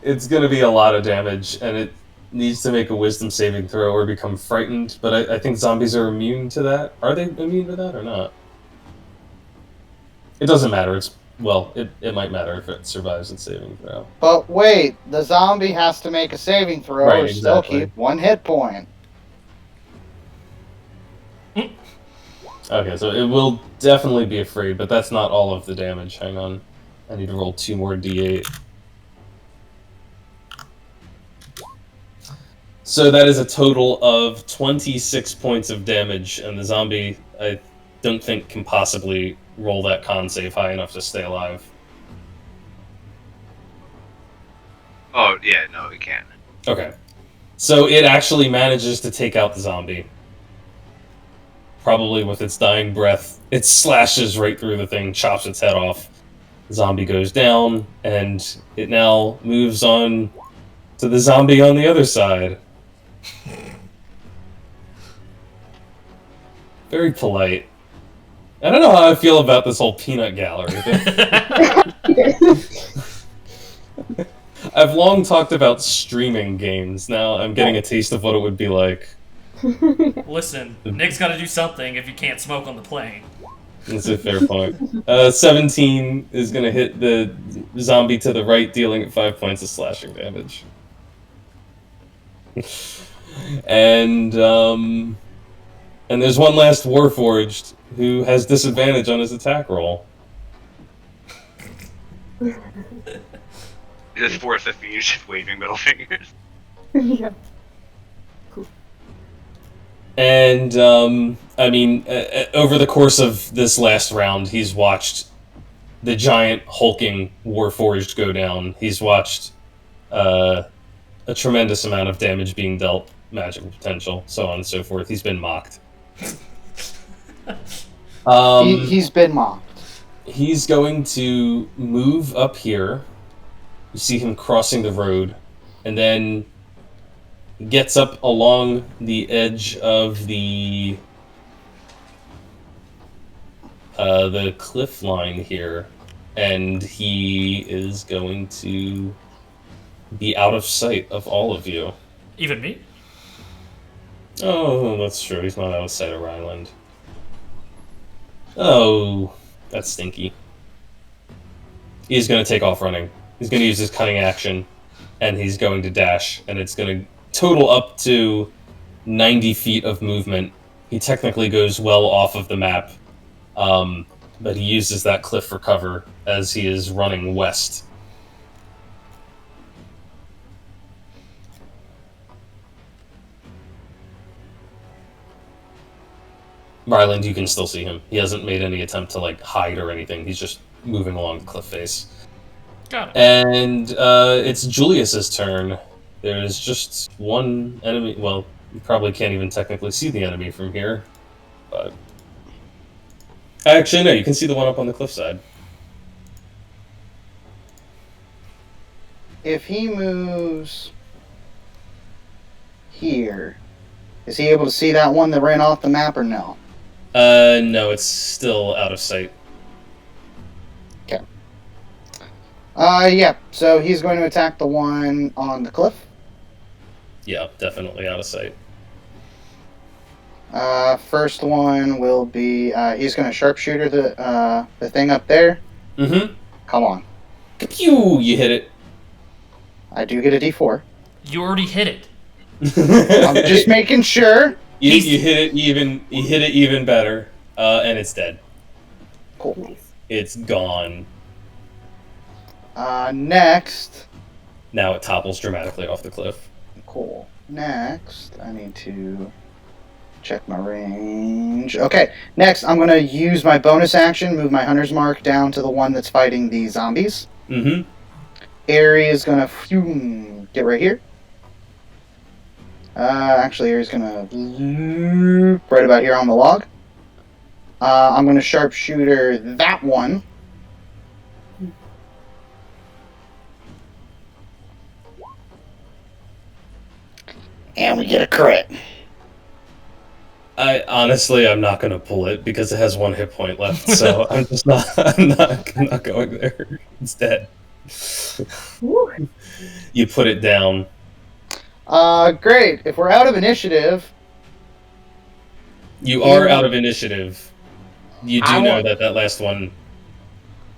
It's gonna be a lot of damage, and it needs to make a wisdom saving throw or become frightened, but I think zombies are immune to that. Are they immune to that or not? It doesn't matter. It might matter if it survives its saving throw. But wait, the zombie has to make a saving throw Right, or still exactly. keep 1 hit point. Okay, so it will definitely be afraid, but that's not all of the damage. Hang on. I need to roll 2 more d8. So that is a total of 26 points of damage, and the zombie, I don't think, can possibly roll that con save high enough to stay alive. Oh yeah, no, it can't. Okay. So it actually manages to take out the zombie. Probably with its dying breath. It slashes right through the thing, chops its head off. The zombie goes down, and it now moves on to the zombie on the other side. Very polite. I don't know how I feel about this whole peanut gallery thing. I've long talked about streaming games. Now I'm getting a taste of what it would be like. Listen, Nick's got to do something if you can't smoke on the plane. That's a fair point. 17 is going to hit the zombie to the right, dealing it 5 points of slashing damage. And there's one last warforged who has disadvantage on his attack roll. This force of fiends just waving middle fingers. Yeah. And, I mean, over the course of this last round, he's watched the giant hulking warforged go down. He's watched a tremendous amount of damage being dealt, magical potential, so on and so forth. He's been mocked. He's been mocked. He's going to move up here. You see him crossing the road, and then gets up along the edge of the cliff line here, and he is going to be out of sight of all of you. Even me? Oh, that's true. He's not out of sight of Ryland. Oh, that's stinky. He's going to take off running. He's going to use his cunning action, and he's going to dash, and it's going to total up to 90 feet of movement. He technically goes well off of the map, but he uses that cliff for cover as he is running west. Ryland, you can still see him. He hasn't made any attempt to hide or anything. He's just moving along the cliff face. Got it. And it's Julius's turn. There's just one enemy. Well, you probably can't even technically see the enemy from here, but actually, no, you can see the one up on the cliffside. If he moves here, is he able to see that one that ran off the map or no? No, it's still out of sight. Yeah, so he's going to attack the one on the cliff. Yeah, definitely out of sight. First one will be, he's going to sharpshooter the thing up there. Mm-hmm. Come on. Pew! You hit it. I do get a D4. You already hit it. I'm just making sure. You hit it even. You hit it even better, and it's dead. Cool. Nice. It's gone. Next. Now it topples dramatically off the cliff. Cool. Next, I need to check my range. Okay, next I'm going to use my bonus action, move my hunter's mark down to the one that's fighting the zombies. Mm-hmm. Aerie is going to get right here. Actually, Aerie's going to right about here on the log. I'm going to sharpshooter that one. And we get a crit. I'm not gonna pull it because it has 1 hit point left, so I'm just not. I'm not going there. It's dead. Woo. You put it down. Great. If we're out of initiative, You are out of initiative. You do know that last one.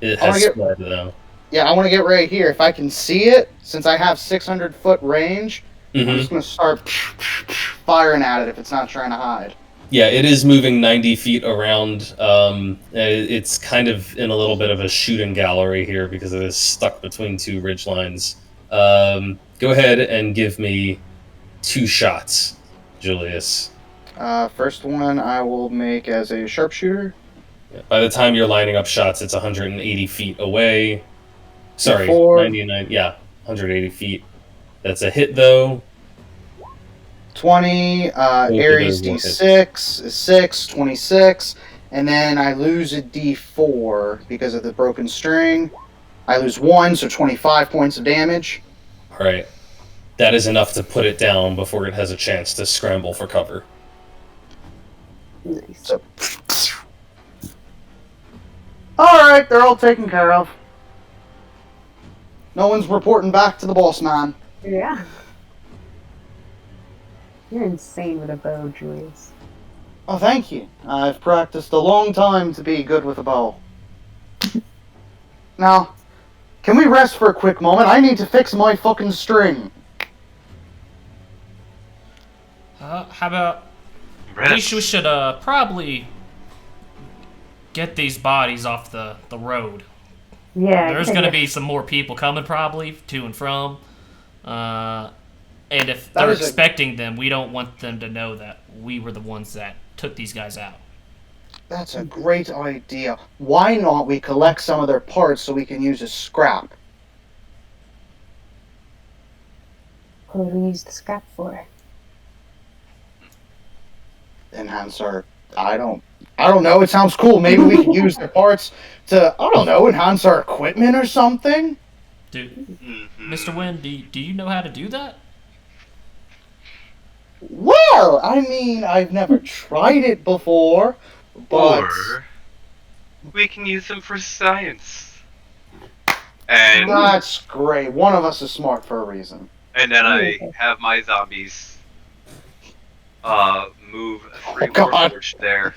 It has spread though. Yeah, I want to get right here. If I can see it, since I have 600-foot range, I'm just going to start firing at it if it's not trying to hide. Yeah, it is moving 90 feet around. It's kind of in a little bit of a shooting gallery here because it is stuck between 2 ridge lines. Go ahead and give me 2 shots, Julius. First one I will make as a sharpshooter. By the time you're lining up shots, it's 180 feet away. Sorry, 99. Yeah, 180 feet. That's a hit, though. 20, Ares D6 is 6, 26, and then I lose a D4 because of the broken string. I lose 1, so 25 points of damage. Alright. That is enough to put it down before it has a chance to scramble for cover. Nice. So, alright, they're all taken care of. No one's reporting back to the boss man. Yeah. You're insane with a bow, Julius. Oh, thank you. I've practiced a long time to be good with a bow. Now, can we rest for a quick moment? I need to fix my fucking string. How about... At least we should probably get these bodies off the road. Yeah. There's going to be some more people coming probably to and from. And if they're expecting them, we don't want them to know that we were the ones that took these guys out. That's a great idea. Why not we collect some of their parts so we can use as scrap? What do we use the scrap for? Enhance our... I don't know. It sounds cool. Maybe we can use the parts to, I don't know, enhance our equipment or something? Dude, Mr. Wynn, do you know how to do that? Well, I mean, I've never tried it before, but... Or we can use them for science. And that's great. One of us is smart for a reason. And then I have my zombies move 3 warforged there.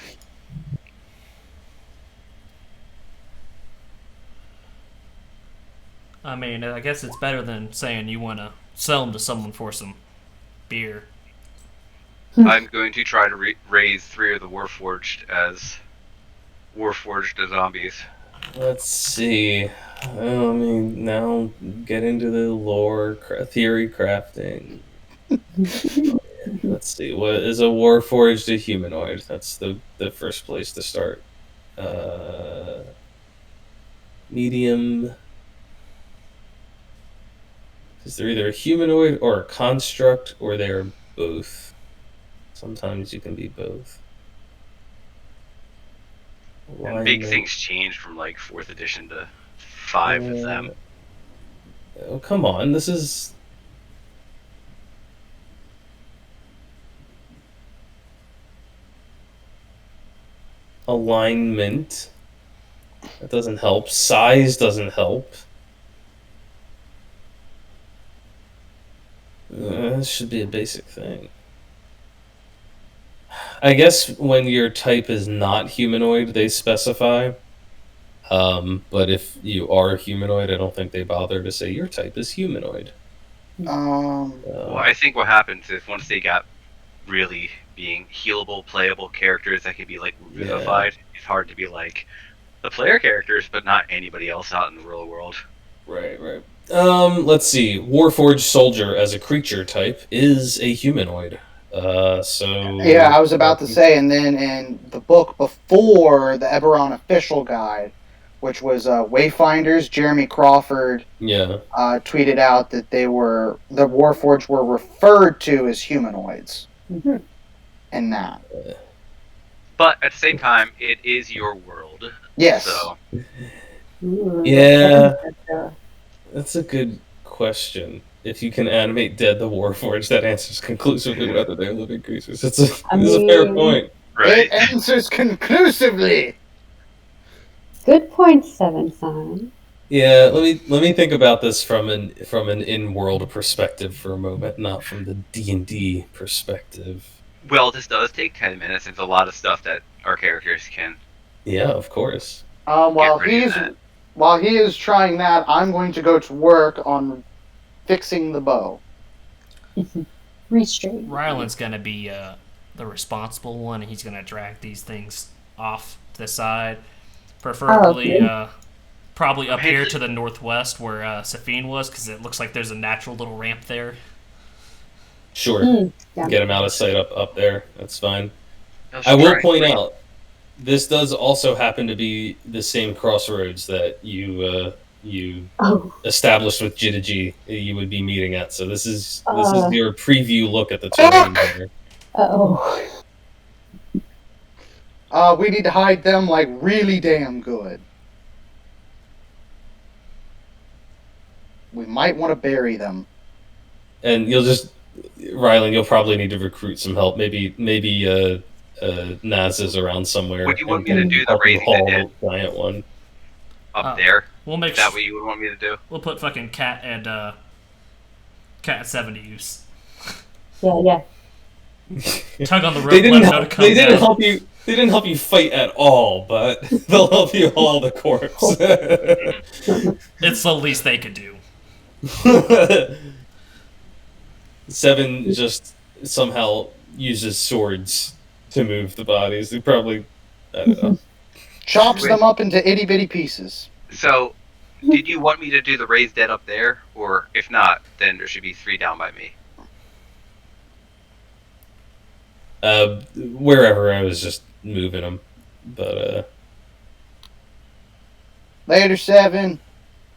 I mean, I guess it's better than saying you want to sell them to someone for some beer. I'm going to try to raise 3 of the warforged as warforged zombies. Let's see. I mean, now get into the lore, theory crafting. Let's see. What is a warforged a humanoid? That's the first place to start. Medium. Because they're either a humanoid or a construct, or they're both. Sometimes you can be both. And big things changed from like 4th edition to 5 of them. Oh, come on. This is... alignment. That doesn't help. Size doesn't help. This should be a basic thing. I guess when your type is not humanoid, they specify. But if you are humanoid, I don't think they bother to say your type is humanoid. Well, I think what happens is once they got really being healable, playable characters that could be like revivified, it's hard to be like the player characters, but not anybody else out in the real world. Right. Let's see. Warforged soldier as a creature type is a humanoid. Yeah, I was about to say, and then in the book before the Eberron official guide, which was Wayfinders, Jeremy Crawford tweeted out that the Warforged were referred to as humanoids. Mm-hmm. And that. But at the same time, it is your world. Yes. So. Ooh, yeah. That's a good question. if you can animate dead the warforged, that answers conclusively whether they're living creatures. It's a fair point. Right. It answers conclusively. Good point, Seven Son. Yeah, let me think about this from an in-world perspective for a moment, not from the D&D perspective. Well, this does take 10 minutes. It's a lot of stuff that our characters can. Yeah, of course. While ready for he is trying that, I'm going to go to work on fixing the bow. Restrain. Ryland's gonna be the responsible one, and he's gonna drag these things off to the side, preferably probably up here to the northwest where Safine was, because it looks like there's a natural little ramp there. Sure. Yeah. Get him out of sight up there. That's fine. I'll I will try. point out, this does also happen to be the same crossroads that you established with Jidaji you would be meeting at. So this is your preview look at the terrain there. Uh-oh. We need to hide them like really damn good. We might want to bury them. And Rylan, you'll probably need to recruit some help. Maybe Naz is around somewhere. Would you want me to do the raising the dead giant one up there? We'll make Is that what you would want me to do? We'll put fucking Cat and Cat 7 to use. Yeah. Tug on the rope. They didn't help you. They didn't help you fight at all, but they'll help you haul the corpse. It's the least they could do. 7 just somehow uses swords to move the bodies. He probably, I don't know. Chops them up into itty bitty pieces. So, did you want me to do the raised dead up there? Or if not, then there should be 3 down by me. Wherever, I was just moving them. But, Later, 7.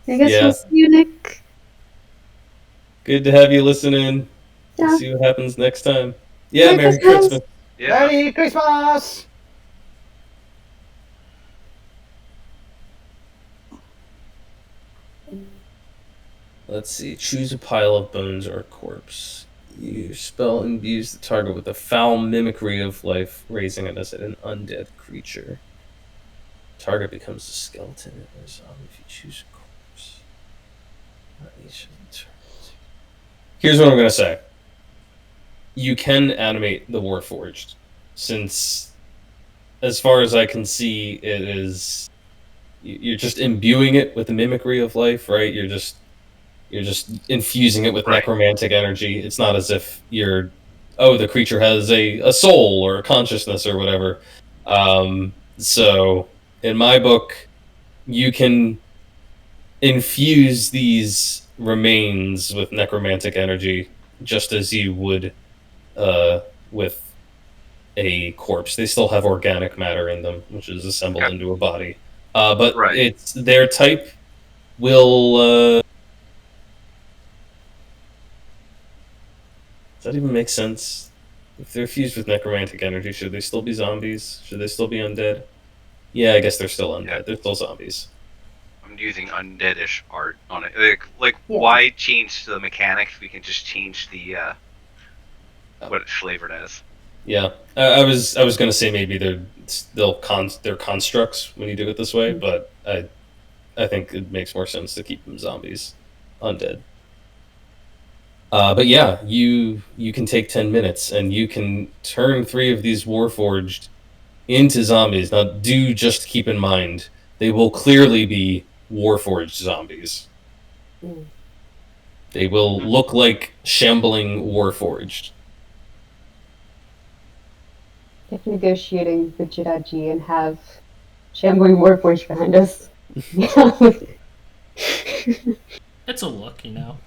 I guess Yeah. we'll see you, Nick. good to have you listening. Yeah. See what happens next time. Yeah, Merry Merry Christmas. Christmas. Yeah. Merry Christmas! Let's see. Choose a pile of bones or a corpse. Your spell imbues the target with a foul mimicry of life, raising it as an undead creature. Target becomes a skeleton or a zombie if you choose a corpse. Not each of the targets. Here's what I'm going to say. You can animate the Warforged, since, as far as I can see, it is... You're just imbuing it with the mimicry of life, right? You're just infusing it with Right. necromantic energy. It's not as if the creature has a soul or a consciousness or whatever. So, in my book, you can infuse these remains with necromantic energy just as you would with a corpse. They still have organic matter in them, which is assembled into a body. But Right. it's their type will... Does that even make sense? If they're fused with necromantic energy, should they still be zombies? Should they still be undead? Yeah, I guess they're still undead. Yeah. They're still zombies. I'm using undeadish art on it. Yeah. Why change the mechanics? We can just change the what it's flavored as. Yeah, I was gonna say maybe they're constructs when you do it this way, but I think it makes more sense to keep them zombies, undead. But yeah, you can take 10 minutes and you can turn 3 of these Warforged into zombies. Now, do just keep in mind, they will clearly be Warforged zombies. Mm. They will look like shambling Warforged. If negotiating with Jidaji and have shambling warforged behind us. It's a look, you know.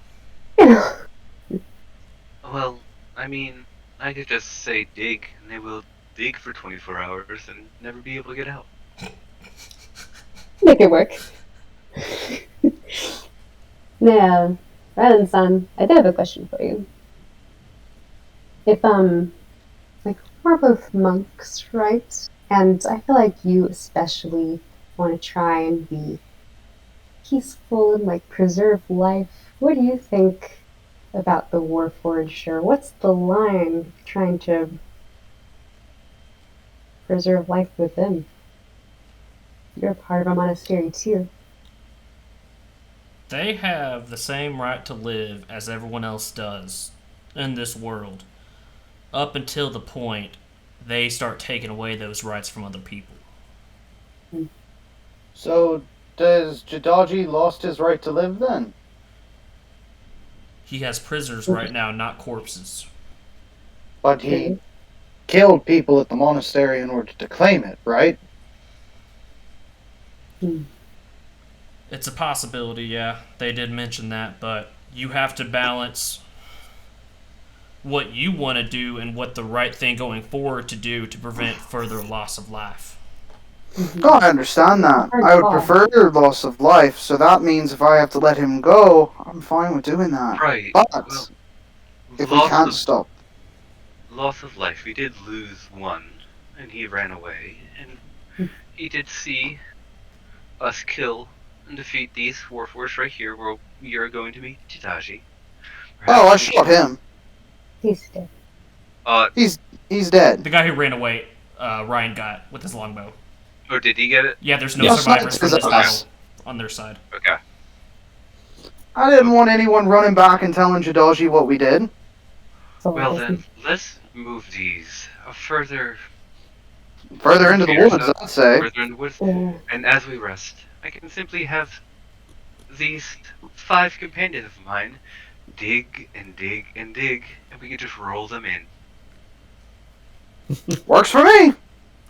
Well, I mean, I could just say dig, and they will dig for 24 hours and never be able to get out. Make it work. Now, Rylan-san, I do have a question for you. If, we're both monks, right? And I feel like you especially want to try and be peaceful and, preserve life. What do you think about the warforged, or what's the line trying to preserve life with them? You're a part of a monastery too. They have the same right to live as everyone else does in this world, up until the point they start taking away those rights from other people. So, does Jidaji lost his right to live then? He has prisoners right now, not corpses. But he killed people at the monastery in order to claim it, right? It's a possibility, yeah. They did mention that, but you have to balance what you want to do and what the right thing going forward to do to prevent further loss of life. Oh, I understand that. I would prefer loss of life, so that means if I have to let him go, I'm fine with doing that. Right. But Well, if we can't stop, loss of life. We did lose one, and he ran away, and he did see us kill and defeat these warforged right here, where we are going to meet Jidaji. oh, I shot him. He's dead. He's dead. The guy who ran away, Ryan got with his longbow. Oh, did he get it? Yeah, there's no Yeah, survivors from snipes this is us. battle on their side. Okay. I didn't want anyone running back and telling Jidaji what we did. So Well then, let's move these further Further into the woods, I'd say. further in the woods. Yeah. And as we rest, I can simply have these 5 companions of mine dig and dig and dig, and we can just roll them in. Works for me.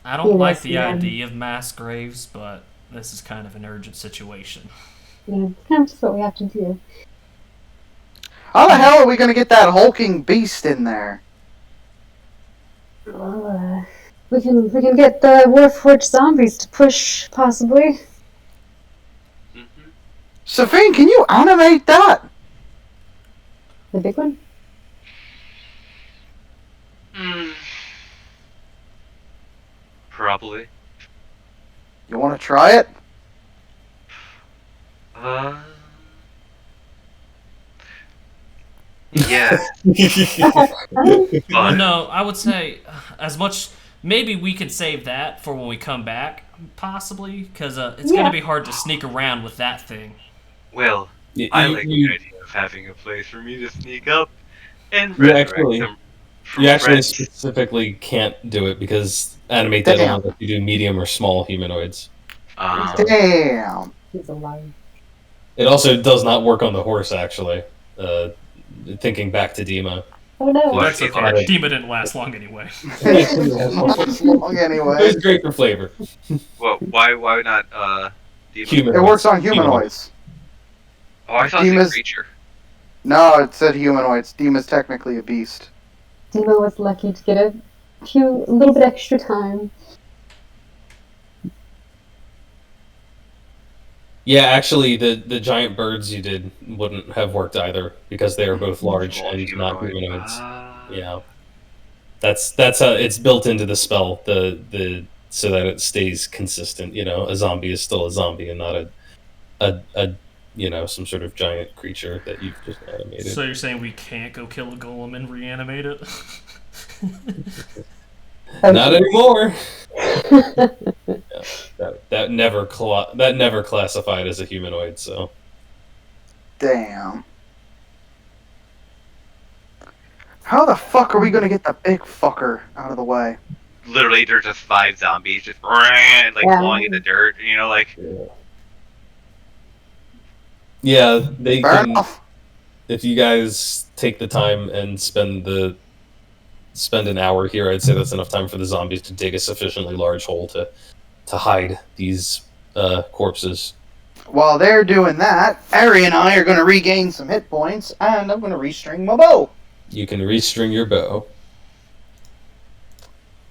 I don't like the Yeah. idea of mass graves, but this is kind of an urgent situation. Yeah, kind of just what we have to do. How the hell are we gonna get that hulking beast in there? We can get the warforged zombies to push, possibly. Mm-hmm. Safine, can you animate that? The big one? Probably. You want to try it? Yeah. Well, no, I would say as much. Maybe we can save that for when we come back, possibly, because it's going to be hard to sneak around with that thing. Well, I like the idea of having a place for me to sneak up and You resurrect actually- them. You actually Friends. specifically can't do it because animate that only if you do medium or small humanoids. Damn. He's alive. It also does not work on the horse, actually. Thinking back to Dima. Oh no. Well, That's it's okay. hard. Dima didn't last long anyway. It's long It anyway. was great for flavor. Well, why not demon? Human. It works on humanoids. Oh, I thought it was Demon's- a creature. No, it said humanoids. Dima's technically a beast. Dima was lucky to get a little bit extra time. Yeah, actually, the giant birds you did wouldn't have worked either because they are both large Small and not humanoid. humanoids. Yeah, that's how it's built into the spell. The so that it stays consistent. You know, a zombie is still a zombie and not a some sort of giant creature that you've just animated. So you're saying we can't go kill a golem and reanimate it? Not anymore. That never classified as a humanoid. So Damn. How the fuck are we gonna get that big fucker out of the way? Literally, there's just 5 zombies just like clawing in the dirt. You know, like yeah, they Fair can. enough. If you guys take the time and spend an hour here, I'd say that's enough time for the zombies to dig a sufficiently large hole to hide these corpses. While they're doing that, Ari and I are gonna regain some hit points, and I'm gonna restring my bow. You can restring your bow.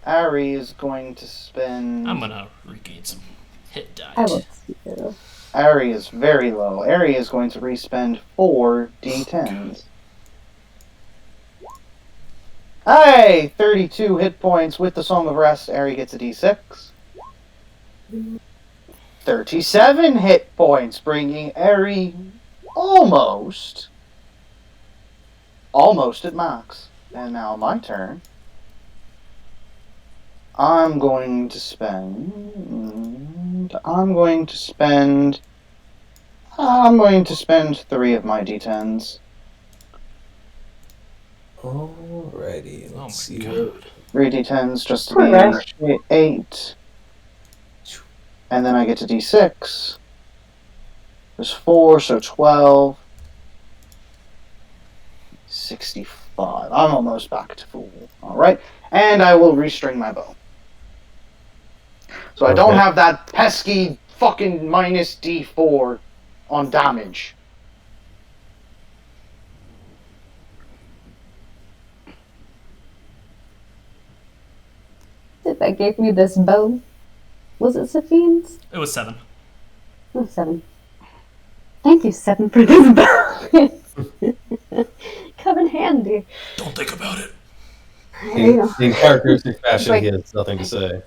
Ari is going to spend. I'm gonna regain some hit die. I will speak it. Ari is very low. Ari is going to respend 4 d10s. Hey! 32 hit points with the Song of Rest. Ari gets a d6. 37 hit points, bringing Ari almost almost at max. And now my turn. I'm going to spend 3 of my d10s. Alrighty, Oh my let's see. god. 3 d10s just to Alright. be 8. And then I get to d6. There's 4, so 12. 65. I'm almost back to full. Alright. And I will restring my bow. So I don't Okay. have that pesky fucking minus d4 on damage. That gave me this bow. Was it Safine's? It was 7. Oh, 7. Thank you, 7, for this bow. Come in handy. Don't think about it. There you go. In characteristic fashion, Like- he has nothing to say.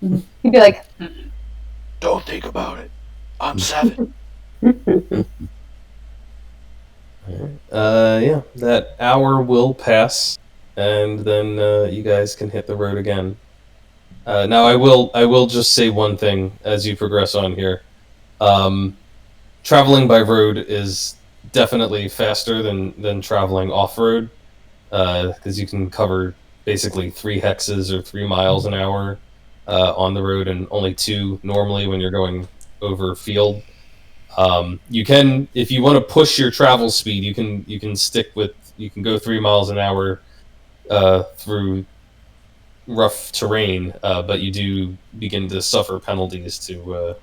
He'd be like, Don't think about it. I'm 7. Yeah, that hour will pass, and then you guys can hit the road again. Now, I will just say one thing as you progress on here. Traveling by road is definitely faster than traveling off-road, because you can cover basically 3 hexes or 3 miles an hour on the road, and only 2 normally when you're going over field. You can, if you want to push your travel speed, you can go 3 miles an hour through rough terrain, but you do begin to suffer penalties to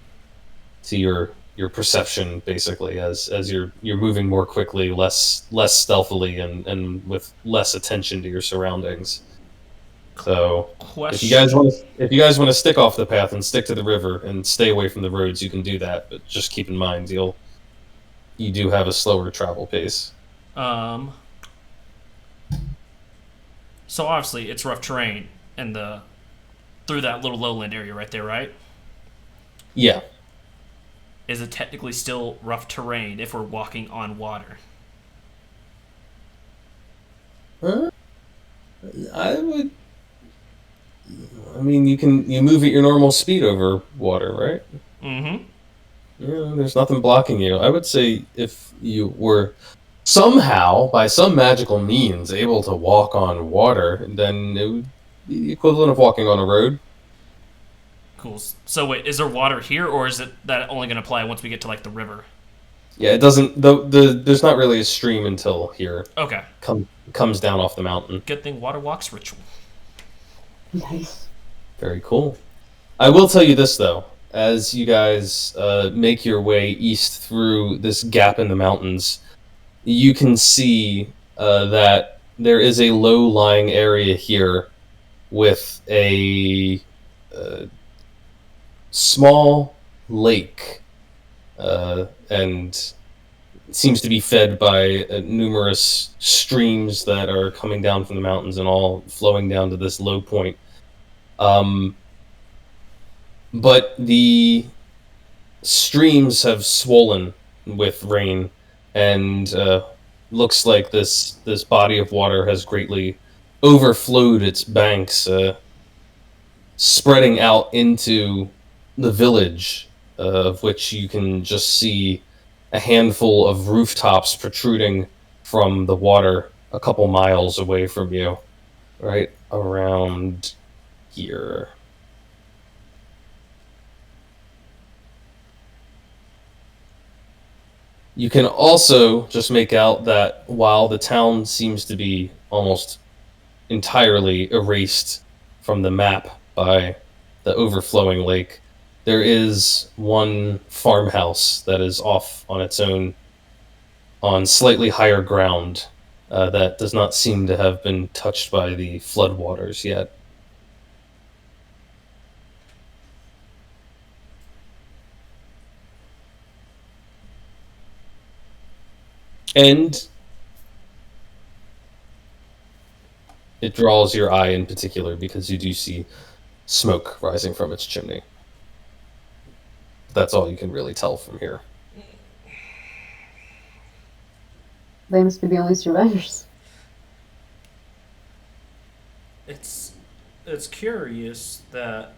your perception, basically, as you're moving more quickly, less stealthily, and with less attention to your surroundings. So if you guys want to stick off the path and stick to the river and stay away from the roads, you can do that. But just keep in mind you do have a slower travel pace. So obviously it's rough terrain and through that little lowland area right there, right? Yeah. Is it technically still rough terrain if we're walking on water? I mean, you move at your normal speed over water, right? Mm-hmm. Yeah, there's nothing blocking you. I would say if you were somehow, by some magical means, able to walk on water, then it would be the equivalent of walking on a road. Cool. So wait, is there water here, or is it that only going to apply once we get to like the river? Yeah, it doesn't. There's not really a stream until here. Okay. Comes down off the mountain. Good thing water walks ritual. nice. Very cool. I will tell you this, though. As you guys make your way east through this gap in the mountains, you can see that there is a low-lying area here with a small lake, and it seems to be fed by numerous streams that are coming down from the mountains and all flowing down to this low point. But the streams have swollen with rain, and looks like this body of water has greatly overflowed its banks, spreading out into the village, of which you can just see a handful of rooftops protruding from the water a couple miles away from you, right around here. You can also just make out that while the town seems to be almost entirely erased from the map by the overflowing lake, there is one farmhouse that is off on its own on slightly higher ground that does not seem to have been touched by the floodwaters yet. And it draws your eye in particular because you do see smoke rising from its chimney. That's all you can really tell from here. They must be the only survivors. it's curious that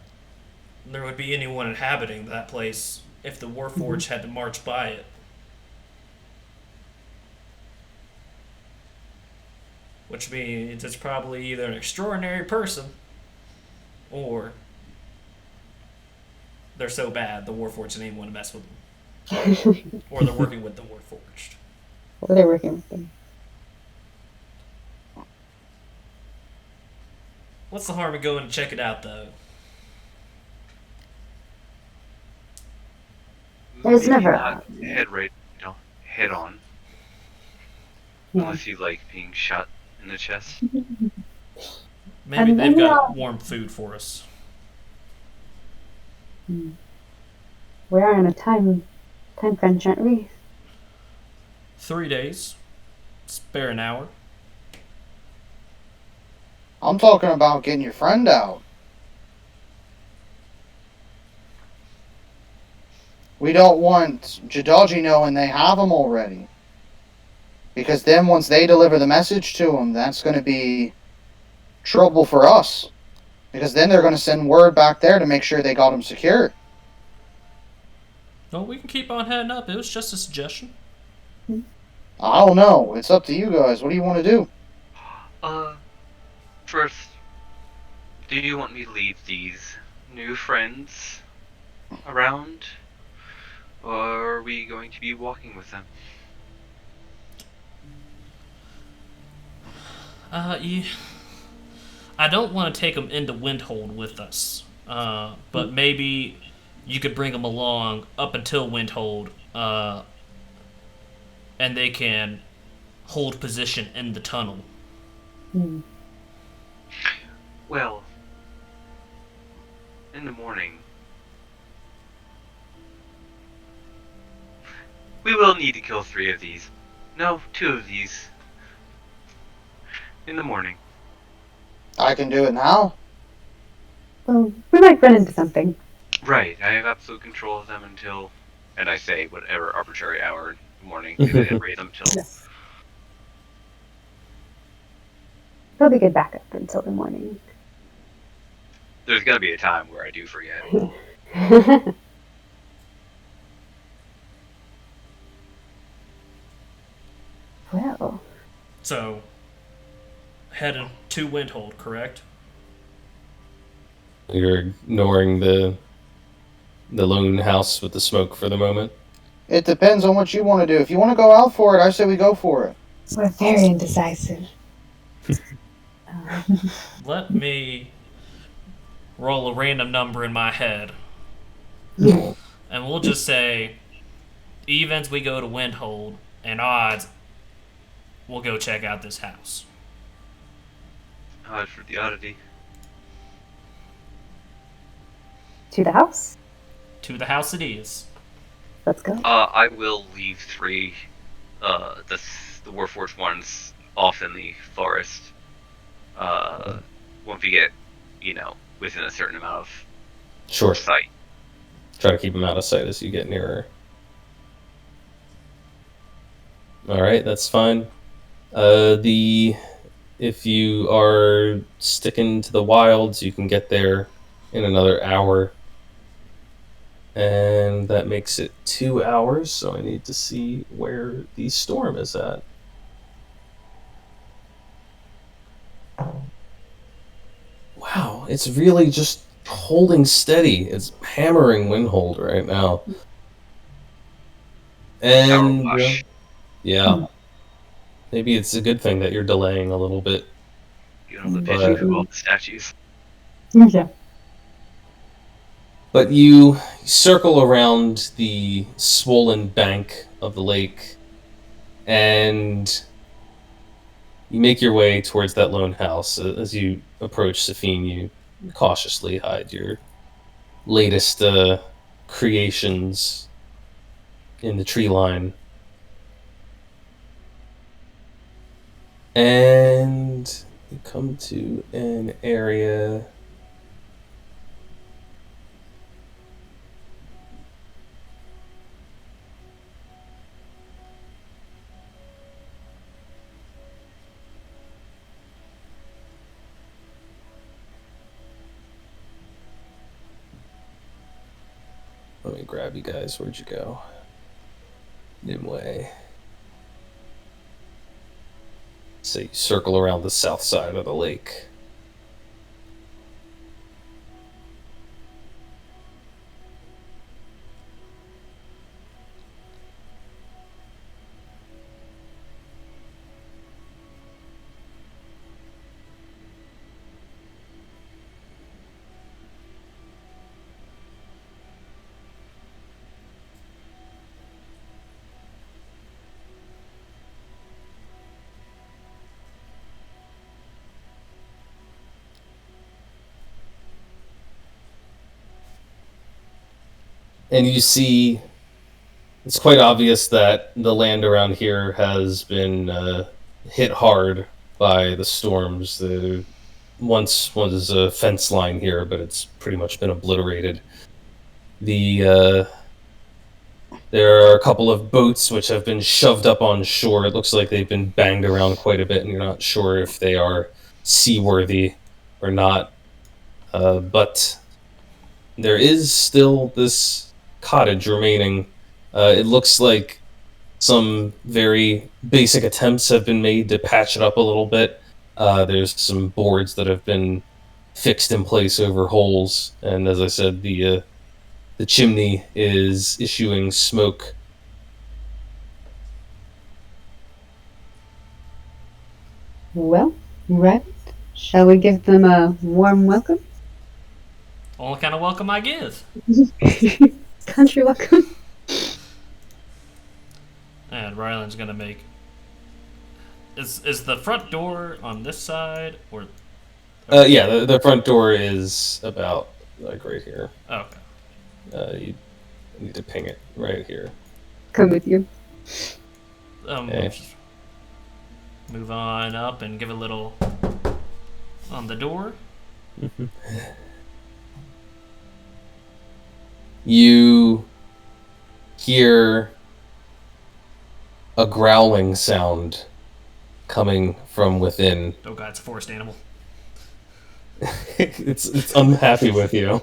there would be anyone inhabiting that place if the warforged had to march by it. Which means it's probably either an extraordinary person or they're so bad the warforged didn't even want to mess with them. Or they're working with the warforged. Or they're working with them. What's the harm in going to check it out, though? There's Maybe never not a- head on. Yeah. Unless you like being shot in the chest. Maybe And they've then, got warm food for us. We're on a time crunch, aren't we? 3 days. Spare an hour. I'm talking about getting your friend out. We don't want Jidaji knowing they have him already. Because then once they deliver the message to him, that's going to be trouble for us. Because then they're going to send word back there to make sure they got him secure. No, we can keep on heading up. It was just a suggestion. I don't know. It's up to you guys. What do you want to do? First, do you want me to leave these new friends around? Or are we going to be walking with them? Yeah. I don't want to take them into Windhold with us. But maybe you could bring them along up until Windhold, and they can hold position in the tunnel. Well, in the morning, we will need to kill 3 of these. No, 2 of these. In the morning. I can do it now. Well, we might run into something. Right, I have absolute control of them until, and I say whatever arbitrary hour in the morning, I didn't raid them till. Yes. They'll be good backup until the morning. There's gonna be a time where I do forget. Well, So, heading to Windhold, correct? You're ignoring the lone house with the smoke for the moment. It depends on what you want to do. If you want to go out for it, I say we go for it. we're very indecisive. Let me roll a random number in my head. Yeah. And we'll just say, evens we go to Windhold, and odds we'll go check out this house. Odd for the oddity. To the house? To the house it is. Let's go. I will leave 3, the Warforged ones off in the forest. Once we get, within a certain amount of Sure. sight. Try to keep them out of sight as you get nearer. Alright, that's fine. If you are sticking to the wilds, you can get there in another hour. And that makes it 2 hours, so I need to see where the storm is at. Wow, it's really just holding steady. It's hammering Windhold right now. And Power wash. yeah, maybe it's a good thing that you're delaying a little bit. You know, the But- vision of all the statues. Yeah. But you circle around the swollen bank of the lake, and you make your way towards that lone house. As you approach Safine, you cautiously hide your latest creations in the tree line. And you come to an area Let me grab you guys. Where'd you go? Nimue. So you circle around the south side of the lake. And you see, it's quite obvious that the land around here has been hit hard by the storms. There once was a fence line here, but it's pretty much been obliterated. There are a couple of boats which have been shoved up on shore. It looks like they've been banged around quite a bit, and you're not sure if they are seaworthy or not. But there is still this cottage remaining. It looks like some very basic attempts have been made to patch it up a little bit. There's some boards that have been fixed in place over holes, and as I said, the chimney is issuing smoke. Well, right. Shall we give them a warm welcome? Only kind of welcome I give. Country welcome. And Ryland's gonna make. Is the front door on this side or? Yeah, the front door is about like right here. Oh, okay. You need to ping it right here. Come with you. Okay. Just move on up and give a little on the door. You hear a growling sound coming from within. Oh god, it's a forest animal. It's unhappy with you.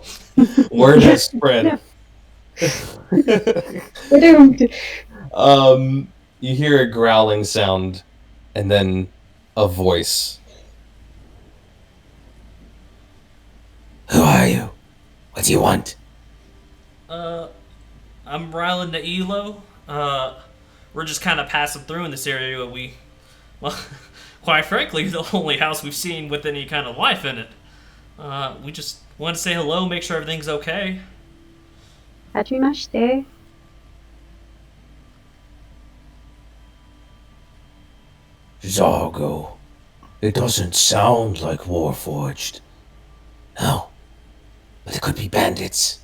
Word has spread. We're doomed. You hear a growling sound, and then a voice. Who are you? What do you want? I'm Ryland the Elo. We're just kind of passing through in this area. Well, quite frankly, the only house we've seen with any kind of life in it. We just want to say hello, make sure everything's okay. Hajimashite. Zargo. It doesn't sound like warforged. No. But it could be bandits.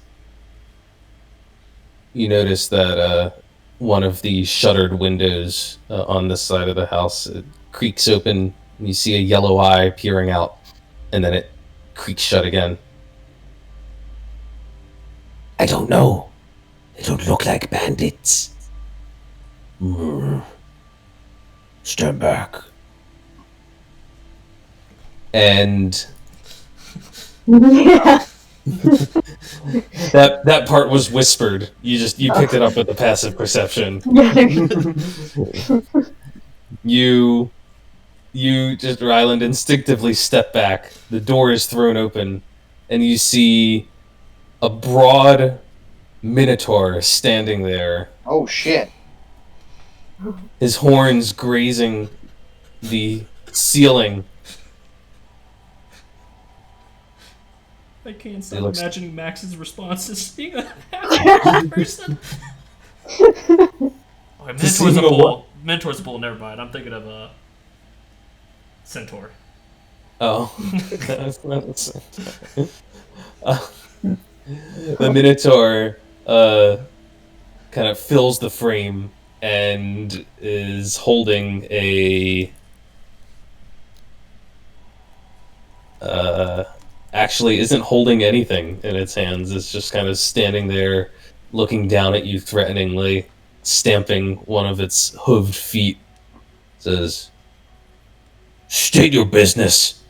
You notice that one of the shuttered windows on this side of the house, it creaks open, and you see a yellow eye peering out, and then it creaks shut again. I don't know. They don't look like bandits. Stand back. And Yeah. that part was whispered. You picked it up with the passive perception. You just, Ryland, instinctively step back. The door is thrown open, and you see a broad Minotaur standing there. Oh shit. His horns grazing the ceiling. I can't It stop looks- imagining Max's response as being a happy person. Okay, Minotaur's a bull. Minotaur's a bull, never mind. I'm thinking of a centaur. Oh. That's not the same. The Minotaur kind of fills the frame and is holding a actually isn't holding anything in its hands. It's just kind of standing there looking down at you threateningly, stamping one of its hooved feet. Says, State your business.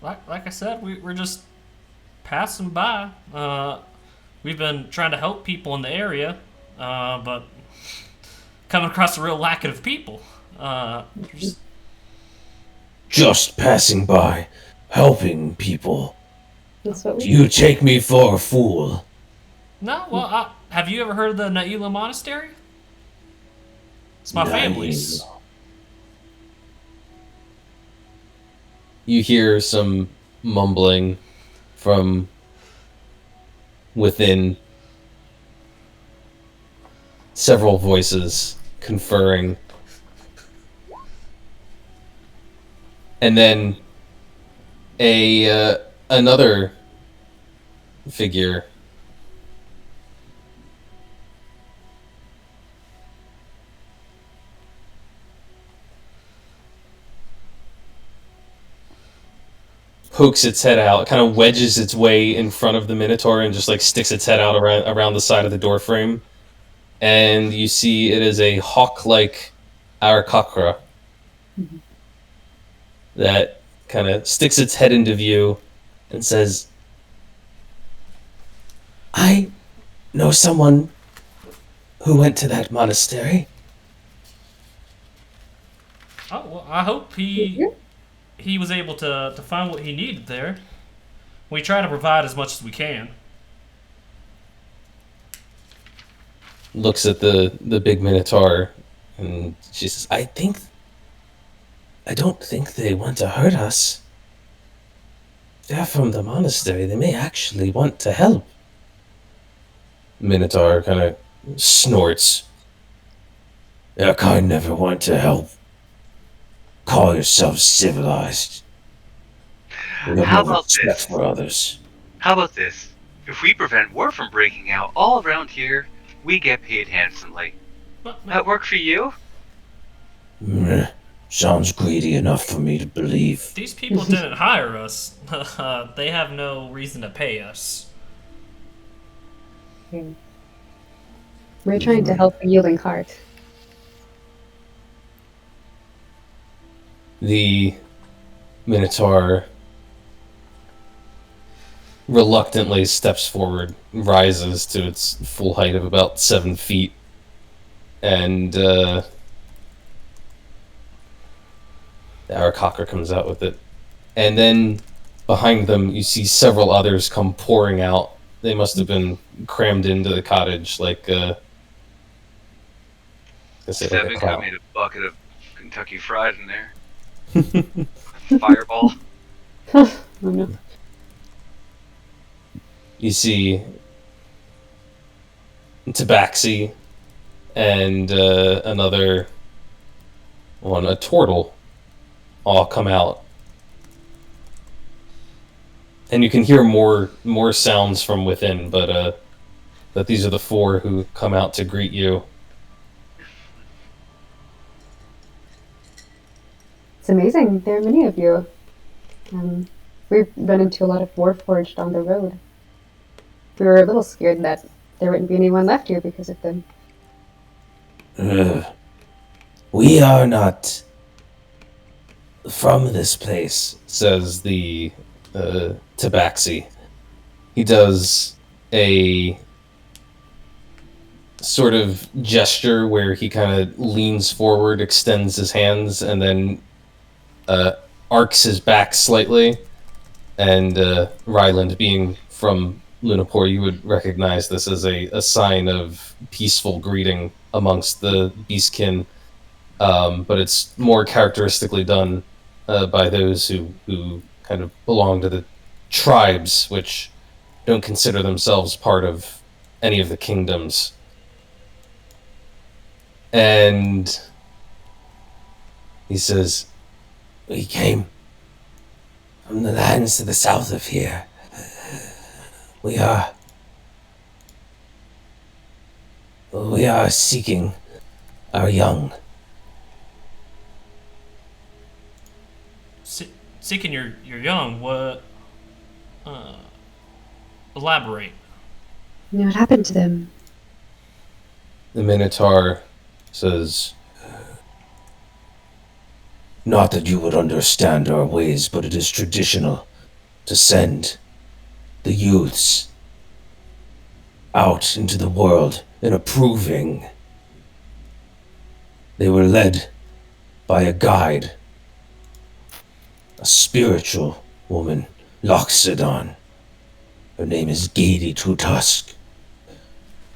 Like I said, we're just passing by. We've been trying to help people in the area, but coming across a real lack of people. Just passing by, helping people. That's what Do we you take me for a fool? No, well, have you ever heard of the Naila Monastery? It's my family's. You hear some mumbling from within, several voices conferring, and then another figure pokes its head out, kind of wedges its way in front of the Minotaur and just like sticks its head out around the side of the door frame. And you see it is a hawk-like Aarakockra that kind of sticks its head into view and says, I know someone who went to that monastery. Oh, well, I hope he was able to find what he needed there. We try to provide as much as we can. looks at the big Minotaur, and she says, I don't think they want to hurt us. They're from the monastery. They may actually want to help. Minotaur kind of snorts. Their kind never want to help. Call yourselves civilized. We have How no about respect this? for others. How about this? If we prevent war from breaking out all around here, we get paid handsomely. That work for you? Meh. Sounds greedy enough for me to believe. These people didn't hire us. They have no reason to pay us. We're trying to help the yielding cart. The Minotaur reluctantly steps forward, rises to its full height of about 7 feet, and the Aarakockra comes out with it. And then behind them, you see several others come pouring out. They must have been crammed into the cottage like Seven got made a bucket of Kentucky Fried in there. Fireball. Oh no. You see Tabaxi and another one, a Tortle, all come out. And you can hear more sounds from within, but these are the 4 who come out to greet you. It's amazing. There are many of you. We've run into a lot of warforged on the road. We were a little scared that there wouldn't be anyone left here because of them. We are not from this place. Says the Tabaxi. He does a sort of gesture where he kind of leans forward, extends his hands, and then arcs his back slightly. And Ryland, being from Lunapore, you would recognize this as a sign of peaceful greeting amongst the beastkin, but it's more characteristically done by those who kind of belong to the tribes, which don't consider themselves part of any of the kingdoms. And he says, We came from the lands to the south of here. We are seeking our young. Seeking your young, what? Elaborate. You know what happened to them? the Minotaur says, Not that you would understand our ways, but it is traditional to send the youths out into the world and approving. They were led by a guide, a spiritual woman, loxodon. Her name is Gaety, two-tusk.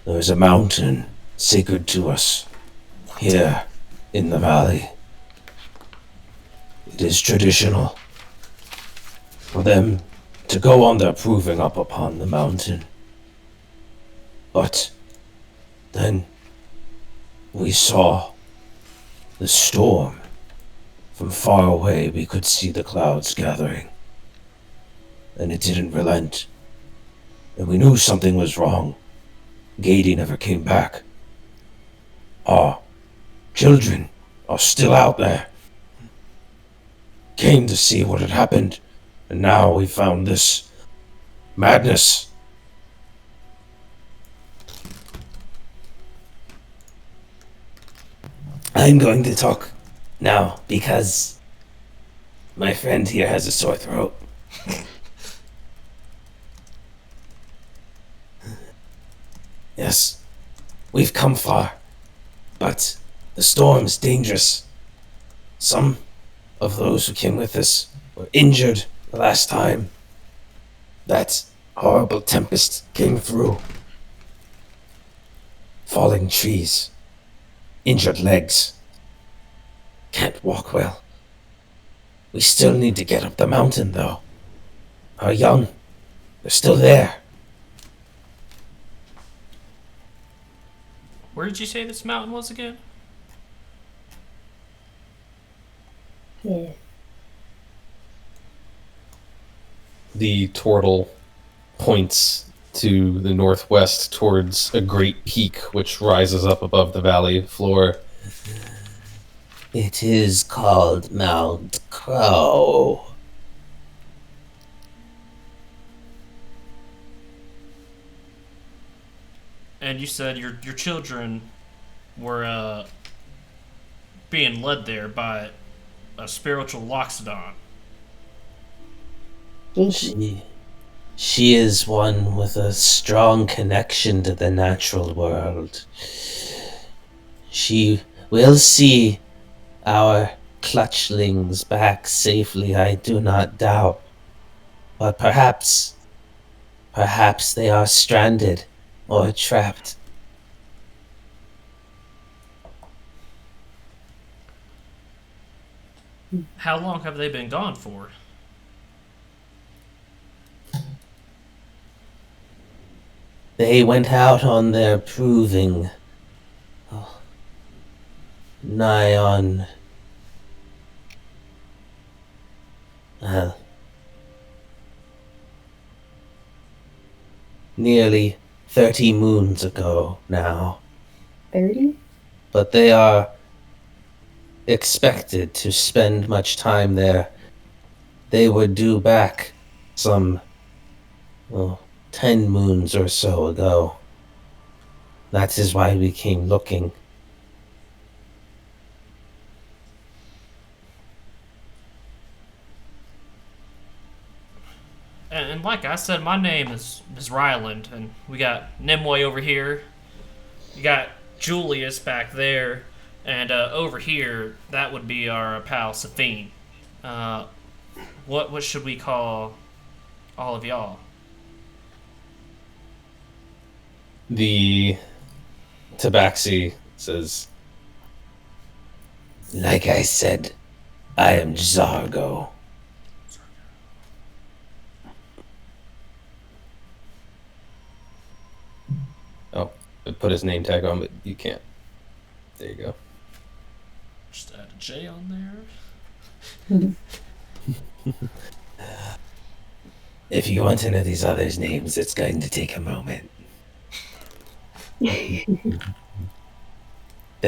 There is a mountain sacred to us here in the valley. It is traditional for them to go on their proving up upon the mountain. But then we saw the storm. From far away we could see the clouds gathering. And it didn't relent. And we knew something was wrong. Gaety never came back. Our children are still out there. Came to see what had happened, and now we found this madness. I'm going to talk now because my friend here has a sore throat. Yes, we've come far, but the storm is dangerous. Some of those who came with us were injured the last time that horrible tempest came through. Falling trees, injured legs, can't walk well. We still need to get up the mountain, though. Our young, they're still there. Where did you say this mountain was again? Yeah. The Tortle points to the northwest towards a great peak which rises up above the valley floor. It is called Mount Crow. And you said your children were being led there by a spiritual loxodon. Gaety. She is one with a strong connection to the natural world. She will see our clutchlings back safely, I do not doubt. But perhaps they are stranded or trapped. How long have they been gone for? They went out on their proving. Nigh on. Nearly 30 moons ago now. 30? But they are expected to spend much time there. They were due back some 10 moons or so ago. That is why we came looking. And like I said, my name is Ryland, and we got Nimue over here. You got Julius back there, and over here, that would be our pal Safine. What should we call all of y'all? The Tabaxi says, Like I said, I am Zargo. oh, I put his name tag on, but you can't. There you go. Just add a J on there. If you want to know these others' names, it's going to take a moment. They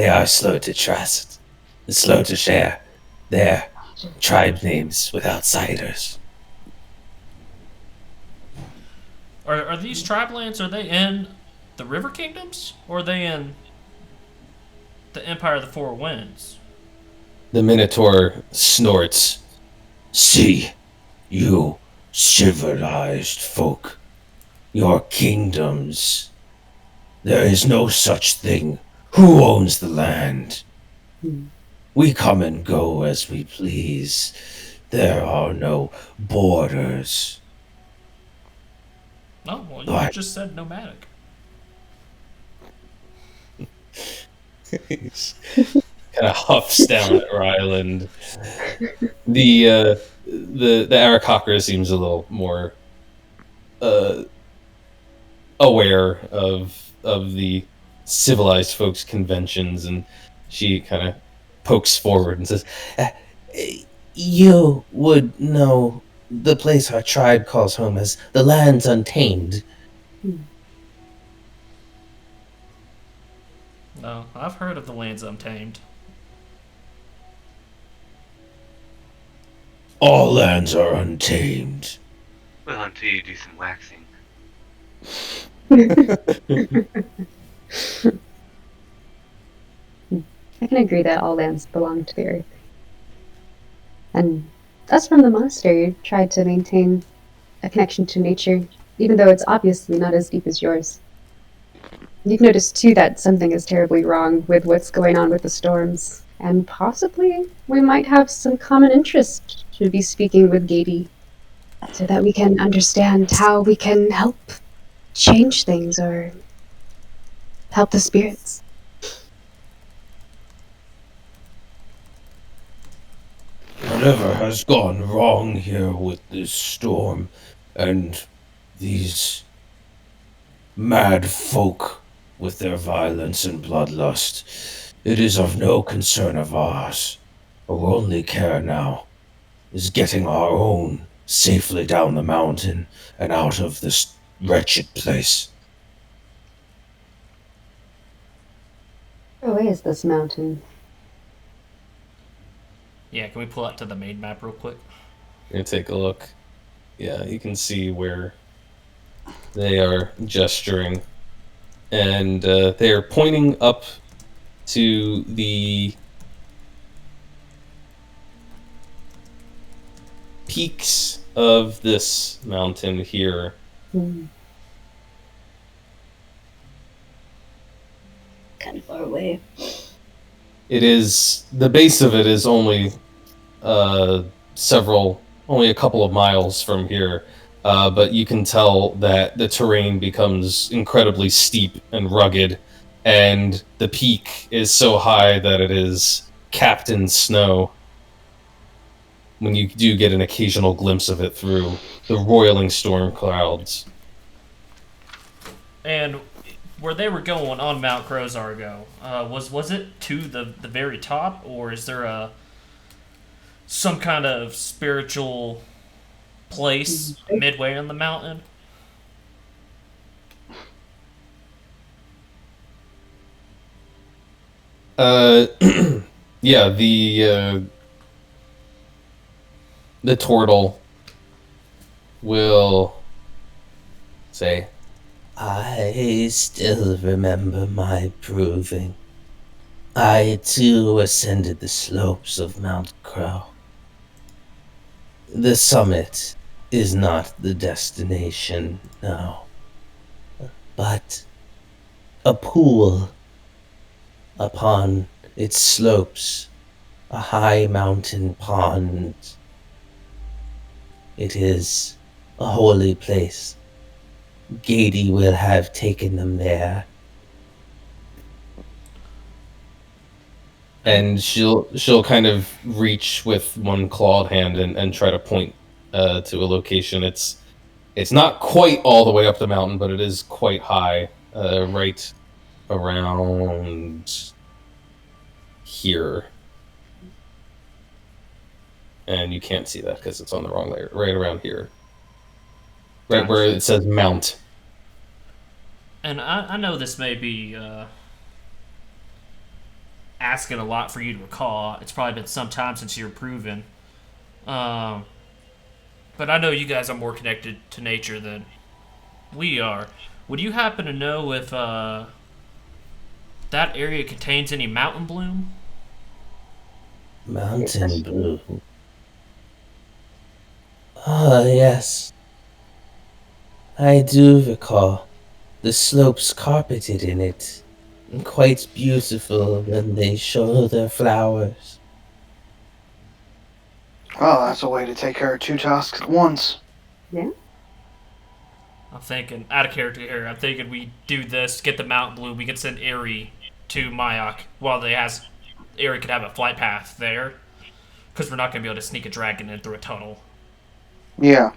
are slow to trust, slow to share their tribe names with outsiders. Are these tribe lands, are they in the River Kingdoms? Or are they in the Empire of the Four Winds? The Minotaur snorts. See, you civilized folk, your kingdoms There is no such thing. Who owns the land? We come and go as we please. There are no borders. Oh, well, you But just said nomadic. Kind of huffs down at Ryland. The Aaarakockra seems a little more aware of the civilized folks' conventions, and she kind of pokes forward and says, you would know the place our tribe calls home as the land's untamed. No, I've heard of the lands untamed. All lands are untamed. Well, until you do some waxing. I can agree that all lands belong to the earth. And us from the monastery tried to maintain a connection to nature, even though it's obviously not as deep as yours. You've noticed too that something is terribly wrong with what's going on with the storms, and possibly we might have some common interest to be speaking with Gaety, so that we can understand how we can help change things or help the spirits. Whatever has gone wrong here with this storm and these mad folk with their violence and bloodlust, it is of no concern of ours. Our only care now is getting our own safely down the mountain and out of this wretched place. Where away is this mountain? Yeah, can we pull up to the main map real quick? "You take a look." Yeah, you can see where they are gesturing, and they are pointing up to the peaks of this mountain here. Kind of far away. It is, the base of it is only only a couple of miles from here, but you can tell that the terrain becomes incredibly steep and rugged, and the peak is so high that it is capped in snow when you do get an occasional glimpse of it through the roiling storm clouds. And where they were going on Mount Crozargo, was it to the very top, or is there some kind of spiritual place midway on the mountain? Yeah, the Tortle will say, I still remember my proving. I too ascended the slopes of Mount Crow. The summit is not the destination now, but a pool upon its slopes, a high mountain pond. It is a holy place. Gaety will have taken them there. and she'll kind of reach with one clawed hand and try to point to a location. It's not quite all the way up the mountain, but it is quite high, right around here. And you can't see that because it's on the wrong layer. Right around here. Right where it says mount. And I know this may be asking a lot for you to recall. It's probably been some time since you were proven. But I know you guys are more connected to nature than we are. Would you happen to know if that area contains any mountain bloom? Mountain bloom. Ah, yes. I do recall. the slopes carpeted in it, and quite beautiful when they show their flowers. Well, that's a way to take care of two tasks at once. Yeah. I'm thinking, out of character here, I'm thinking we do this, get the Mountain Blue, we can send Aerie to Myuk while Aerie could have a flight path there. Because we're not going to be able to sneak a dragon in through a tunnel. Yeah.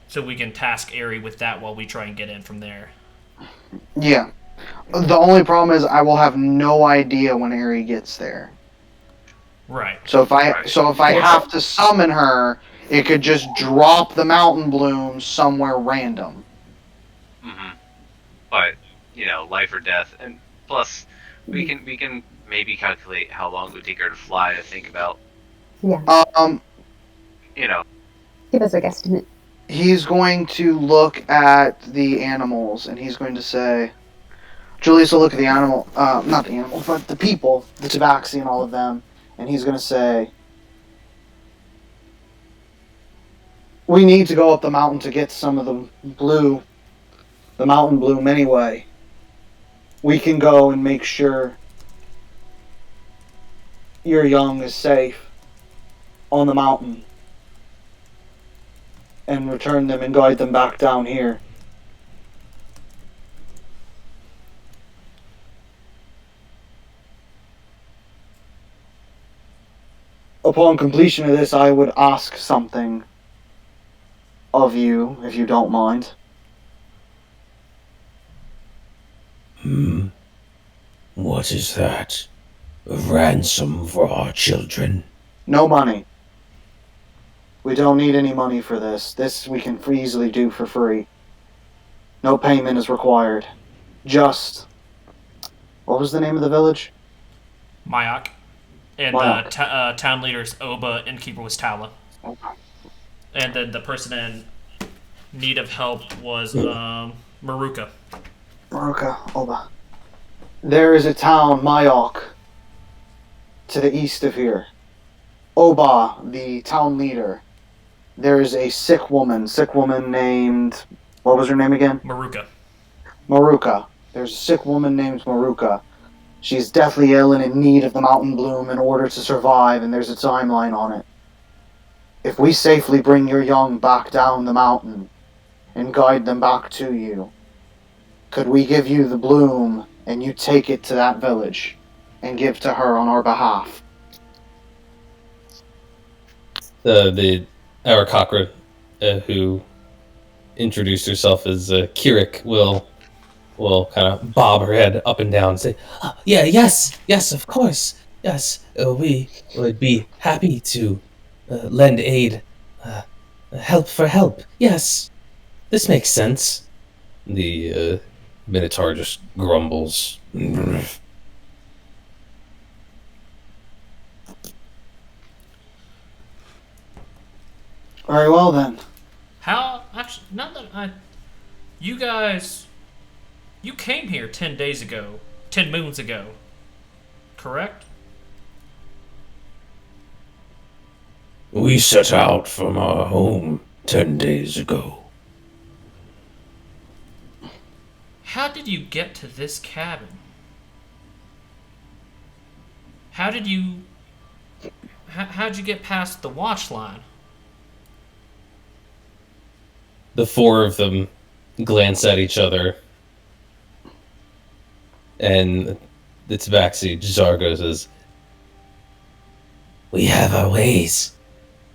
So we can task Aerie with that while we try and get in from there. Yeah. The only problem is I will have no idea when Aerie gets there. Right. So if I have to summon her, it could just drop the mountain bloom somewhere random. Mm-hmm. But life or death, and plus we can maybe calculate how long it would take her to fly to think about. Yeah. Give us a guesstimate. He's going to look at the animals and he's going to say, Julius will look at the animal, not the animals, but the people, the Tabaxi and all of them, and he's going to say, we need to go up the mountain to get some of the mountain bloom anyway. We can go and make sure your young is safe on the mountain and return them and guide them back down here. Upon completion of this, I would ask something of you, if you don't mind. What is that? A ransom for our children? No money. We don't need any money for this. This we can easily do for free. No payment is required. Just... What was the name of the village? Myuk. And Myuk. the town leader's Oba, innkeeper was Tala. Okay. And then the person in need of help was Maruka. Maruka, Oba. There is a town, Myuk, to the east of here. Oba, the town leader. There is a sick woman named... What was her name again? Maruka. Maruka. There's a sick woman named Maruka. She's deathly ill and in need of the mountain bloom in order to survive, and there's a timeline on it. If we safely bring your young back down the mountain and guide them back to you, could we give you the bloom and you take it to that village and give to her on our behalf? The Aarakockra, who introduced herself as Cirik, will kind of bob her head up and down and say, "Oh, yeah, yes, of course, yes, we would be happy to lend aid, help for help, yes, this makes sense." The Minotaur just grumbles. Very well then. Actually, not that you guys, you came here 10 days ago, 10 moons ago, correct? We set out from our home 10 days ago. How did you get to this cabin? How'd you get past the watch line? The four of them glance at each other, and the Tabaxi Zargo says, We have our ways.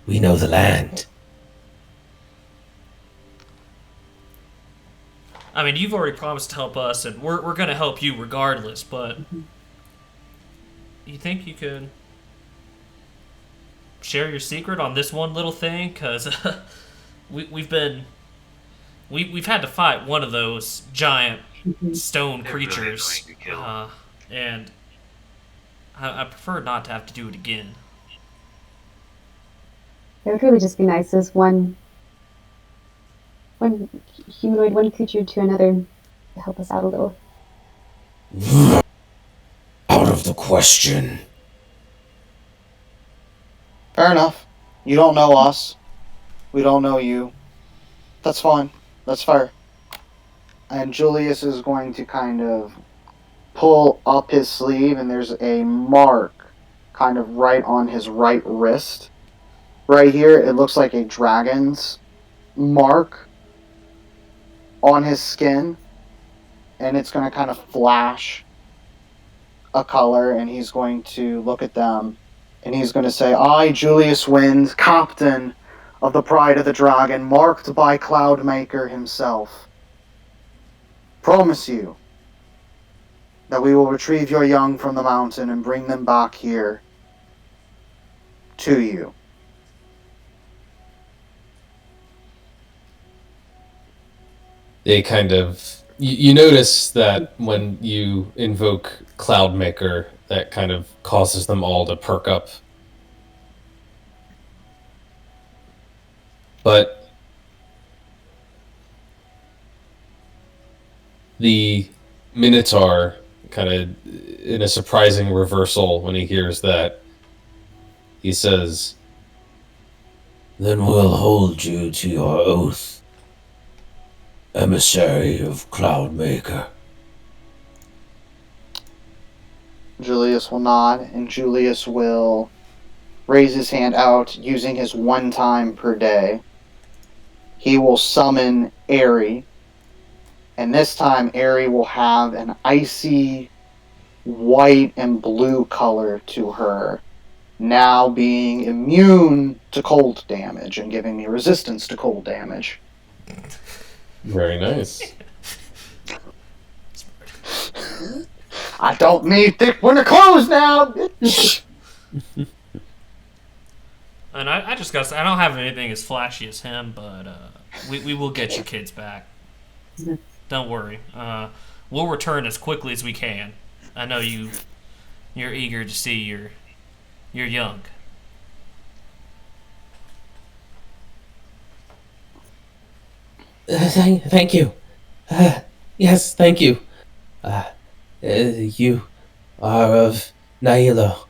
We know the land. I mean, you've already promised to help us, and we're going to help you regardless, but you think you could share your secret on this one little thing? Because we've had to fight one of those giant stone They're really creatures, annoying to kill. and I prefer not to have to do it again. It would really just be nice as one humanoid, one creature to another to help us out a little. Out of the question. Fair enough. You don't know us. We don't know you. That's fine. That's fair. And Julius is going to kind of pull up his sleeve, and there's a mark kind of right on his right wrist. Right here, it looks like a dragon's mark on his skin, and it's going to kind of flash a color, and he's going to look at them, and he's going to say, I, Julius Wind, captain of the Pride of the Dragon, marked by Cloudmaker himself, promise you that we will retrieve your young from the mountain and bring them back here to you. They kind of... You notice that when you invoke Cloudmaker, that kind of causes them all to perk up. But the Minotaur, kind of in a surprising reversal when he hears that, he says, Then we'll hold you to your oath, emissary of Cloudmaker. Julius will nod, and Julius will raise his hand out using his 1 time per day. He will summon Aerie, and this time Aerie will have an icy white and blue color to her, now being immune to cold damage and giving me resistance to cold damage. very nice. I don't need thick winter clothes now! And I just got to say, I don't have anything as flashy as him, but we will get your kids back. Don't worry. We'll return as quickly as we can. I know you're eager to see your young. Thank you. Yes, thank you. You are of Nailo.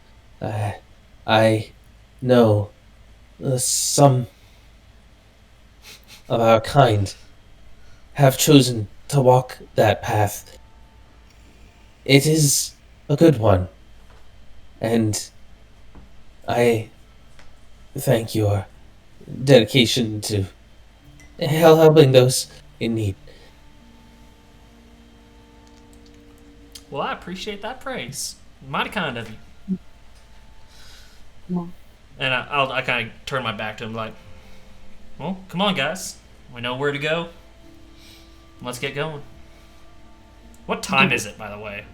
I know some of our kind have chosen to walk that path. It is a good one, and I thank your dedication to helping those in need. Well, I appreciate that praise. Mighty kind of you. Yeah. And I kind of turn my back to him like, well, come on, guys. We know where to go. Let's get going. What time is it, by the way?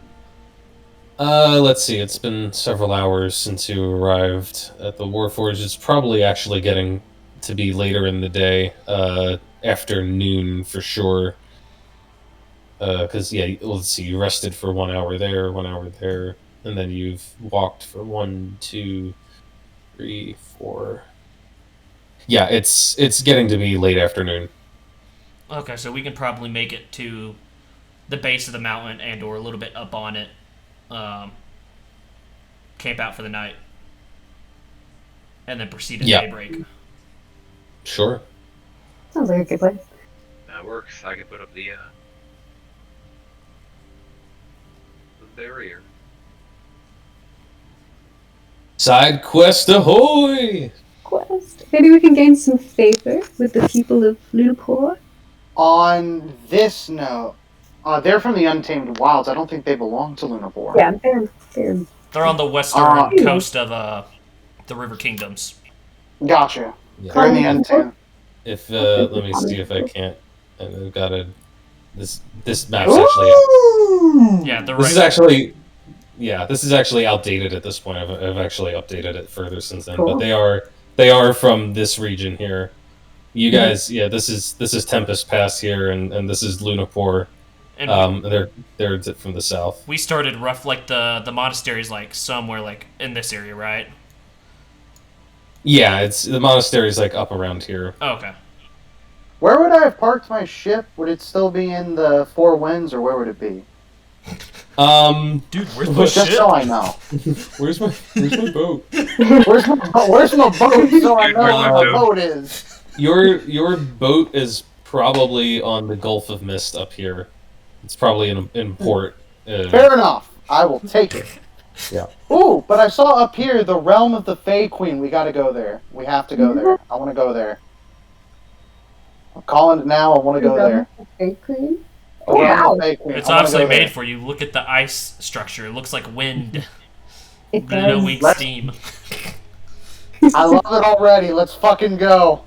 Let's see. It's been several hours since you arrived at the Warforged. It's probably actually getting to be later in the day. Afternoon for sure. Because, let's see. You rested for 1 hour there, 1 hour there. And then you've walked for 1, 2, 3, 4. Yeah, it's getting to be late afternoon. Okay, so we can probably make it to the base of the mountain and or a little bit up on it. Camp out for the night. And then proceed at daybreak. Sure. Sounds like a good place. That works. I can put up the barrier. Side quest ahoy! Quest. Maybe we can gain some favor with the people of Lunapore. On this note, they're from the Untamed Wilds. I don't think they belong to Lunapore. Yeah, They're on the western coast of the River Kingdoms. Gotcha. Yeah. They're in the Untamed. If let me see if I can't. I've got this map's actually. Yeah, the This is actually outdated at this point. I've actually updated it further since then. Cool. But they are from this region here. You guys, this is Tempest Pass here, and this is Lunapore. And they're from the south. we started rough, like the monastery's like somewhere like in this area, right? Yeah, the monastery's like up around here. Oh, okay. Where would I have parked my ship? Would it still be in the Four Winds, or where would it be? Dude, where's my Just ship? so I know. Where's my boat? Where's my boat? So I Dude, know where's where my my boat? boat is. Your boat is probably on the Gulf of Mist up here. It's probably in port. Fair enough. I will take it. Yeah. Ooh, but I saw up here the realm of the Fae Queen. We gotta go there. We have to go there. I want to go there. I'm calling it now. I want to go there. Okay, Queen. The realm of the Fae Queen. It's I wanna obviously go there. made for you. Look at the ice structure. It looks like wind. It Blowing does. steam. I love it already. Let's fucking go.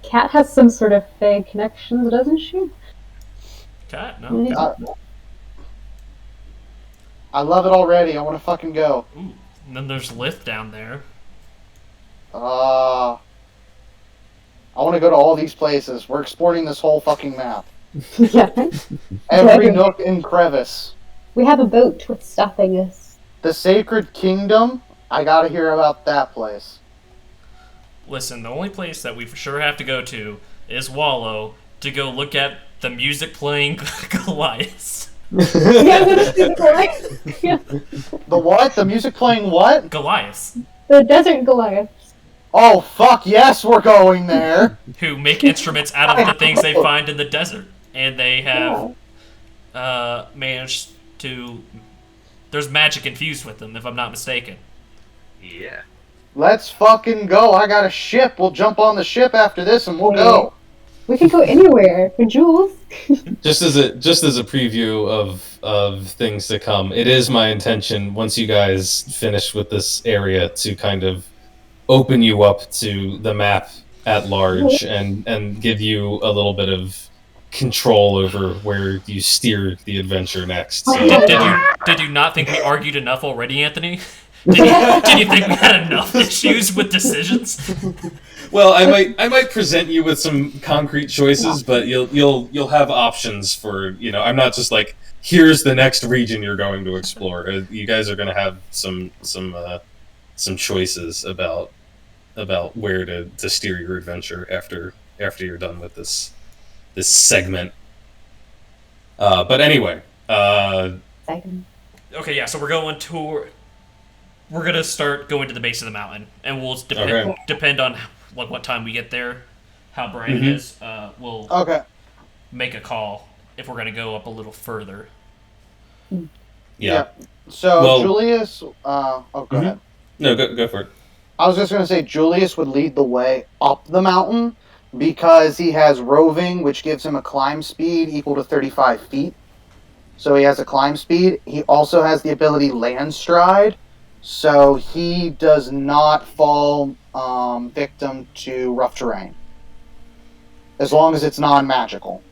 Cat has some sort of Fae connections, doesn't she? Cat, no. I love it already. I want to fucking go. Ooh. And then there's Lith down there. I want to go to all these places. We're exporting this whole fucking map. Yeah. Every nook and crevice. We have a boat. What's stopping us? The Sacred Kingdom. I gotta hear about that place. Listen, the only place that we for sure have to go to is Wallow to go look at the music playing Goliath. Yeah, I'm gonna see the Goliath. Yeah. The what? The music playing what? Goliaths, The desert Goliath. Oh, fuck yes, we're going there. who make instruments out of the things they find in the desert. And they have managed to... There's magic infused with them, if I'm not mistaken. Yeah. Let's fucking go. I got a ship. We'll jump on the ship after this and we'll go. We can go anywhere for jewels. Just as a preview of things to come, it is my intention once you guys finish with this area to kind of open you up to the map at large and give you a little bit of control over where you steer the adventure next. So, Did you not think we argued enough already, Anthony? Did you think we had enough issues with decisions? well, I might present you with some concrete choices, but you'll have options for, I'm not just like, here's the next region you're going to explore. You guys are going to have some choices about where to steer your adventure after you're done with this segment. But anyway, Exciting. Okay, yeah, so we're gonna start going to the base of the mountain, and we'll depend on what time we get there, how bright it is. We'll Okay. make a call if we're gonna go up a little further. yeah. So, Well- Julius... go ahead. No, go for it. I was just going to say Julius would lead the way up the mountain because he has roving, which gives him a climb speed equal to 35 feet. So he has a climb speed. He also has the ability land stride, so he does not fall victim to rough terrain. As long as it's non-magical.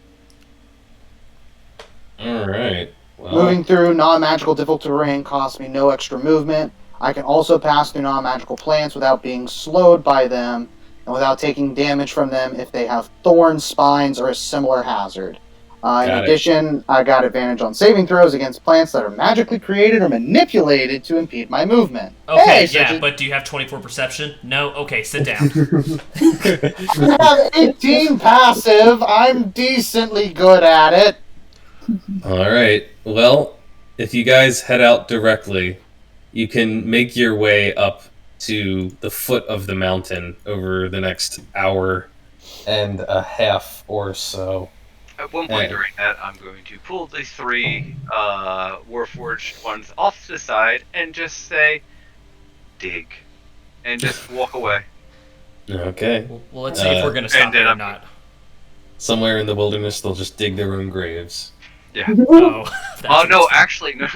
Alright. Well, Moving through non-magical difficult terrain costs me no extra movement. I can also pass through non-magical plants without being slowed by them and without taking damage from them if they have thorns, spines, or a similar hazard. In addition, I got advantage on saving throws against plants that are magically created or manipulated to impede my movement. Okay, Hey, yeah, but do you have 24 perception? No? Okay, sit down. I have 18 passive. I'm decently good at it. Alright. Well, if you guys head out directly, you can make your way up to the foot of the mountain over the next hour and a half or so. At one point during that, I'm going to pull the three warforged ones off to the side and just say, dig. And just walk away. Okay. Well, let's see if we're gonna stop it or not. Somewhere in the wilderness, they'll just dig their own graves. Yeah. Oh, Oh, no, actually, no.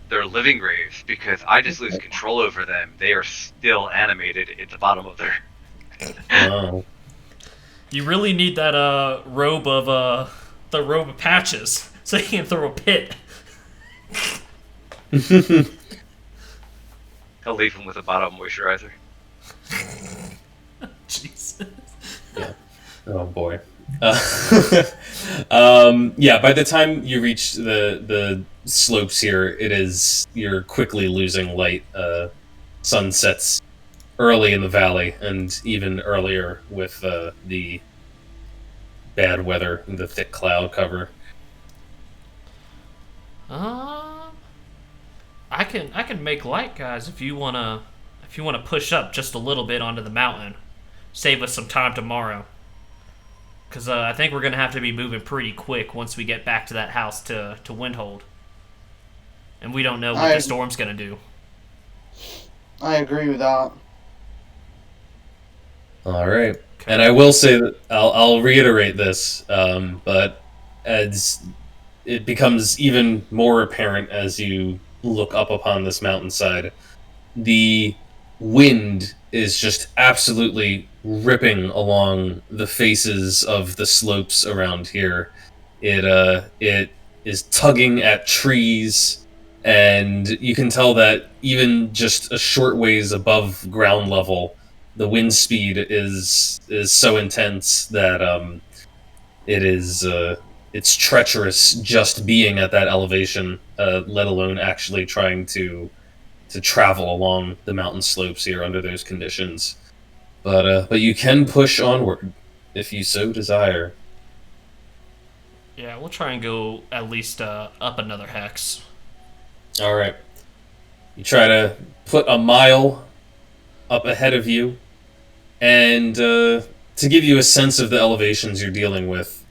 They're living graves, because I just lose control over them. They are still animated at the bottom of their... Oh. You really need that robe of the robe of patches so you can throw a pit. I'll leave them with a bottle of moisturizer. Jesus. Yeah. Oh boy. Yeah, by the time you reach the slopes here, you're quickly losing light. Sun sets early in the valley, and even earlier with the bad weather and the thick cloud cover. I can make light, guys, if you wanna push up just a little bit onto the mountain. Save us some time tomorrow. Because I think we're going to have to be moving pretty quick once we get back to that house to Windhold. And we don't know what the storm's going to do. I agree with that. All right. Okay. And I will say that I'll reiterate this, but as it becomes even more apparent as you look up upon this mountainside, the wind is just absolutely ripping along the faces of the slopes around here. It is tugging at trees, and you can tell that even just a short ways above ground level, the wind speed is so intense that it's treacherous just being at that elevation, let alone actually trying to travel along the mountain slopes here under those conditions. But you can push onward if you so desire. Yeah, we'll try and go at least up another hex. All right. You try to put a mile up ahead of you, and to give you a sense of the elevations you're dealing with,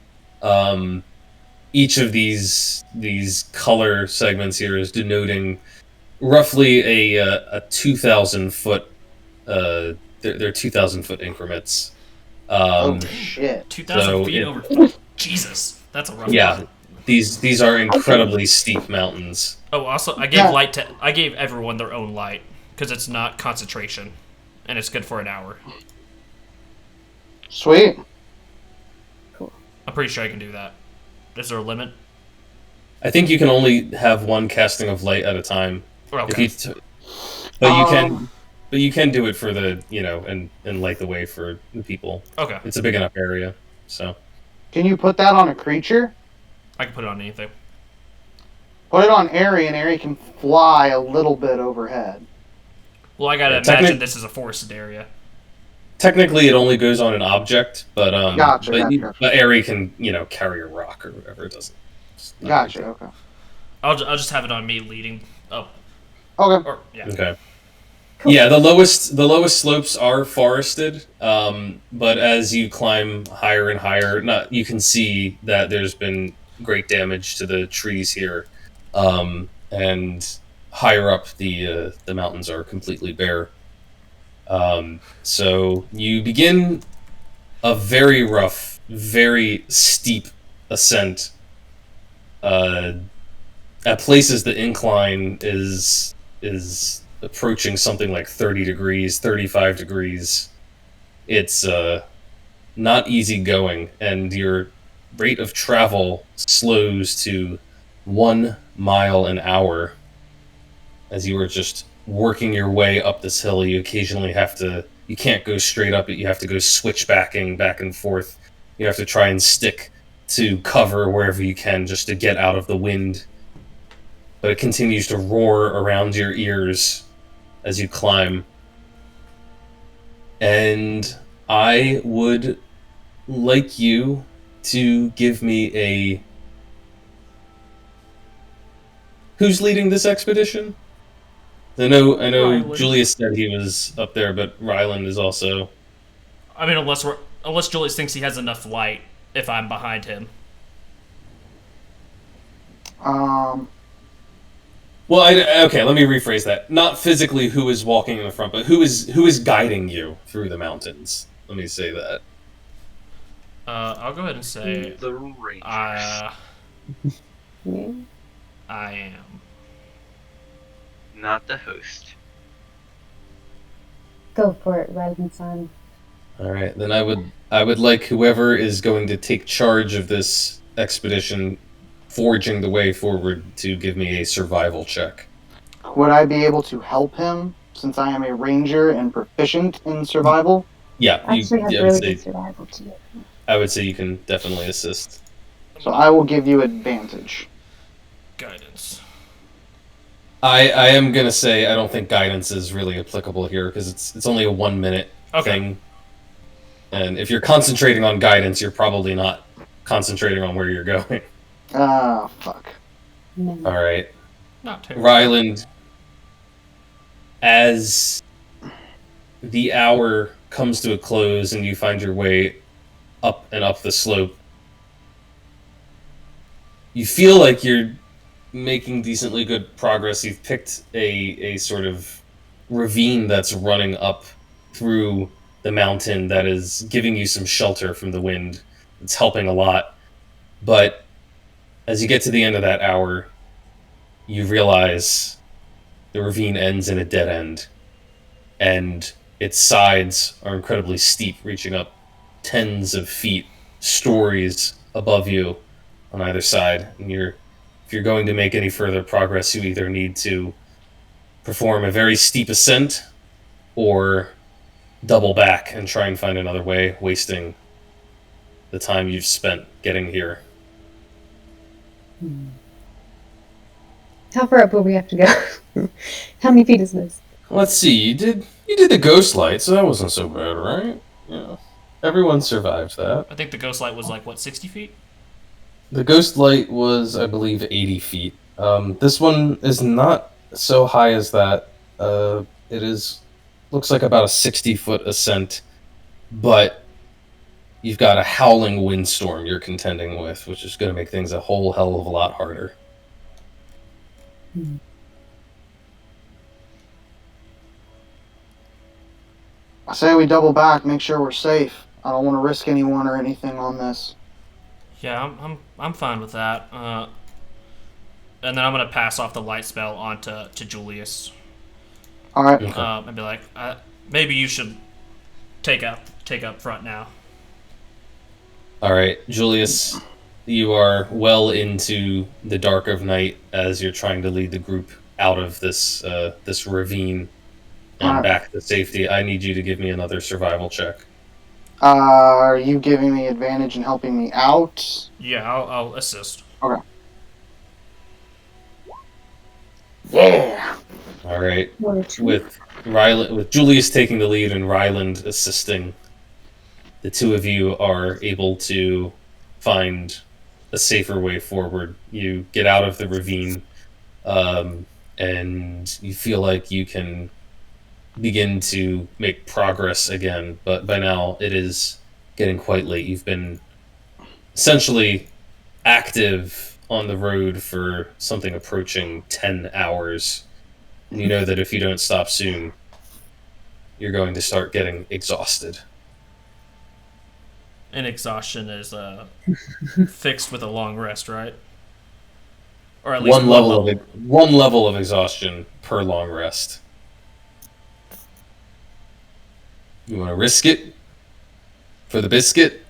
each of these color segments here is denoting roughly a 2,000 foot. They're 2,000 foot increments. Oh shit! 2,000 feet over. Jesus, that's a rough. Yeah, these are incredibly steep mountains. Oh, also, I gave everyone their own light because it's not concentration, and it's good for an hour. Sweet. Cool. I'm pretty sure I can do that. Is there a limit? I think you can only have one casting of light at a time. Okay. But you can do it for the, and light the way for the people. Okay. It's a big enough area, so. Can you put that on a creature? I can put it on anything. Put it on Airy, and Airy can fly a little bit overhead. Well, I gotta imagine this is a forested area. Technically, it only goes on an object, but gotcha. But Airy can, carry a rock or whatever. It doesn't. Gotcha. Okay. I'll just have it on me leading up. Okay. Okay. Cool. Yeah, the lowest slopes are forested, but as you climb higher and higher, you can see that there's been great damage to the trees here, and higher up the mountains are completely bare. So you begin a very rough, very steep ascent. At places, the incline is approaching something like 30 degrees, 35 degrees. It's not easy going, and your rate of travel slows to 1 mile an hour as you are just working your way up this hill. You occasionally you can't go straight up it, you have to go switchbacking back and forth. You have to try and stick to cover wherever you can just to get out of the wind. But it continues to roar around your ears as you climb. And I would like you to give me a... Who's leading this expedition? I know Ryland. Julius said he was up there, but Ryland is also... I mean, unless Julius thinks he has enough light if I'm behind him. Well, okay, let me rephrase that. Not physically who is walking in the front, but who is guiding you through the mountains. Let me say that. I'll go ahead and say... The Rangers. I am. Not the host. Go for it, Ryland-san. All right, then I would like whoever is going to take charge of this expedition, forging the way forward, to give me a survival check. Would I be able to help him since I am a ranger and proficient in survival? Yeah, I actually have really good survival too. I would say you can definitely assist. So I will give you advantage. Guidance. I am gonna say I don't think guidance is really applicable here because it's only a 1 minute thing, and if you're concentrating on guidance, you're probably not concentrating on where you're going. Ah, fuck. No. All right, Not terrible. Ryland. As the hour comes to a close and you find your way up and up the slope. You feel like you're making decently good progress. You've picked a sort of ravine that's running up through the mountain that is giving you some shelter from the wind. It's helping a lot. But as you get to the end of that hour, you realize the ravine ends in a dead end, and its sides are incredibly steep, reaching up tens of feet, stories above you on either side. And if you're going to make any further progress, you either need to perform a very steep ascent or double back and try and find another way, wasting the time you've spent getting here. How far up will we have to go? How many feet is this? Let's see, you did the ghost light, so that wasn't so bad, right? Yeah. Everyone survived that. I think the ghost light was like, what, 60 feet? The ghost light was, I believe, 80 feet. This one is not so high as that. Looks like about a 60-foot ascent, but you've got a howling windstorm you're contending with, which is going to make things a whole hell of a lot harder. I say we double back, make sure we're safe. I don't want to risk anyone or anything on this. Yeah, I'm fine with that. And then I'm gonna pass off the light spell on to Julius. All right. Okay. And be like, maybe you should take up front now. All right, Julius, you are well into the dark of night as you're trying to lead the group out of this ravine and back to safety. I need you to give me another survival check. Are you giving me advantage and helping me out? Yeah, I'll assist. Okay. Yeah. All right. With With Julius taking the lead and Ryland assisting, the two of you are able to find a safer way forward. You get out of the ravine, and you feel like you can begin to make progress again, but by now it is getting quite late. You've been essentially active on the road for something approaching 10 hours. You know that if you don't stop soon, you're going to start getting exhausted. And exhaustion is fixed with a long rest, right? Or at least one level of exhaustion per long rest. You want to risk it for the biscuit?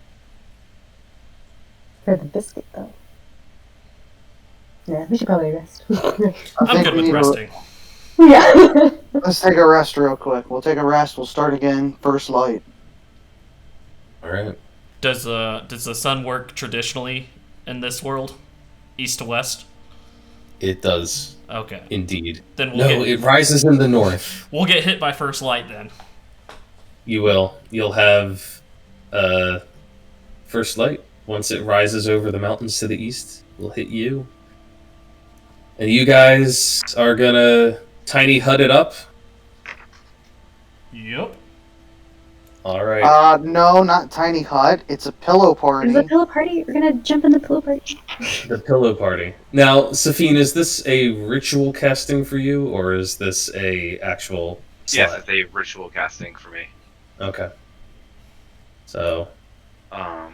For the biscuit, though. Yeah, we should probably rest. I'm good with resting. Yeah. Let's take a rest real quick. We'll take a rest. We'll start again. First light. All right. Does the sun work traditionally in this world, east to west? It does. Okay. Indeed. Then it rises in the north. We'll get hit by first light then. You will. You'll have first light. Once it rises over the mountains to the east, will hit you. And you guys are gonna tiny hut it up? Yep. Alright. No, not tiny hut. It's a pillow party. There's a pillow party? We're gonna jump in the pillow party. The pillow party. Now, Safine, is this a ritual casting for you, or is this a actual slide? Yes, it's a ritual casting for me. Okay. So. Yeah.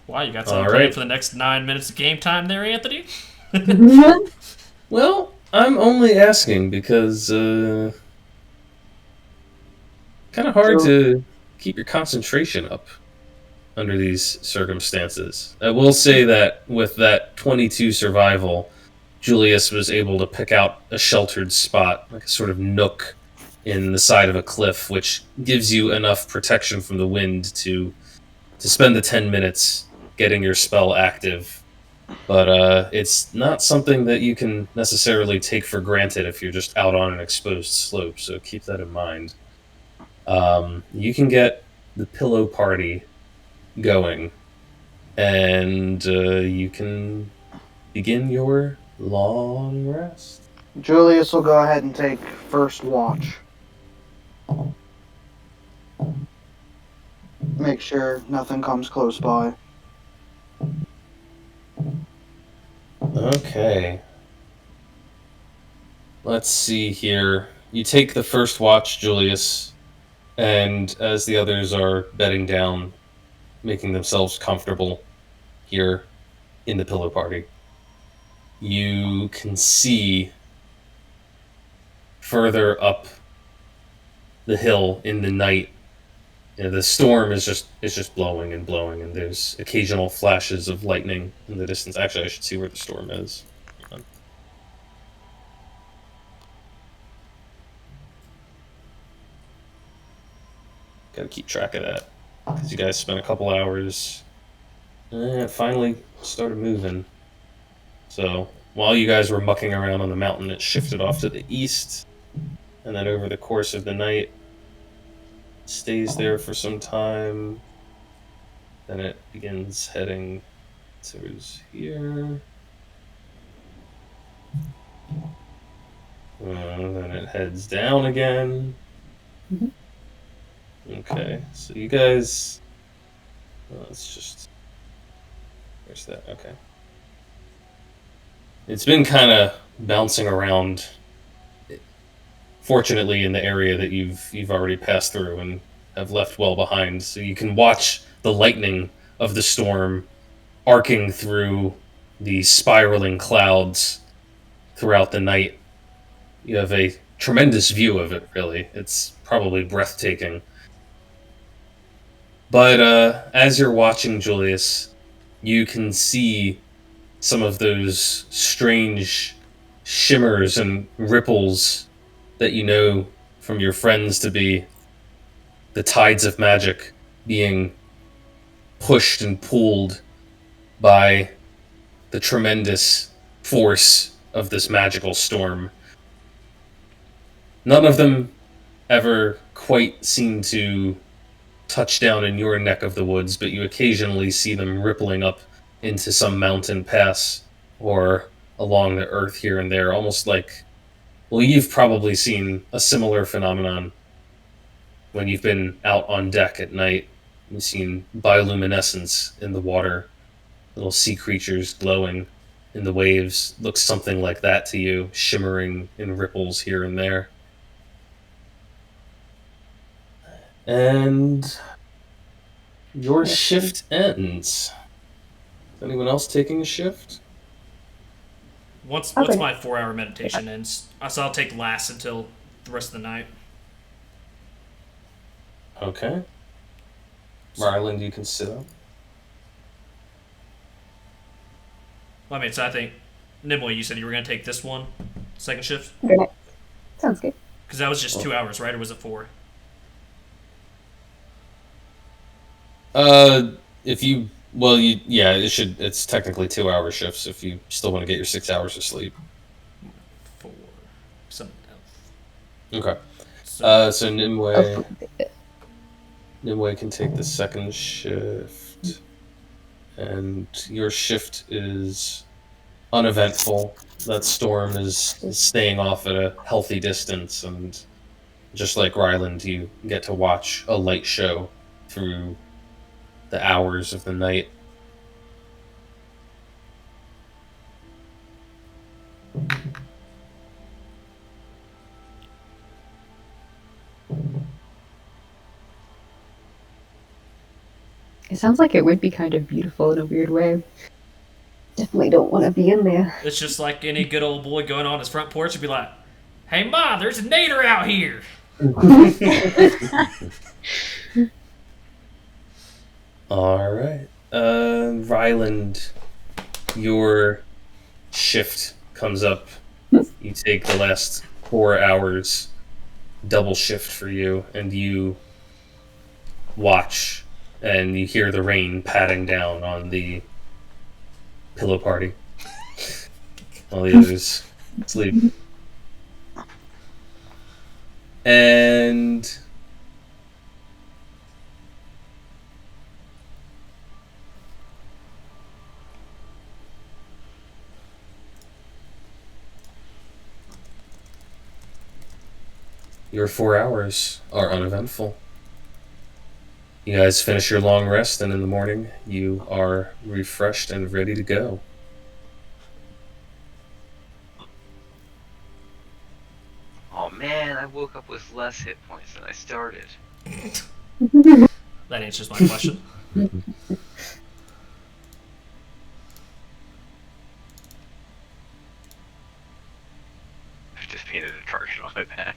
Wow, you got something planned for the next 9 minutes of game time there, Anthony? Well, I'm only asking because kind of hard to keep your concentration up under these circumstances. I will say that with that 22 survival, Julius was able to pick out a sheltered spot, like a sort of nook in the side of a cliff, which gives you enough protection from the wind to spend the 10 minutes getting your spell active. But it's not something that you can necessarily take for granted if you're just out on an exposed slope, so keep that in mind. You can get the pillow party going, and you can begin your long rest. Julius will go ahead and take first watch. make sure nothing comes close by. Okay. Let's see here. You take the first watch, Julius, and as the others are bedding down, making themselves comfortable here in the pillow party, you can see further up the hill in the night. The storm is just blowing and blowing, and there's occasional flashes of lightning in the distance. Actually, I should see where the storm is. Hang on. Gotta keep track of that, because you guys spent a couple hours. And it finally started moving. So while you guys were mucking around on the mountain, it shifted off to the east, and then over the course of the night, stays there for some time. Then it begins heading towards here. Then it heads down again. Mhm. Okay, so you guys... let's just... Where's that? Okay. It's been kind of bouncing around, fortunately, in the area that you've already passed through and have left well behind. So you can watch the lightning of the storm arcing through the spiraling clouds throughout the night. You have a tremendous view of it, really. It's probably breathtaking. But as you're watching, Julius, you can see some of those strange shimmers and ripples that you know from your friends to be the tides of magic being pushed and pulled by the tremendous force of this magical storm. None of them ever quite seem to touch down in your neck of the woods, but you occasionally see them rippling up into some mountain pass or along the earth here and there, almost like, well, you've probably seen a similar phenomenon when you've been out on deck at night. You've seen bioluminescence in the water, little sea creatures glowing in the waves. Looks something like that to you, shimmering in ripples here and there. And your shift ends. Is anyone else taking a shift? Once Okay. my 4-hour meditation ends, so I'll take last until the rest of the night. Okay. Ryland, you can sit up. Well, I mean, so I think, Nimue, you said you were going to take this one, second shift? Good night. Sounds good. Because that was just 2 hours, right? Or was it 4? If you, well, it's technically 2-hour shifts if you still want to get your 6 hours of sleep. 4. Something else. Okay. So, So Oh, Nimue can take the second shift, and your shift is uneventful. That storm is staying off at a healthy distance, and just like Ryland, you get to watch a light show through the hours of the night. it sounds like it would be kind of beautiful in a weird way. Definitely don't want to be in there. it's just like any good old boy going on his front porch and be like, "Hey, Ma, there's a nader out here." All right. Ryland, your shift comes up. You take the last 4 hours, double shift for you, and you watch, and you hear the rain patting down on the pillow party. All the others sleep. And your 4 hours are uneventful. You guys finish your long rest, and in the morning you are refreshed and ready to go. Oh man, I woke up with less hit points than I started. That answers my question. I just painted a target on my back.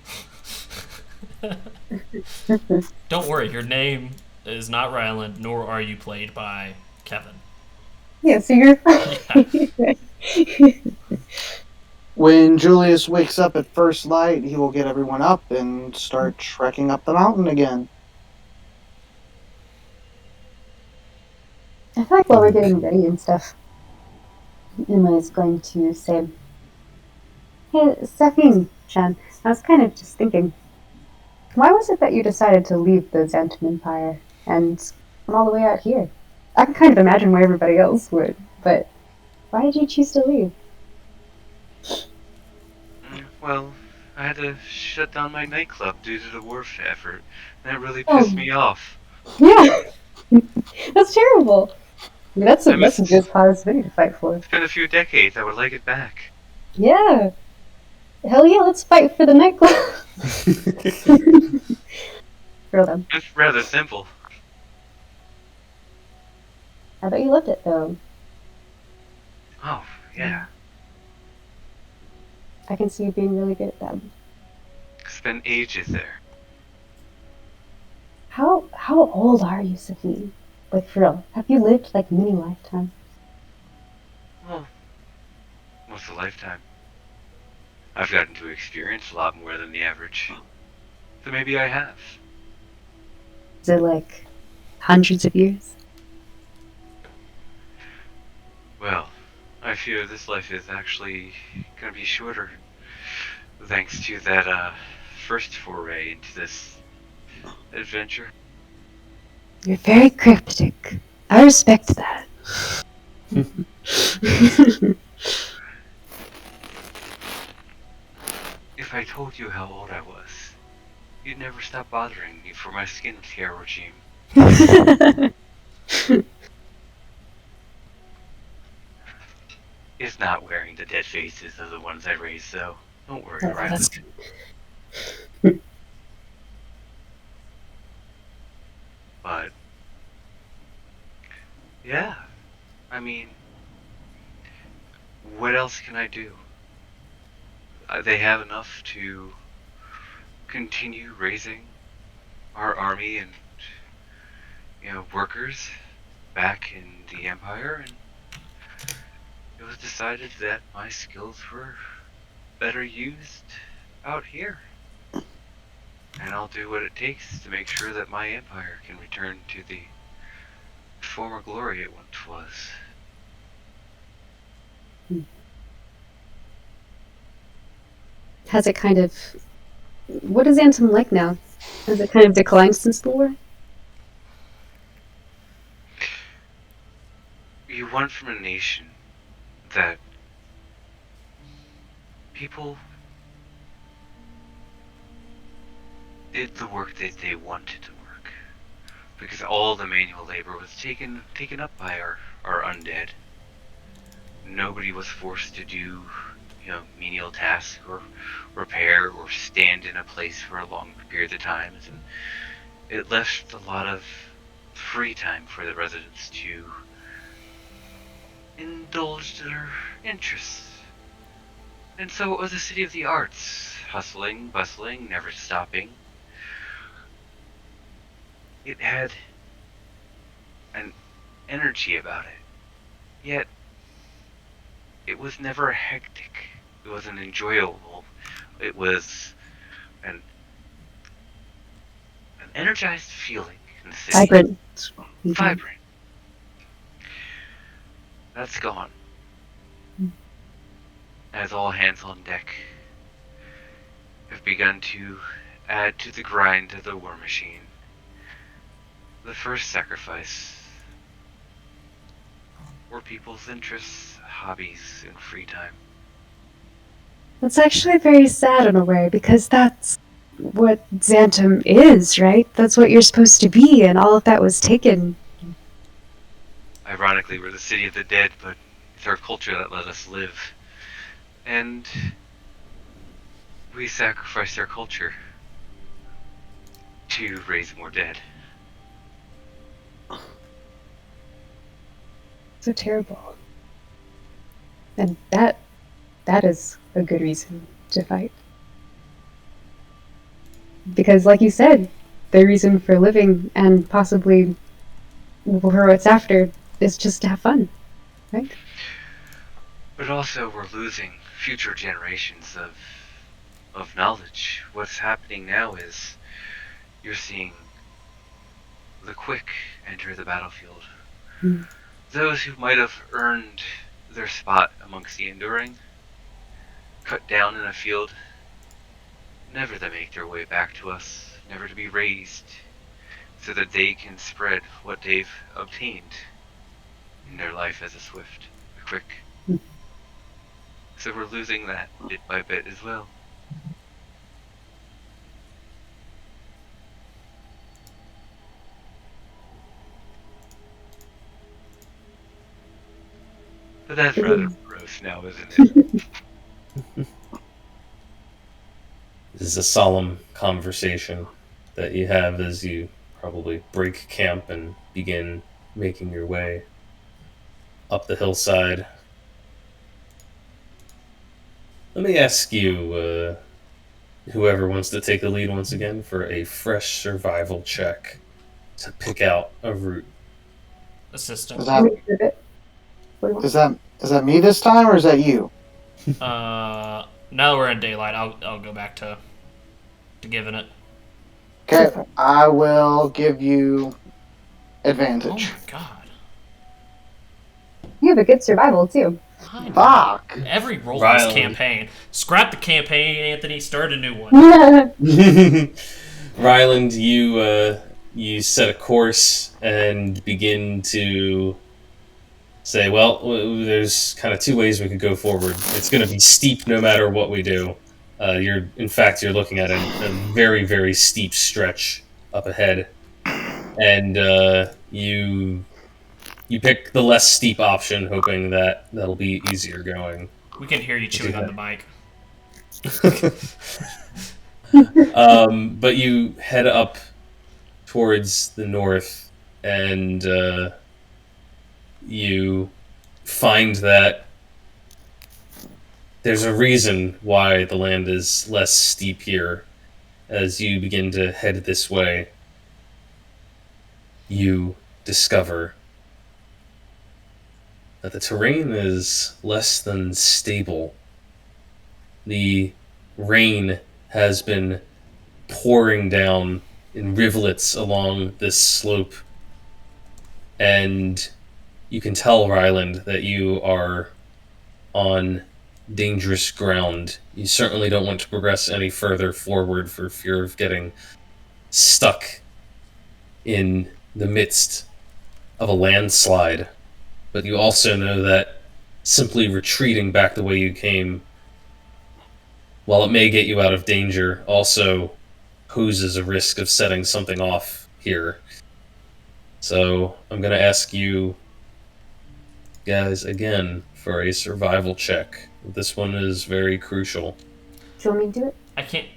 Don't worry, your name is not Ryland, nor are you played by Kevin. Yeah, so you're fine. When Julius wakes up at first light, he will get everyone up and start trekking up the mountain again. I feel like while we're getting ready and stuff, Emily's going to say, "Hey, Sefine-chan, I was kind of just thinking, why was it that you decided to leave the Xantum Empire and come all the way out here? I can kind of imagine why everybody else would, but why did you choose to leave?" Well, I had to shut down my nightclub due to the wharf effort. That really pissed me off. Yeah, that's terrible. I mean, that's I a missed- good cause for me to fight for. It's been a few decades. I would like it back. Yeah. Hell yeah, let's fight for the nightclub. Real them. It's rather simple. I bet you loved it though. Oh, yeah. I can see you being really good at that. Spent ages there. How old are you, Sophie? Like for real? Have you lived like many lifetimes? Well, what's a lifetime? I've gotten to experience a lot more than the average. So maybe I have. Is it like hundreds of years? Well, I fear this life is actually gonna be shorter. Thanks to that, first foray into this adventure. You're very cryptic. I respect that. If I told you how old I was, you'd never stop bothering me for my skin care regime. It's not wearing the dead faces of the ones I raised, though. Don't worry, Ryland. But, yeah, I mean, what else can I do? They have enough to continue raising our army and, workers back in the Empire, and it was decided that my skills were better used out here. And I'll do what it takes to make sure that my empire can return to the former glory it once was. Has it kind of... What is Antum like now? Has it kind of declined since the war? You went from a nation that people did the work that they wanted to work, because all the manual labor was taken up by our undead. Nobody was forced to do, menial tasks or repair or stand in a place for a long period of time, and it left a lot of free time for the residents to indulge their interests. And so it was a city of the arts, hustling, bustling, never stopping. It had an energy about it, yet it was never hectic. It wasn't enjoyable. It was an energized feeling in the city. Vibrant. Vibrant. That's gone. As all hands on deck have begun to add to the grind of the war machine. The first sacrifice were people's interests, hobbies, and free time. That's actually very sad in a way, because that's what Xantum is, right? That's what you're supposed to be, and all of that was taken. Ironically, we're the city of the dead, but it's our culture that let us live. And we sacrificed our culture to raise more dead. So terrible. And that is a good reason to fight. Because, like you said, the reason for living and possibly for what's after is just to have fun, right? But also, we're losing future generations of knowledge. What's happening now is you're seeing the quick enter the battlefield. Mm. Those who might have earned their spot amongst the enduring, cut down in a field, never to make their way back to us, never to be raised, so that they can spread what they've obtained in their life as a quick. Mm. So we're losing that bit by bit as well. But that's rather gross now, isn't it? This is a solemn conversation that you have as you probably break camp and begin making your way up the hillside. Let me ask you, whoever wants to take the lead once again, for a fresh survival check to pick out a route. Assistant. Is that me this time, or is that you? Now that we're in daylight, I'll go back to giving it. Okay, I will give you Oh advantage. my god. You have a good survival, too. Fuck. Every roll in Ryland. this campaign. Scrap the campaign, Anthony. Start a new one. Ryland, you set a course and begin to say, well, there's kind of two ways we could go forward. It's going to be steep no matter what we do. You're looking at a very, very steep stretch up ahead, and you pick the less steep option, hoping that that'll be easier going. We can hear you chewing on the mic. But you head up towards the north, and you find that there's a reason why the land is less steep here. As you begin to head this way, you discover that the terrain is less than stable. The rain has been pouring down in rivulets along this slope, and you can tell, Ryland, that you are on dangerous ground. You certainly don't want to progress any further forward for fear of getting stuck in the midst of a landslide. But you also know that simply retreating back the way you came, while it may get you out of danger, also poses a risk of setting something off here. So I'm going to ask you guys again for a survival check. This one is very crucial. Do you want me to do it? I can't.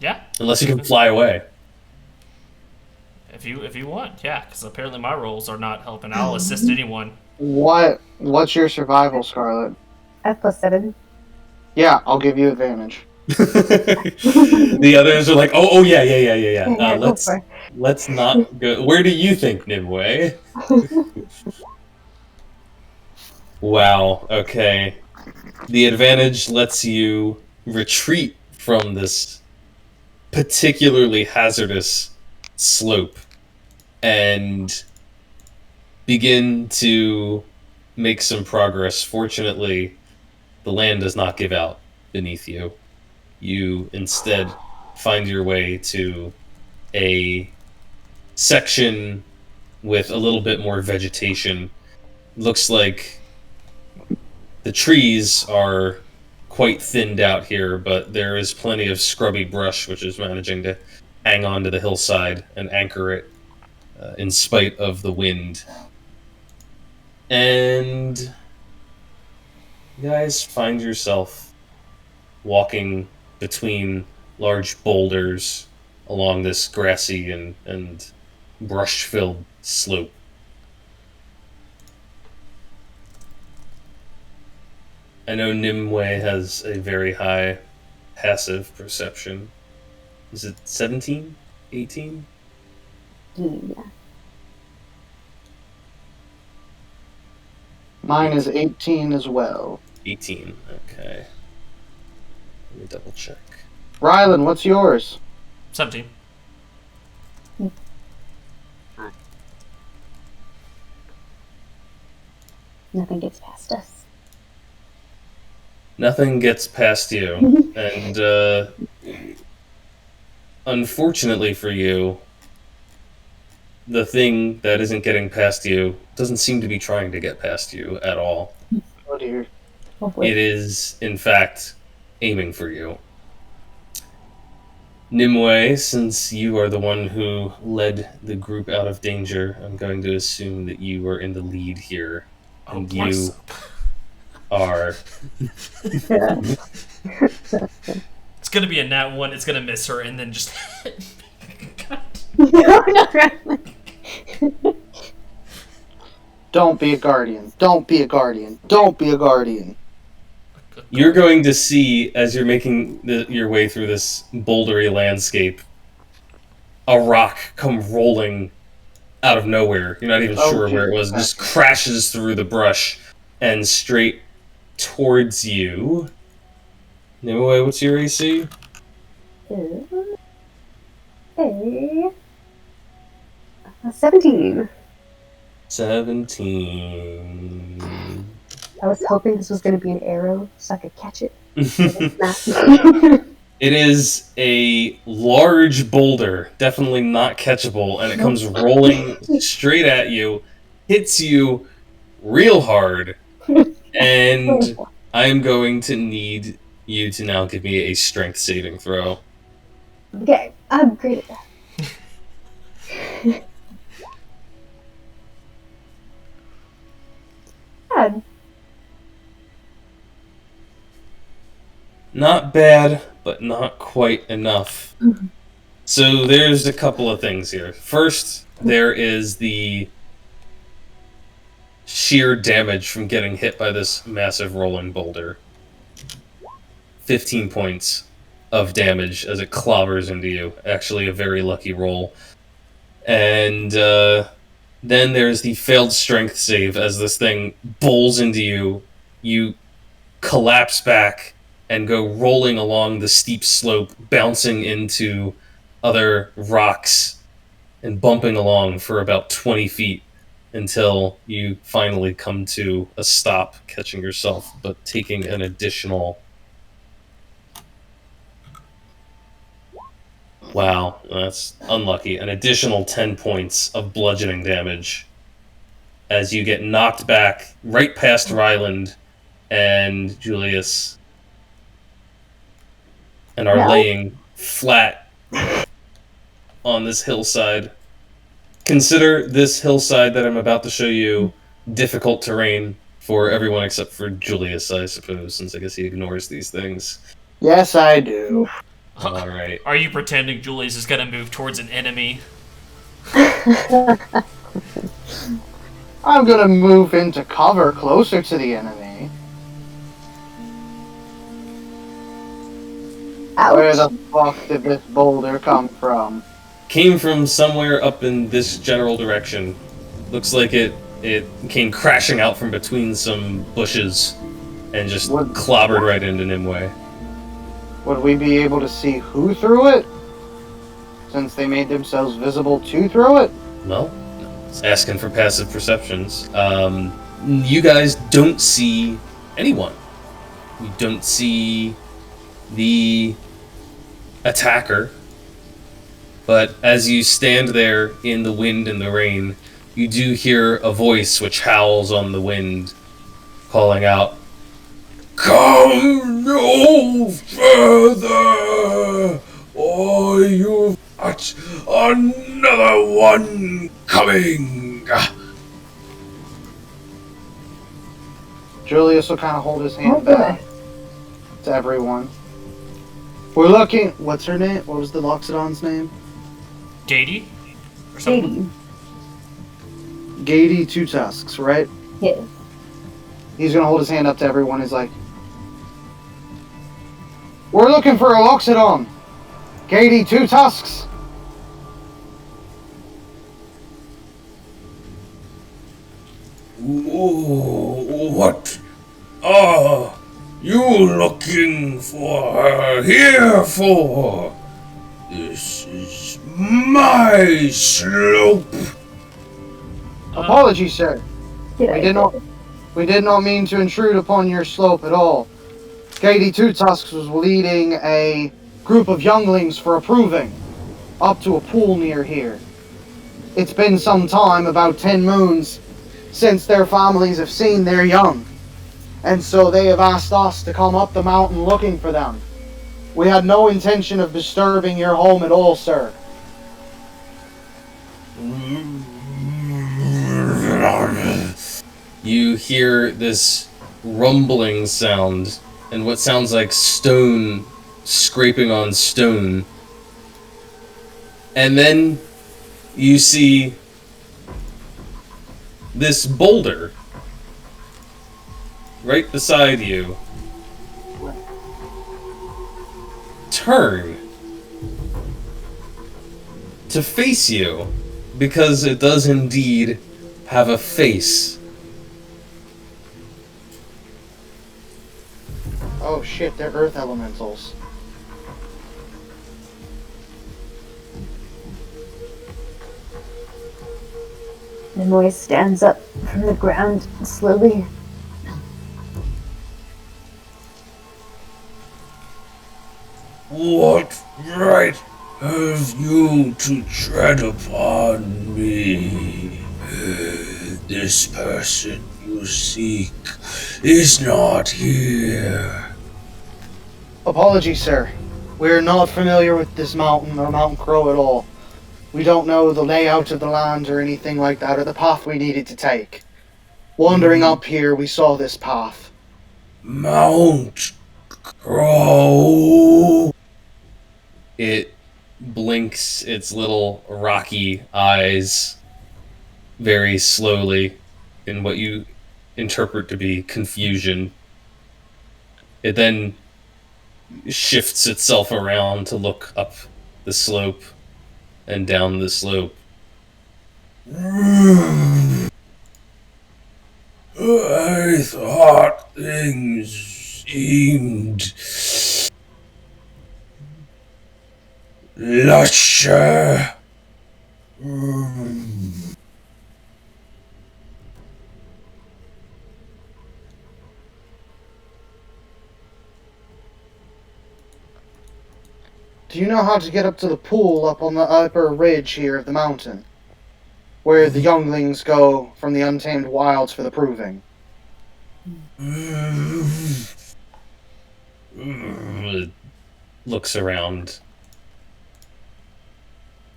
Yeah. Unless you can fly away. If you want, yeah, because apparently my rolls are not helping. I'll assist anyone. What's your survival, Scarlet? F +7. Yeah, I'll give you advantage. The others are like, oh yeah. Yeah, go for it. Let's not go. Where do you think, Nimue? Wow. Okay. The advantage lets you retreat from this particularly hazardous slope and begin to make some progress. Fortunately, the land does not give out beneath you. You instead find your way to a section with a little bit more vegetation. Looks like the trees are quite thinned out here, but there is plenty of scrubby brush which is managing to hang on to the hillside and anchor it in spite of the wind. And you guys find yourself walking between large boulders along this grassy and brush-filled slope. I know Nimue has a very high passive perception. Is it 17? 18? Yeah. Mine is 18 as well. 18, okay. Let me double check. Rylan, what's yours? 17. Nothing gets past us. Nothing gets past you, and unfortunately for you, the thing that isn't getting past you doesn't seem to be trying to get past you at all. Oh dear. Oh boy. It is, in fact, aiming for you. Nimue, since you are the one who led the group out of danger, I'm going to assume that you are in the lead here. And you are... It's gonna be a nat 1, it's gonna miss her, and then just... Don't be a guardian. Don't be a guardian. Don't be a guardian. You're going to see, as you're making your way through this bouldery landscape, a rock come rolling out of nowhere. You're not even sure where it was. It just crashes through the brush and straight towards you. Nimue, what's your AC? Hey. 17. 17. I was hoping this was going to be an arrow so I could catch it. It is a large boulder, definitely not catchable, and it comes rolling straight at you, hits you real hard, and I'm going to need you to now give me a strength saving throw. Okay, I'm great at that. God. Not bad, but not quite enough. So there's a couple of things here. First, there is the sheer damage from getting hit by this massive rolling boulder. 15 points of damage as it clobbers into you. Actually, a very lucky roll. And then there's the failed strength save as this thing bowls into you. You collapse back and go rolling along the steep slope, bouncing into other rocks and bumping along for about 20 feet until you finally come to a stop, catching yourself, but taking an additional... Wow, that's unlucky. An additional 10 points of bludgeoning damage as you get knocked back right past Ryland and Julius and are laying flat on this hillside. Consider this hillside that I'm about to show you difficult terrain for everyone except for Julius, I suppose, since I guess he ignores these things. Yes, I do. Alright. Are you pretending Julius is gonna move towards an enemy? I'm gonna move into cover closer to the enemy. Ouch. Where the fuck did this boulder come from? Came from somewhere up in this general direction. Looks like it came crashing out from between some bushes and just clobbered right into Nimue. Would we be able to see who threw it? Since they made themselves visible to throw it? Well, it's asking for passive perceptions. You guys don't see anyone. You don't see the attacker. But as you stand there in the wind and the rain, you do hear a voice which howls on the wind, calling out, Come no further, or you've got another one coming. Julius will kind of hold his hand Oh, boy. back to everyone. We're looking. What's her name? What was the loxodon's name? Gaety? Or something? Gaety. Gaety two-tusks, right? Yes. He's gonna hold his hand up to everyone. He's like, "We're looking for a loxodon. Gaety two-tusks." What are you looking for her here for? This is my slope. Apologies, sir. Get We did not mean to intrude upon your slope at all. Gaety Two-Tusks was leading a group of younglings for a proving up to a pool near here. It's been some time, about 10 moons, since their families have seen their young, and so they have asked us to come up the mountain looking for them. We had no intention of disturbing your home at all, sir. You hear this rumbling sound and what sounds like stone scraping on stone. And then you see this boulder right beside you turn to face you, because it does indeed have a face. Oh shit, they're earth elementals. Nimoy stands up from the ground slowly. What right have you to tread upon me? This person you seek is not here. Apologies, sir. We're not familiar with this mountain or Mountain Crow at all. We don't know the layout of the land or anything like that, or the path we needed to take. Wandering up here, we saw this path. Mount Crow. It blinks its little rocky eyes very slowly in what you interpret to be confusion. It then shifts itself around to look up the slope and down the slope. I thought things seemed lusher. Do you know how to get up to the pool up on the upper ridge here of the mountain? Where the younglings go from the untamed wilds for the proving? It looks around.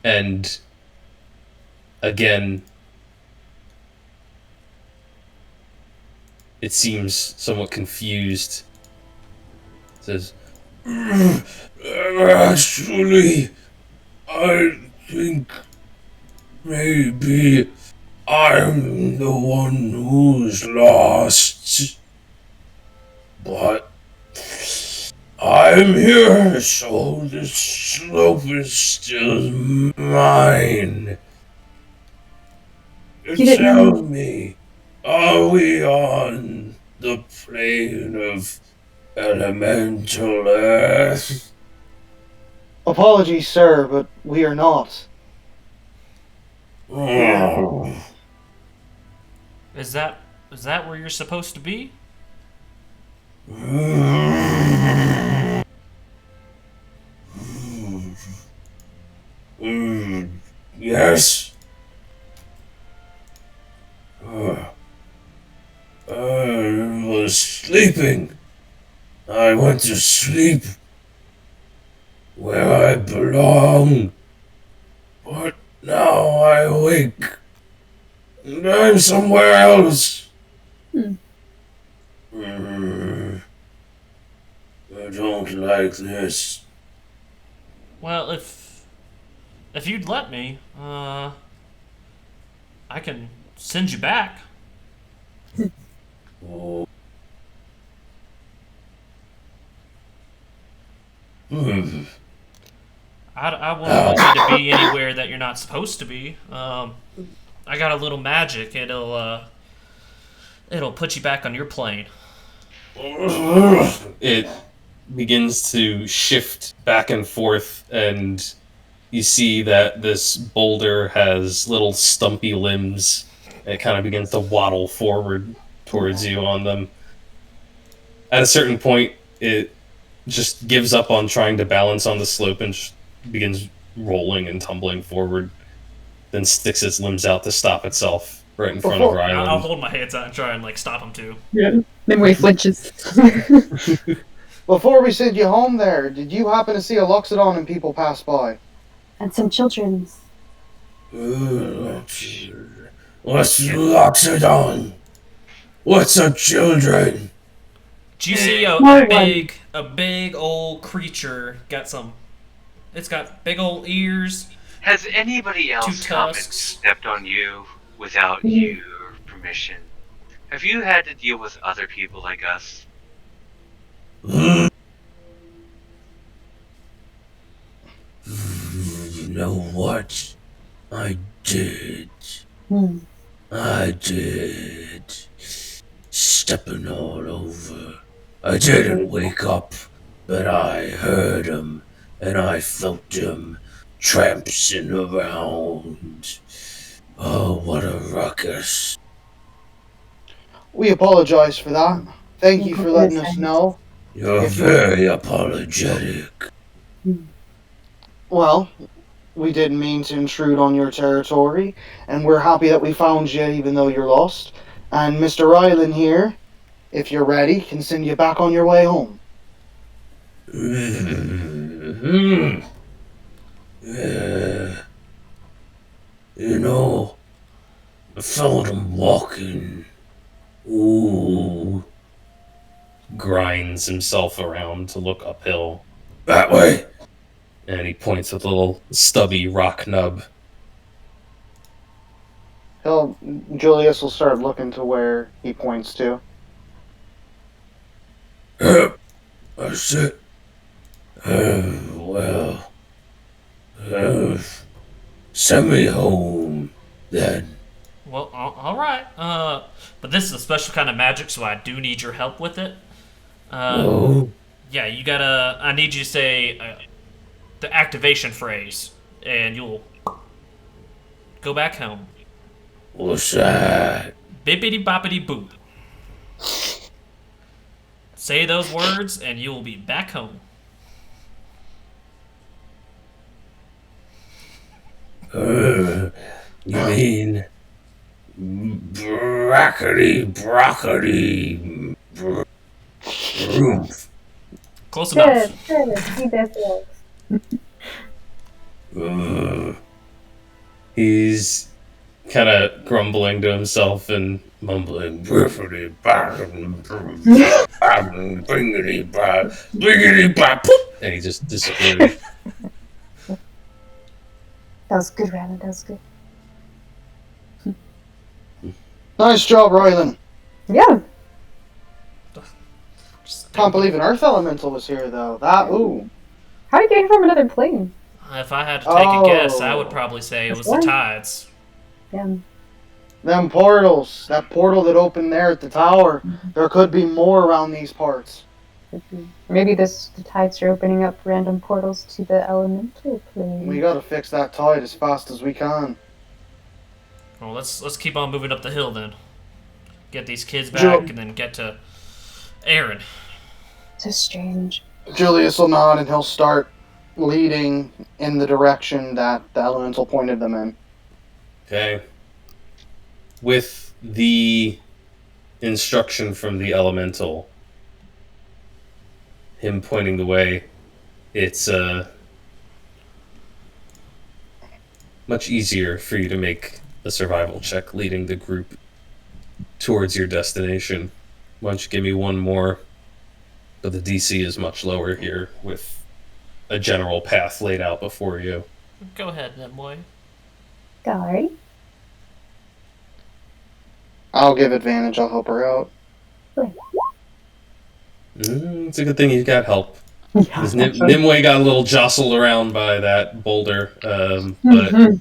And again, it seems somewhat confused. It says, Actually, I think maybe I'm the one who's lost. But I'm here, so this slope is still mine. Tell me, are we on the plane of elemental earth? Apologies, sir, but we are not. Oh. Is that where you're supposed to be? Yes. I was sleeping I went to sleep where I belong, but now I awake and I'm somewhere else. Hmm. I don't like this. Well, if you'd let me, I can send you back. Oh. I wouldn't want you to be anywhere that you're not supposed to be. I got a little magic. It'll put you back on your plane. It begins to shift back and forth, and you see that this boulder has little stumpy limbs. It kind of begins to waddle forward towards you on them. At a certain point, it just gives up on trying to balance on the slope and just begins rolling and tumbling forward, then sticks its limbs out to stop itself right in front of Ryland. I'll hold my hands out and try and like stop him too. Yeah. Then he flinches. Before we send you home there, did you happen to see a loxodon and people pass by? And some children's. What's loxodon? What's a children? Do you see a Small big old creature? It's got big old ears. Has anybody else come and two-tusks. stepped on you without your permission? Have you had to deal with other people like us? You know what? I did. I did. Stepping all over. I didn't wake up, but I heard him, and I felt him tramping around. Oh, what a ruckus. We apologize for that. Thank you for letting us know. You're very apologetic. Well, we didn't mean to intrude on your territory, and we're happy that we found you even though you're lost. And Mr. Ryland here, if you're ready, can send you back on your way home. Yeah. You know, I felt him walking. Ooh. Grinds himself around to look uphill, That way. and he points with a little stubby rock nub. Julius will start looking to where he points to. Yep. That's it. Well. Send me home, then. Well, all right. But this is a special kind of magic, so I do need your help with it. Oh. Yeah, you gotta. I need you to say the activation phrase, and you'll go back home. What's that? Bippity boppity boop. Say those words, and you will be back home. You mean broccoli, roof. Close enough. Good. He does well. He's kind of grumbling to himself and Mumbling, biffity, bingity, and he just disappeared. That was good, Ryland. That was good. Nice job, Ryland. Yeah. Can't believe an Earth Elemental was here, though. Ooh. How did you get here from another plane? If I had to take a guess, I would probably say it was the That's tides. Yeah. Them portals. That portal that opened there at the tower. There could be more around these parts. Maybe the tides are opening up random portals to the elemental plane. We gotta fix that tide as fast as we can. Well, let's keep on moving up the hill then. Get these kids back, and then get to Aaron. So strange. Julius will nod and he'll start leading in the direction that the elemental pointed them in. Okay. With the instruction from the elemental, him pointing the way, it's much easier for you to make a survival check leading the group towards your destination. Why don't you give me one more? But the DC is much lower here with a general path laid out before you. Go ahead, Nimue. Alright. I'll give advantage. I'll help her out. It's a good thing you got help. Yeah. Nimue got a little jostled around by that boulder, but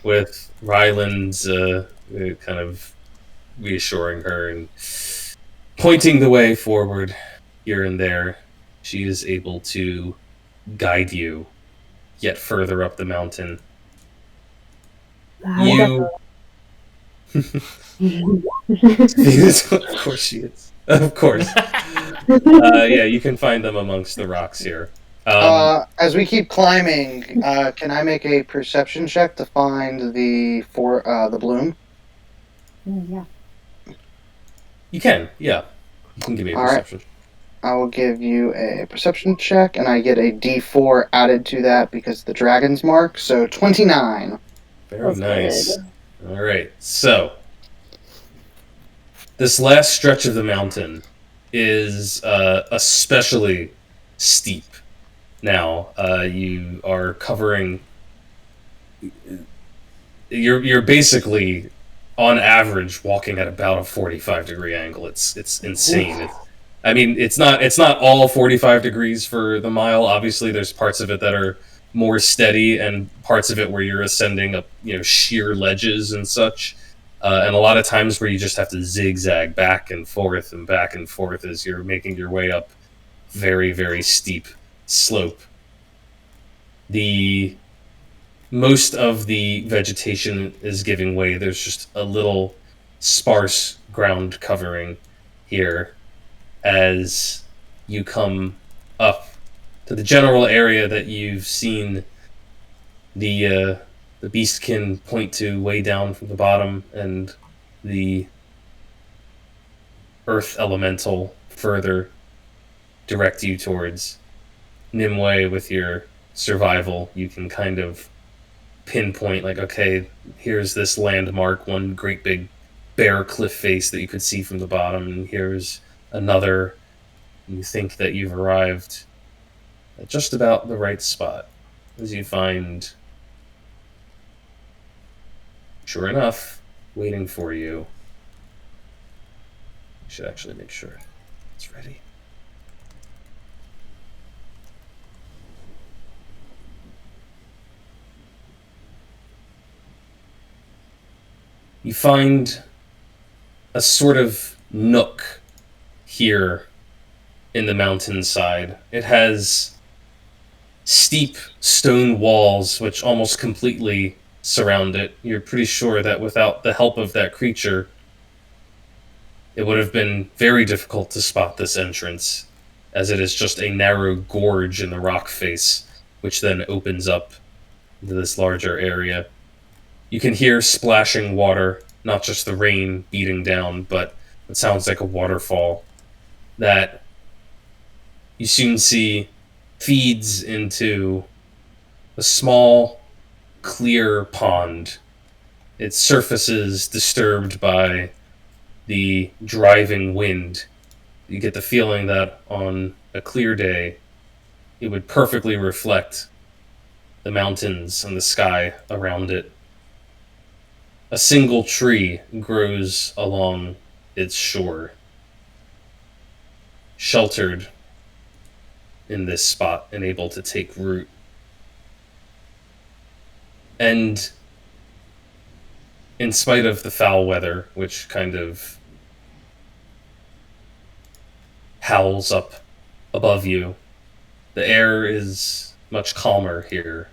with Ryland's kind of reassuring her and pointing the way forward here and there, she is able to guide you yet further up the mountain. You... Of course she is. Of course. Yeah, you can find them amongst the rocks here. As we keep climbing, can I make a perception check to find the bloom? Yeah. You can, yeah. You can give me a perception. I will give you a perception check, and I get a D4 added to that because of the dragon's mark, so 29. Very nice. All right, so this last stretch of the mountain is especially steep. Now you are covering. You're basically on average walking at about a 45-degree angle. It's insane. It's not all 45 degrees for the mile. Obviously, there's parts of it that are more steady, and parts of it where you're ascending up, sheer ledges and such. And a lot of times where you just have to zigzag back and forth as you're making your way up very, very steep slope. Most of the vegetation is giving way. There's just a little sparse ground covering here as you come up to the general area that you've seen the beastkin point to way down from the bottom, and the earth elemental further direct you towards. Nimue, with your survival, you can kind of pinpoint, like, okay, here's this landmark, one great big bare cliff face that you could see from the bottom, and here's another. You think that you've arrived at just about the right spot as you find, sure enough, waiting for you. I should actually make sure it's ready. You find a sort of nook here in the mountainside. It has steep stone walls which almost completely surround it. You're pretty sure that without the help of that creature, it would have been very difficult to spot this entrance, as it is just a narrow gorge in the rock face, which then opens up into this larger area. You can hear splashing water, not just the rain beating down, but it sounds like a waterfall that you soon see feeds into a small, clear pond. Its surface is disturbed by the driving wind. You get the feeling that on a clear day, it would perfectly reflect the mountains and the sky around it. A single tree grows along its shore, sheltered in this spot and able to take root. And in spite of the foul weather, which kind of howls up above you, the air is much calmer here.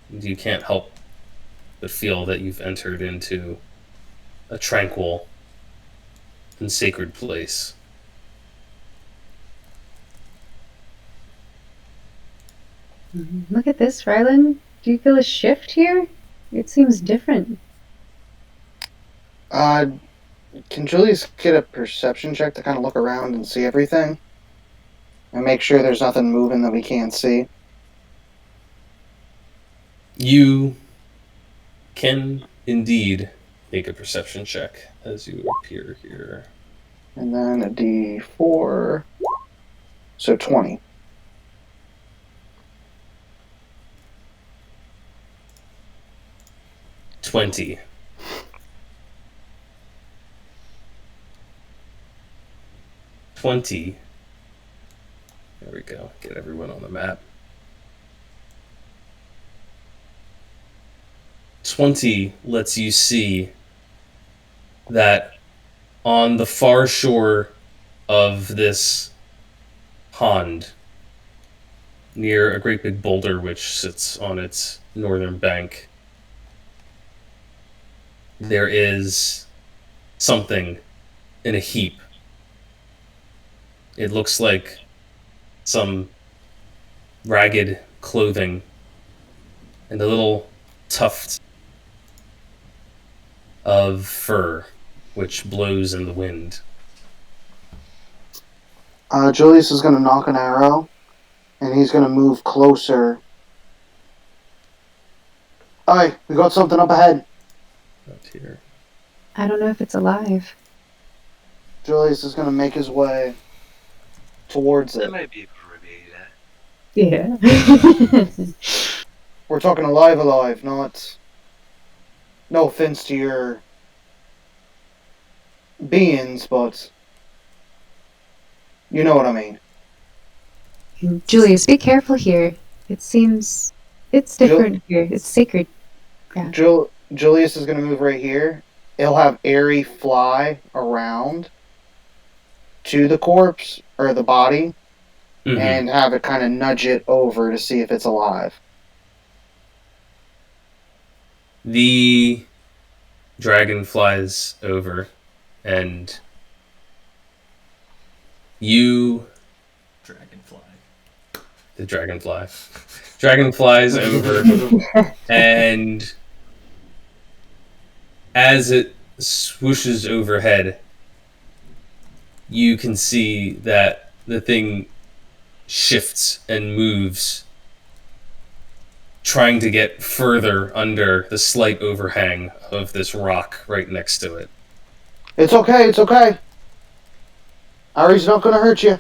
You can't help but feel that you've entered into a tranquil and sacred place. Look at this, Rylan. Do you feel a shift here? It seems different. Can Julius get a perception check to kind of look around and see everything? and make sure there's nothing moving that we can't see. You can indeed make a perception check as you appear here. And then a D4. So 20. 20. There we go. Get everyone on the map. 20 lets you see that on the far shore of this pond, near a great big boulder which sits on its northern bank, there is something in a heap. It looks like some ragged clothing and a little tuft of fur which blows in the wind. Julius is going to knock an arrow, and he's going to move closer. Alright, we got something up ahead. Out here. I don't know if it's alive. Julius is going to make his way towards That it. might be able to remedy that. Yeah. We're talking alive, not... No offense to your beings, but... You know what I mean. Julius, be careful here. It seems it's different here. It's sacred. Yeah. Julius is going to move right here. He'll have Airy fly around to the corpse, or the body, and have it kind of nudge it over to see if it's alive. The dragon flies over, and you... The dragonfly. Dragon flies over, and as it swooshes overhead, you can see that the thing shifts and moves, trying to get further under the slight overhang of this rock right next to it. It's okay. Ari's not going to hurt you.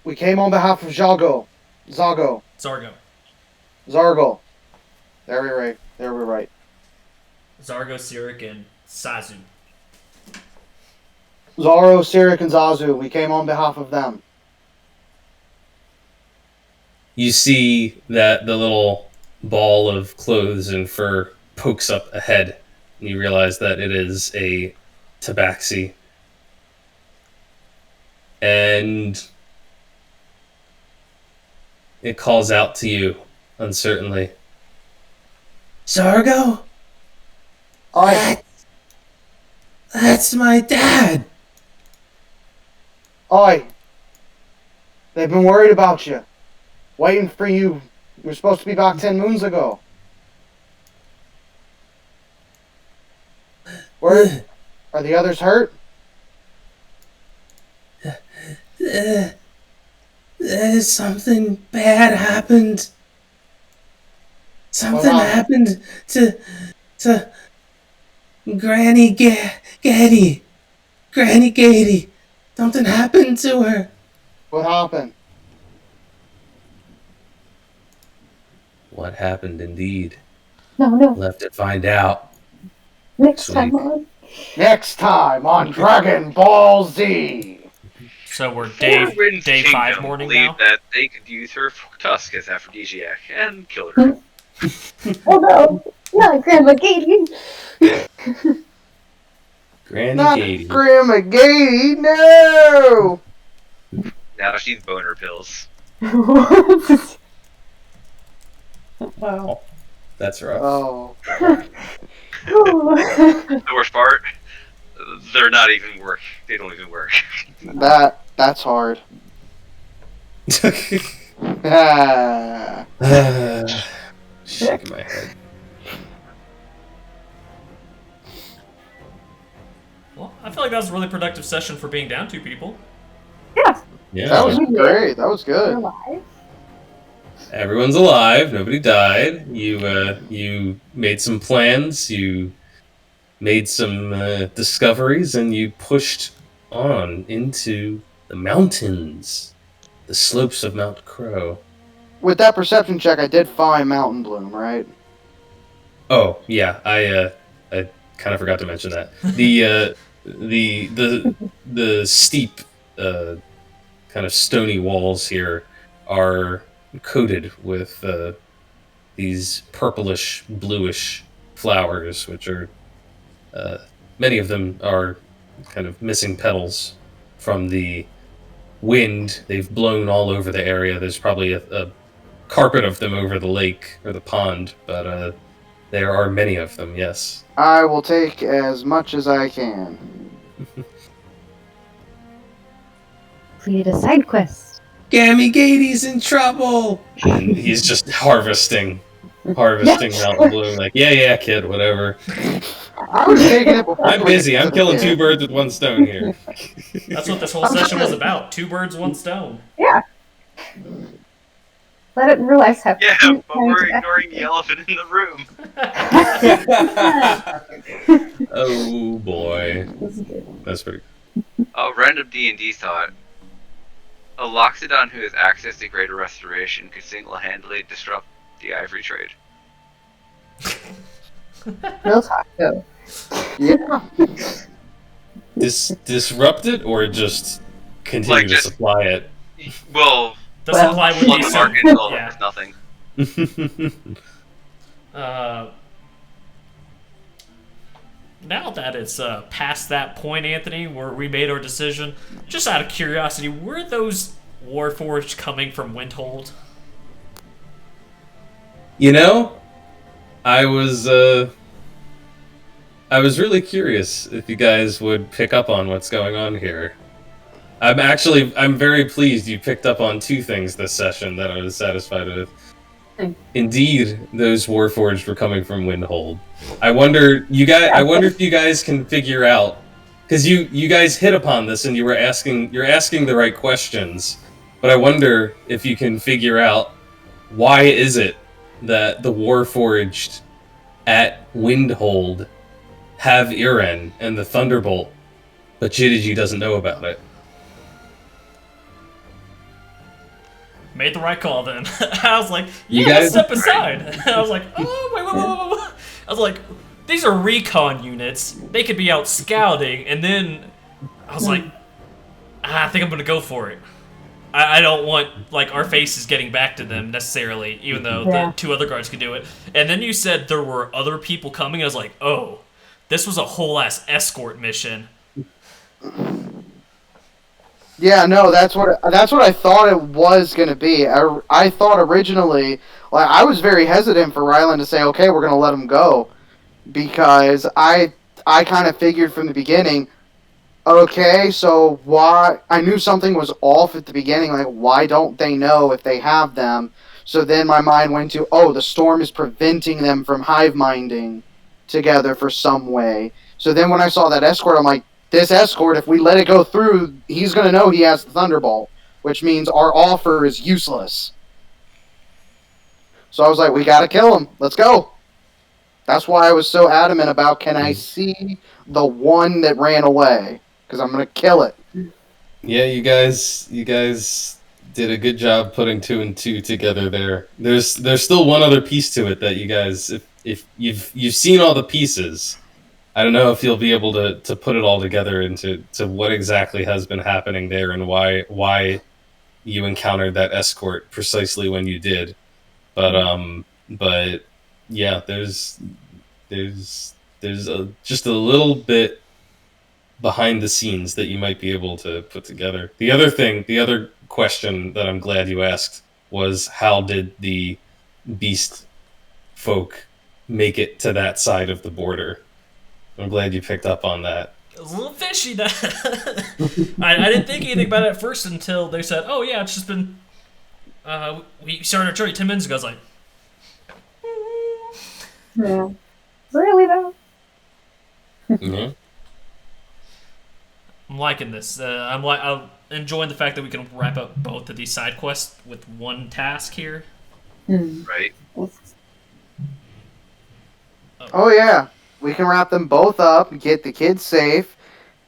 We came on behalf of Zargo. Zargo. There we're right. Zargo, Cirik, and Sazu. Zaro, Cirik, and Sazu. We came on behalf of them. You see that the little ball of clothes and fur pokes up ahead, and you realize that it is a Tabaxi. And it calls out to you uncertainly. Zargo? That's my dad! Oi! They've been worried about you. Waiting for you. You were supposed to be back 10 moons ago. Where are the others hurt? Something bad happened. Something happened to Granny Gaety. Granny Gaety. Something happened to her. What happened? What happened indeed? No. We'll have to find out. Next Sweet. time on. Next time on Dragon Ball Z. So we're day Kingdom 5 morning believed now? that they could use her tusk as aphrodisiac and kill her. Oh no! Not Grandma Gaety! Granny Not Gaety. Grandma Gaety, no! Now she's boner pills. Wow. That's rough. Oh. The worst part, they're not even work. They don't even work. That's hard. Ah. Shaking my head. Well, I feel like that was a really productive session for being down 2 people. Yeah, Yeah, That was great. That was we're good. alive. everyone's alive. Nobody died. You made some plans. You made some discoveries, and you pushed on into the mountains, the slopes of Mount Crow. With that perception check, I did find Mountain Bloom, right? Oh yeah, I kind of forgot to mention that the steep kind of stony walls here are coated with these purplish bluish flowers, which are many of them are kind of missing petals from the wind. They've blown all over the area. There's probably a carpet of them over the lake or the pond, but there are many of them, yes. I will take as much as I can. Completed a side quest. Gammy Gaty's in trouble! And he's just harvesting Mountain Bloom. Like, yeah, kid, whatever. I was taking it before. I'm busy. I'm killing 2 birds with 1 stone here. That's what this whole session was about. 2 birds, 1 stone. Yeah. I didn't realize how. Yeah, cute but we're times ignoring the elephant in the room. Oh boy. was good. That's pretty A random D&D thought. A loxodon who has access to greater restoration could single-handedly disrupt the ivory trade. Real talk, though. Yeah. disrupt it or just continue Like, to just- supply it? Well, The supply would flood be the so. market until Yeah. there's nothing. Now that it's past that point, Anthony, where we made our decision, just out of curiosity, were those warforged coming from Windhold? You know, I was really curious if you guys would pick up on what's going on here. I'm very pleased you picked up on 2 things this session that I was satisfied with. Indeed, those warforged were coming from Windhold. I wonder if you guys can figure out, because you guys hit upon this and you're asking the right questions, but I wonder if you can figure out why is it that the warforged at Windhold have Iren and the Thunderbolt, but Jidaji doesn't know about it. Made the right call then. I was like, You yeah, guys- let's step aside. I was like, oh, wait. I was like, these are recon units. They could be out scouting. And then I was like, I think I'm going to go for it. I don't want, like, our faces getting back to them necessarily, even though the 2 other guards could do it. And then you said there were other people coming. I was like, oh, this was a whole-ass escort mission. Yeah, no, that's what I thought it was gonna be. I thought originally, like, I was very hesitant for Rylan to say, okay, we're gonna let him go, because I kind of figured from the beginning, okay, so why? I knew something was off at the beginning. Like, why don't they know if they have them? So then my mind went to, oh, the storm is preventing them from hive minding together for some way. So then when I saw that escort, I'm like, this escort, if we let it go through, he's going to know he has the Thunderbolt, which means our offer is useless. So I was like, we got to kill him. Let's go. That's why I was so adamant about, can I see the one that ran away? Because I'm going to kill it. Yeah, you guys did a good job putting 2 and 2 together there. There's still one other piece to it that you guys, if you've seen all the pieces, I don't know if you'll be able to put it all together into what exactly has been happening there and why you encountered that escort precisely when you did. But yeah, there's just a little bit behind the scenes that you might be able to put together. The other question that I'm glad you asked was, how did the beast folk make it to that side of the border? I'm glad you picked up on that. It was a little fishy. That I didn't think anything about it at first until they said, "Oh yeah, it's just been." We started our journey 10 minutes ago. I was like, Yeah. Really, though? Mm-hmm. I'm liking this. I'm enjoying the fact that we can wrap up both of these side quests with one task here. Right. Oh yeah, we can wrap them both up, get the kids safe,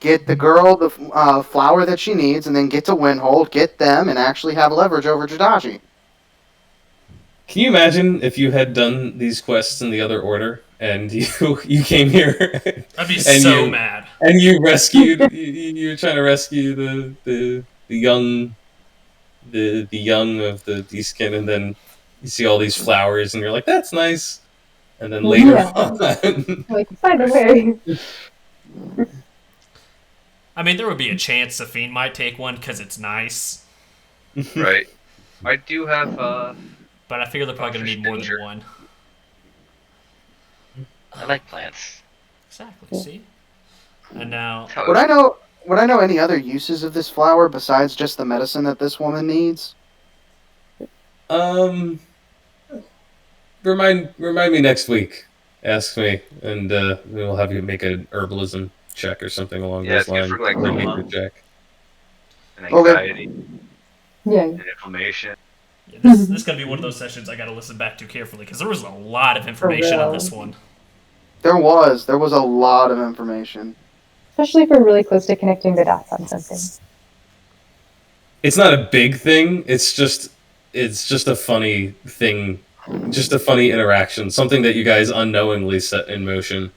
get the girl the flower that she needs, and then get to Windhold, get them, and actually have leverage over Jidaji. Can you imagine if you had done these quests in the other order and you came here I'd be and so you mad. and you rescued you're trying to rescue the young the young of the Deeskin, and then you see all these flowers and you're like, that's nice, and then later on, Like, by the way. I mean, there would be a chance Safine might take one because it's nice. Right. I do have. But I figure they're probably going to need more than one. I like plants. Exactly. See. And now. Would I know any other uses of this flower besides just the medicine that this woman needs? Remind me next week. Ask me, and we'll have you make an herbalism check or something along those lines. For, like, check. And anxiety. Yeah. And inflammation. Yeah, this is going to be one of those sessions I got to listen back to carefully because there was a lot of information on this one. There was a lot of information. Especially if we're really close to connecting the dots on something. It's not a big thing. It's just a funny thing, just a funny interaction, something that you guys unknowingly set in motion.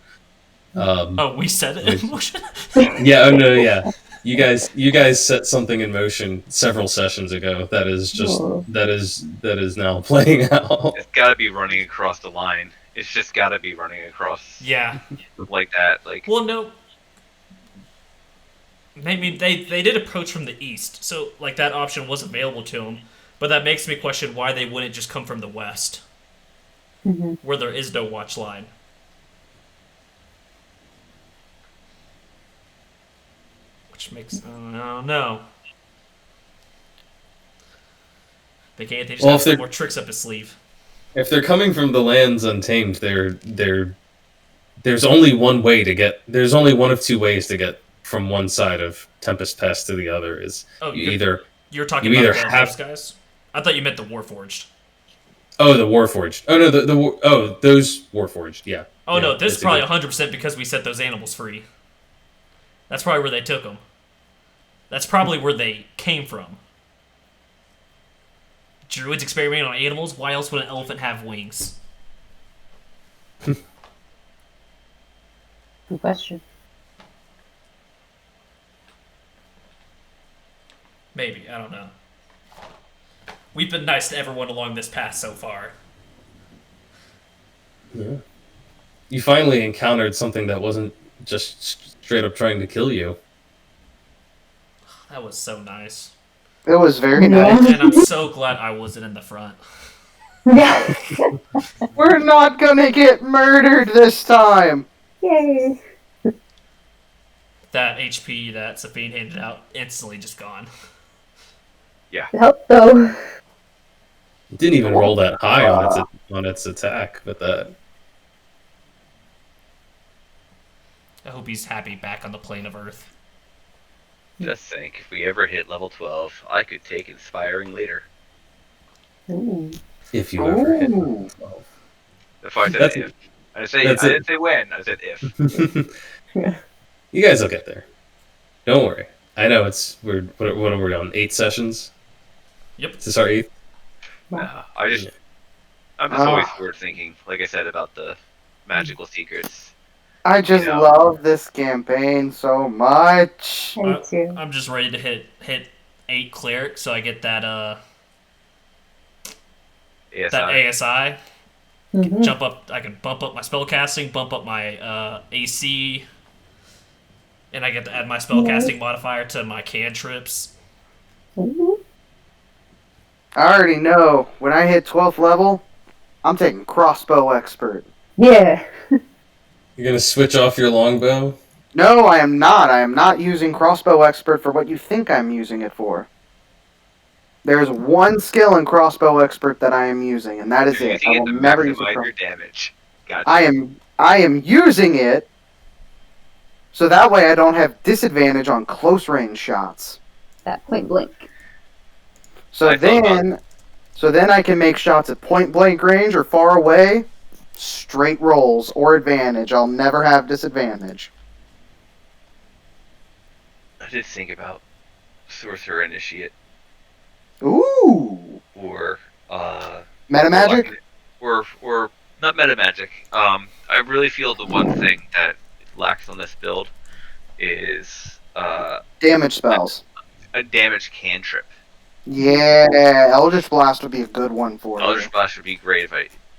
We set it in motion. Yeah. Oh no. Yeah. You guys set something in motion several sessions ago. That is now playing out. It's got to be running across the line. It's just got to be running across. Yeah. Like that. Like. Well, no. Maybe they did approach from the east, so like that option was available to them. But that makes me question why they wouldn't just come from the west, where there is no watch line. Which makes I don't know. They just have some more tricks up his sleeve. If they're coming from the lands untamed, there's only one way to get. There's only one of two ways to get from one side of Tempest Pass to the other. You're talking about those guys? I thought you meant the warforged. Oh, the warforged. Oh no, those warforged. Yeah. Oh yeah, no, this is probably 100% because we set those animals free. That's probably where they took them. That's probably where they came from. Druids experimenting on animals. Why else would an elephant have wings? Good question. Maybe, I don't know. We've been nice to everyone along this path so far. Yeah. You finally encountered something that wasn't just straight up trying to kill you. That was so nice. It was very nice. And I'm so glad I wasn't in the front. Yeah. We're not gonna get murdered this time! Yay. That HP that Safine handed out, instantly just gone. Yeah. It helped though. It didn't even roll that high on its attack, but that. I hope he's happy back on the plane of Earth. Just think, if we ever hit level 12, I could take Inspiring later. Ooh. If you ever hit level 12. If I said if. I didn't say when, I said if. You guys will get there. Don't worry. I know what are we on? 8 sessions? Yep. Is this our 8th? I'm just always forward thinking, like I said, about the magical secrets. I just love this campaign so much. Me too. I'm just ready to hit 8 cleric, so I get that ASI. that ASI. Jump up. I can bump up my spellcasting, bump up my AC, and I get to add my spellcasting modifier to my cantrips. I already know, when I hit 12th level, I'm taking crossbow expert. Yeah. You're gonna switch off your longbow? No, I am not. I am not using crossbow expert for what you think I'm using it for. There's one skill in crossbow expert that I am using, and that is it. I will never use it. Your damage. Gotcha. I am using it So that way I don't have disadvantage on close range shots. That point blank. So then I can make shots at point blank range or far away, straight rolls or advantage. I'll never have disadvantage. I did think about Sorcerer Initiate. Ooh. Or Meta magic? Or not meta magic. I really feel the one thing that lacks on this build is damage spells. A damage cantrip. Yeah, Eldritch Blast would be a good one for you. Eldritch Blast would be great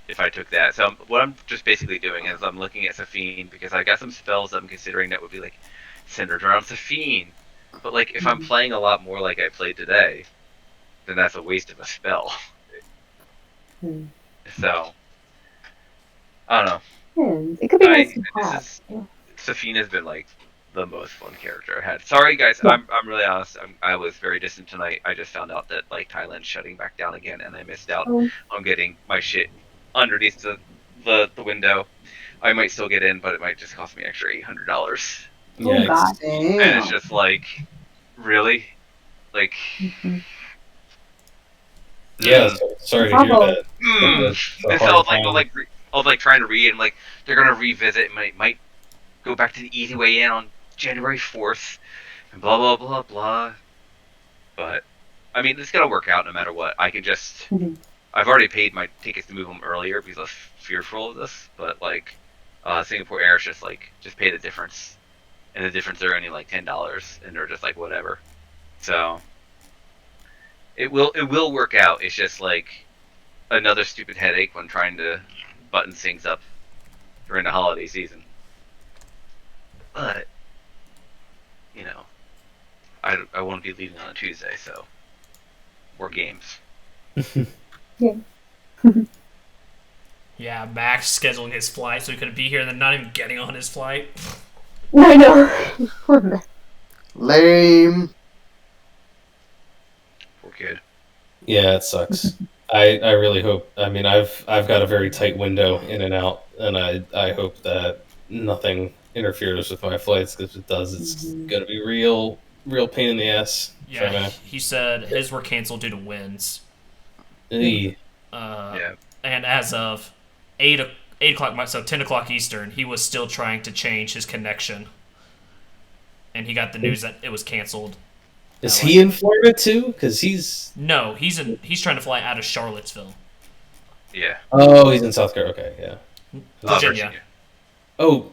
if I took that. So what I'm just basically doing is I'm looking at Saphine because I got some spells I'm considering that would be like centered around Saphine. But like if I'm playing a lot more like I played today, then that's a waste of a spell. So I don't know. It could be nice to have. Saphine has been like the most fun character I had. Sorry guys, I'm really honest. I was very distant tonight. I just found out that like Thailand's shutting back down again, and I missed out on getting my shit underneath the window. I might still get in, but it might just cost me extra $800. Oh God! And it's just like, really, like. Yeah, sorry to hear that. And so I was like trying to read, and like they're gonna revisit, and might go back to the easy way in on January 4th, and blah blah blah blah. But I mean, it's gonna work out no matter what. I can just I've already paid my tickets to move them earlier because I was fearful of this. But like Singapore Air is just pay the difference, and the difference are only like $10, and they're just like whatever. So. It will work out. It's just like another stupid headache when trying to button things up during the holiday season. But you know, I won't be leaving on a Tuesday, so more games. Yeah, Max scheduling his flight so he couldn't be here, and then not even getting on his flight. I know. Lame. Good. Yeah, it sucks. I really hope. I mean, I've got a very tight window in and out, and I hope that nothing interferes with my flights, because if it does, it's gonna be real pain in the ass. Yeah, he said his were canceled due to winds. Yeah. And as of 8 o'clock, so 10 o'clock Eastern, he was still trying to change his connection, and he got the news that it was canceled. Is he in Florida too? Because he's trying to fly out of Charlottesville. Yeah. Oh, he's in South Carolina. Okay, yeah. Virginia. Oh.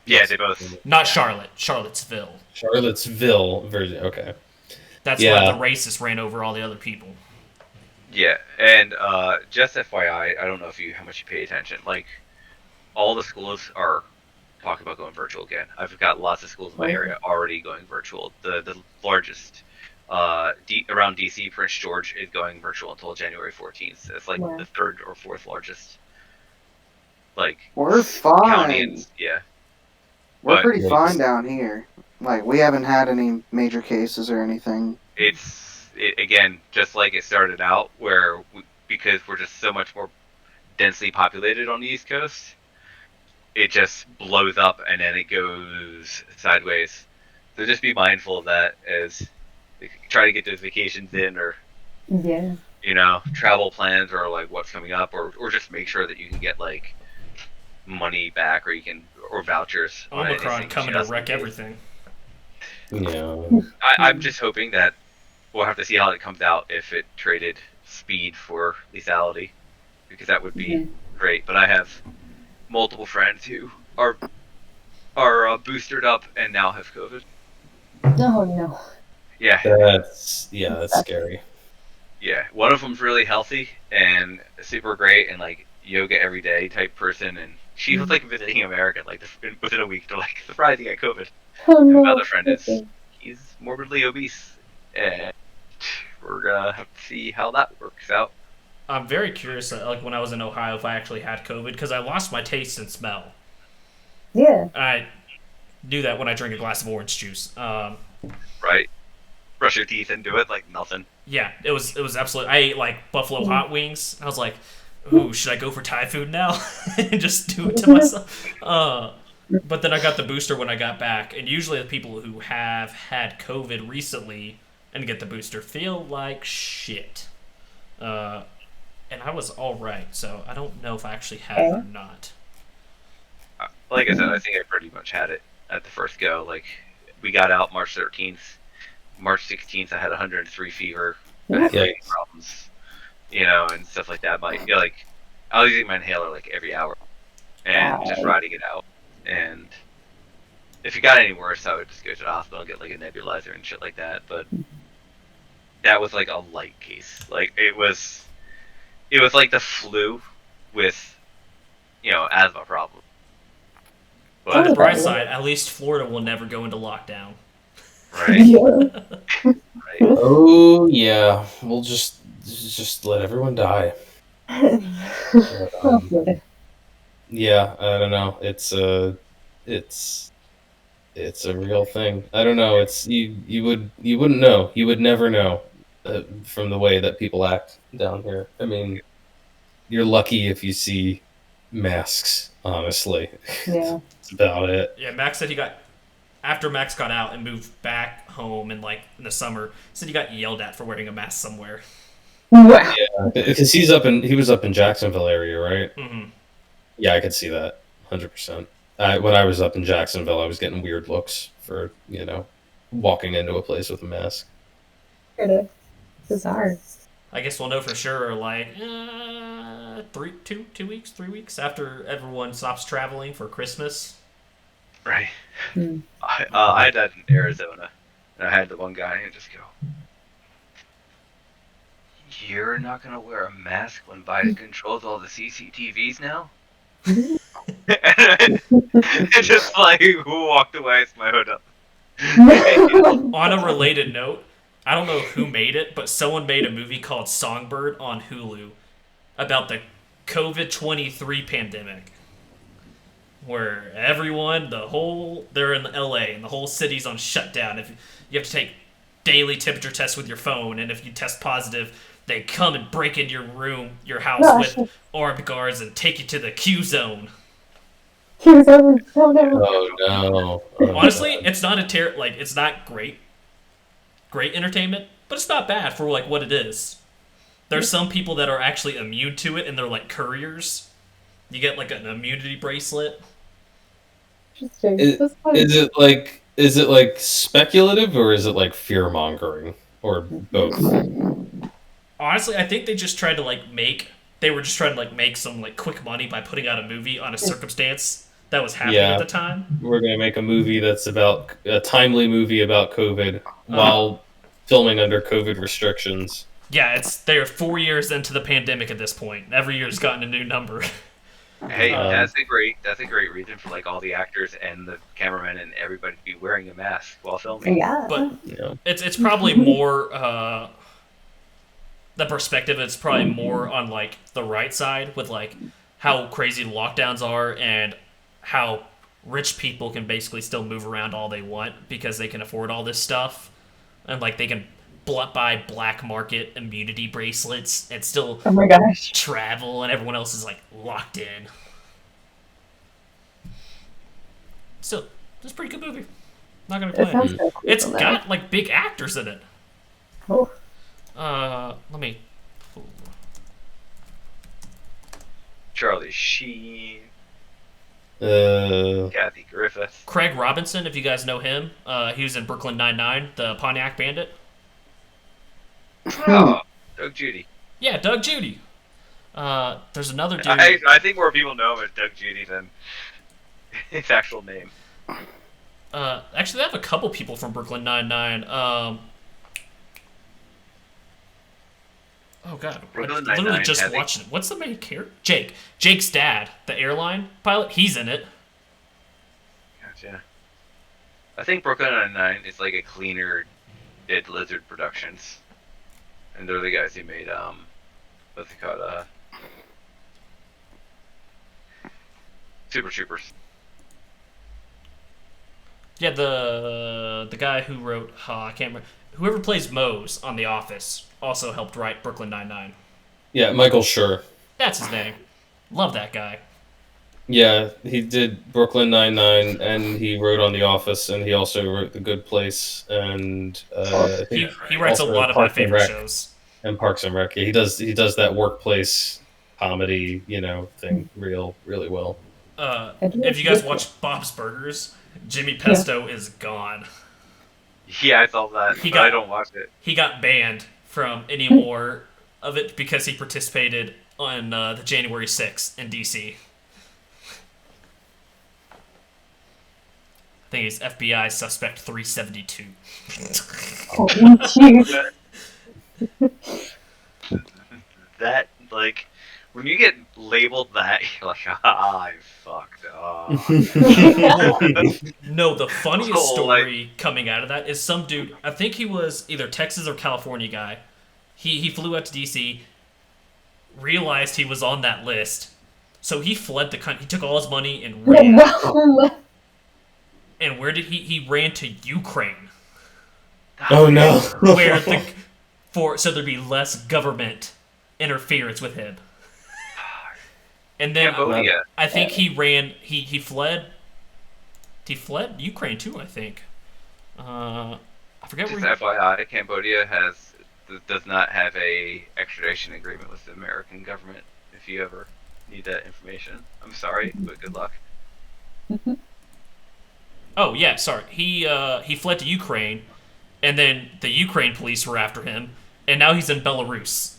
Yeah, they both. Not Charlotte. Charlottesville. Charlottesville, Virginia. Okay. That's where the racists ran over all the other people. Yeah, and just FYI, I don't know how much you pay attention. Like, all the schools are talking about going virtual again. I've got lots of schools in my area already going virtual. The largest around DC, Prince George, is going virtual until January 14th. It's like the third or fourth largest. Like, we're fine. County We're pretty fine down here. Like, we haven't had any major cases or anything. Again, just like it started out, because we're just so much more densely populated on the East Coast, it just blows up and then it goes sideways. So just be mindful of that as you try to get those vacations in, or travel plans, or like what's coming up, or just make sure that you can get like money back, or vouchers. Omicron coming to wreck everything. Yeah. I'm just hoping that we'll have to see how it comes out, if it traded speed for lethality, because that would be great. But I have multiple friends who are boosted up and now have COVID. Oh no. Yeah. That's scary. Yeah, one of them's really healthy and super great and like yoga every day type person, and she was like visiting America like within a week. They're like, surprised he got COVID. Oh no. And my other friend he's morbidly obese, and we're gonna have to see how that works out. I'm very curious, like when I was in Ohio, if I actually had COVID, because I lost my taste and smell. Yeah. I do that when I drink a glass of orange juice. Right. Brush your teeth and do it like nothing. Yeah, it was absolutely. I ate like buffalo hot wings. I was like, ooh, should I go for Thai food now and just do it to myself? But then I got the booster when I got back, and usually the people who have had COVID recently and get the booster feel like shit. And I was all right, so I don't know if I actually had it or not. Like I said, I think I pretty much had it at the first go. Like, we got out March 13th. March 16th, I had 103 fever. I had breathing problems, and stuff like that. Like, I was using my inhaler like every hour and just riding it out. And if it got any worse, I would just go to the hospital and get like a nebulizer and shit like that. But that was like a light case. Like, it was like the flu with, asthma problem. But On the bright side, at least Florida will never go into lockdown. right. Right. Oh yeah, we'll just let everyone die. Yeah, I don't know. It's a real thing. I don't know. It's you wouldn't know. You would never know from the way that people act down here. I mean, you're lucky if you see masks. Honestly, Yeah. that's about it. Yeah, Max said after Max got out and moved back home in the summer, said he got yelled at for wearing a mask somewhere. Wow. Yeah, because he was up in Jacksonville area, right? Mm-hmm. Yeah, I could see that 100%. When I was up in Jacksonville, I was getting weird looks for walking into a place with a mask. Bizarre. I guess we'll know for sure, 3 weeks after everyone stops traveling for Christmas. Right. Hmm. I had that in Arizona, and I had the one guy and just go, "You're not gonna wear a mask when Biden controls all the CCTVs now?" And just walked away. It's my hood up. On a related note, I don't know who made it, but someone made a movie called Songbird on Hulu about the COVID-23 pandemic, where they're in LA and the whole city's on shutdown. If you have to take daily temperature tests with your phone, and if you test positive, they come and break into your house with armed guards and take you to the Q zone. Oh no! Honestly, it's not it's not great entertainment, but it's not bad for what it is. There's some people that are actually immune to it, and they're like couriers. You get an immunity bracelet. Is it like speculative, or is it like fear mongering, or both? Honestly, I think they just tried to make some quick money by putting out a movie on a circumstance that was happening at the time. We're gonna make a movie that's about a timely movie about COVID while filming under COVID restrictions. Yeah, they're 4 years into the pandemic at this point. Every year's gotten a new number. Hey, that's a great reason for all the actors and the cameramen and everybody to be wearing a mask while filming. Yeah. But it's probably more the perspective. It's probably more on the right side with how crazy the lockdowns are and how rich people can basically still move around all they want because they can afford all this stuff, and they can buy black market immunity bracelets and still travel, and everyone else is locked in. Still, it's a pretty good movie. Not gonna complain. Cool, it's got big actors in it. Oh. Let me. Charlie Sheen, Kathy Griffith, Craig Robinson, if you guys know him. He was in Brooklyn Nine-Nine, the Pontiac Bandit. Oh, Doug Judy. Yeah, Doug Judy. There's another dude. I think more people know him as Doug Judy than his actual name. Actually, they have a couple people from Brooklyn Nine-Nine. Oh god, Brooklyn I literally Nine-Nine just watched it. What's the main character? Jake. Jake's dad, the airline pilot. He's in it. Gotcha. I think Brooklyn Nine-Nine is a cleaner Dead Lizard Productions. And they're the guys who made, what's it called, Super Troopers. Yeah, the guy who wrote, I can't remember. Whoever plays Mose on The Office also helped write Brooklyn Nine-Nine. Yeah, Michael Schur. That's his name. Love that guy. Yeah, he did Brooklyn Nine-Nine, and he wrote on The Office, and he also wrote The Good Place, and I think He writes a also lot of my Parks and favorite Rec. shows. And Parks and Rec. Yeah, he does that workplace comedy, thing really well. If you guys watch Bob's Burgers, Jimmy Pesto is gone. Yeah, I saw that, He but I got- don't watch it. He got banned from any more of it because he participated on the January 6th in DC. I think he's FBI suspect 372. Oh, jeez. That, like, when you get labeled that, you're like, I fucked up. No, the funniest Oh, story coming out of that is some dude, I think he was either Texas or California guy. He flew out to DC, realized he was on that list, so he fled the country. He took all his money and ran. Wow. And where did he ran to Ukraine, Oh no! where so there'd be less government interference with him. And then Cambodia. I think he fled Ukraine too, I think. I forget Just where FYI, Cambodia does not have a extradition agreement with the American government. If you ever need that information, I'm sorry, but good luck. Oh yeah, sorry. He fled to Ukraine, and then the Ukraine police were after him, and now he's in Belarus.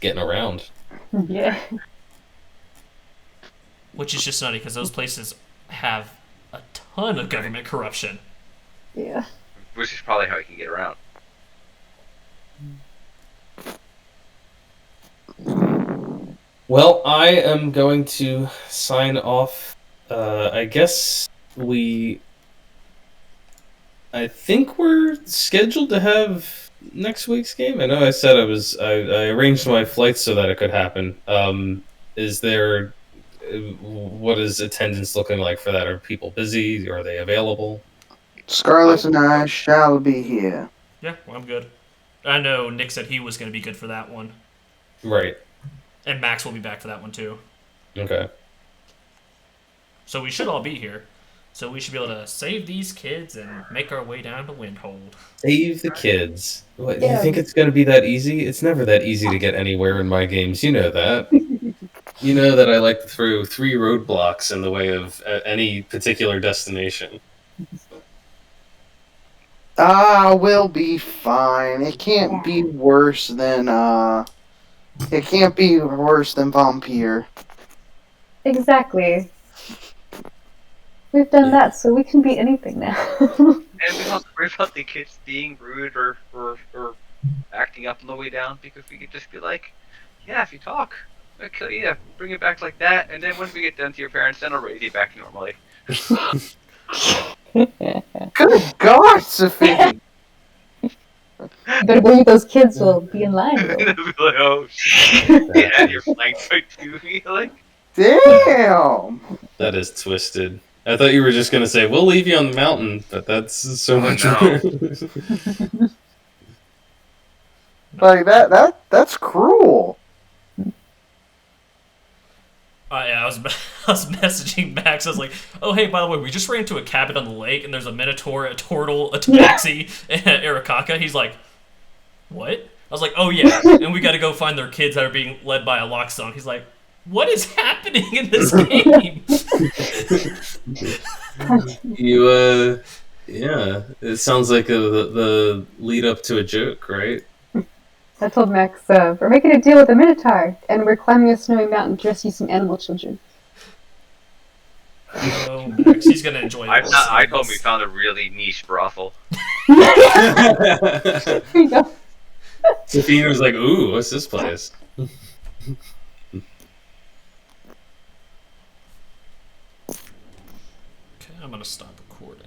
Getting around. Yeah. Which is just nutty because those places have a ton of government corruption. Yeah. Which is probably how he can get around. Well, I am going to sign off. I guess I think we're scheduled to have next week's game. I know I said I arranged my flights so that it could happen. Is there? What is attendance looking like for that? Are people busy? Are they available? Scarlett and I shall be here. Yeah, well, I'm good. I know Nick said he was going to be good for that one, Right. and Max will be back for that one too. Okay. So we should all be here. So we should be able to save these kids and make our way down to Windhold. Save the kids. What, Yeah. You think it's going to be that easy? It's never that easy to get anywhere in my games. You know that. You know that I like to throw 3 roadblocks in the way of any particular destination. We'll be fine. It can't be worse than Vampire. Exactly. We've done that, so we can be anything now. And we don't have to worry about the kids being rude or acting up on the way down, because we could just be like, yeah, if you talk, I'll kill you, bring it back like that, and then when we get done to your parents, then I'll raise you back normally. Good God, Sophie! Better believe those kids will be in line. And Though. they'll be like, oh shit, yeah, you're flanked by 2, like, Damn! That is twisted. I thought you were just going to say, we'll leave you on the mountain, but that's so much no. worse. Like that's cruel. Yeah, I was messaging Max. I was like, "Oh, hey, by the way, we just ran into a cabin on the lake, and there's a Minotaur, a Tortle, a Tabaxi, and an Aarakockra." He's like, "What?" I was like, "Oh yeah, and we got to go find their kids that are being led by a loxodon." He's like, "What is happening in this game?" Yeah, it sounds like the lead up to a joke, right? I told Max, we're making a deal with the Minotaur, and we're climbing a snowy mountain to rescue some animal children. Oh, Max, he's gonna enjoy this. I told him we found a really niche brothel. There you go. Sophia was like, "Ooh, what's this place?" Okay, I'm gonna stop recording.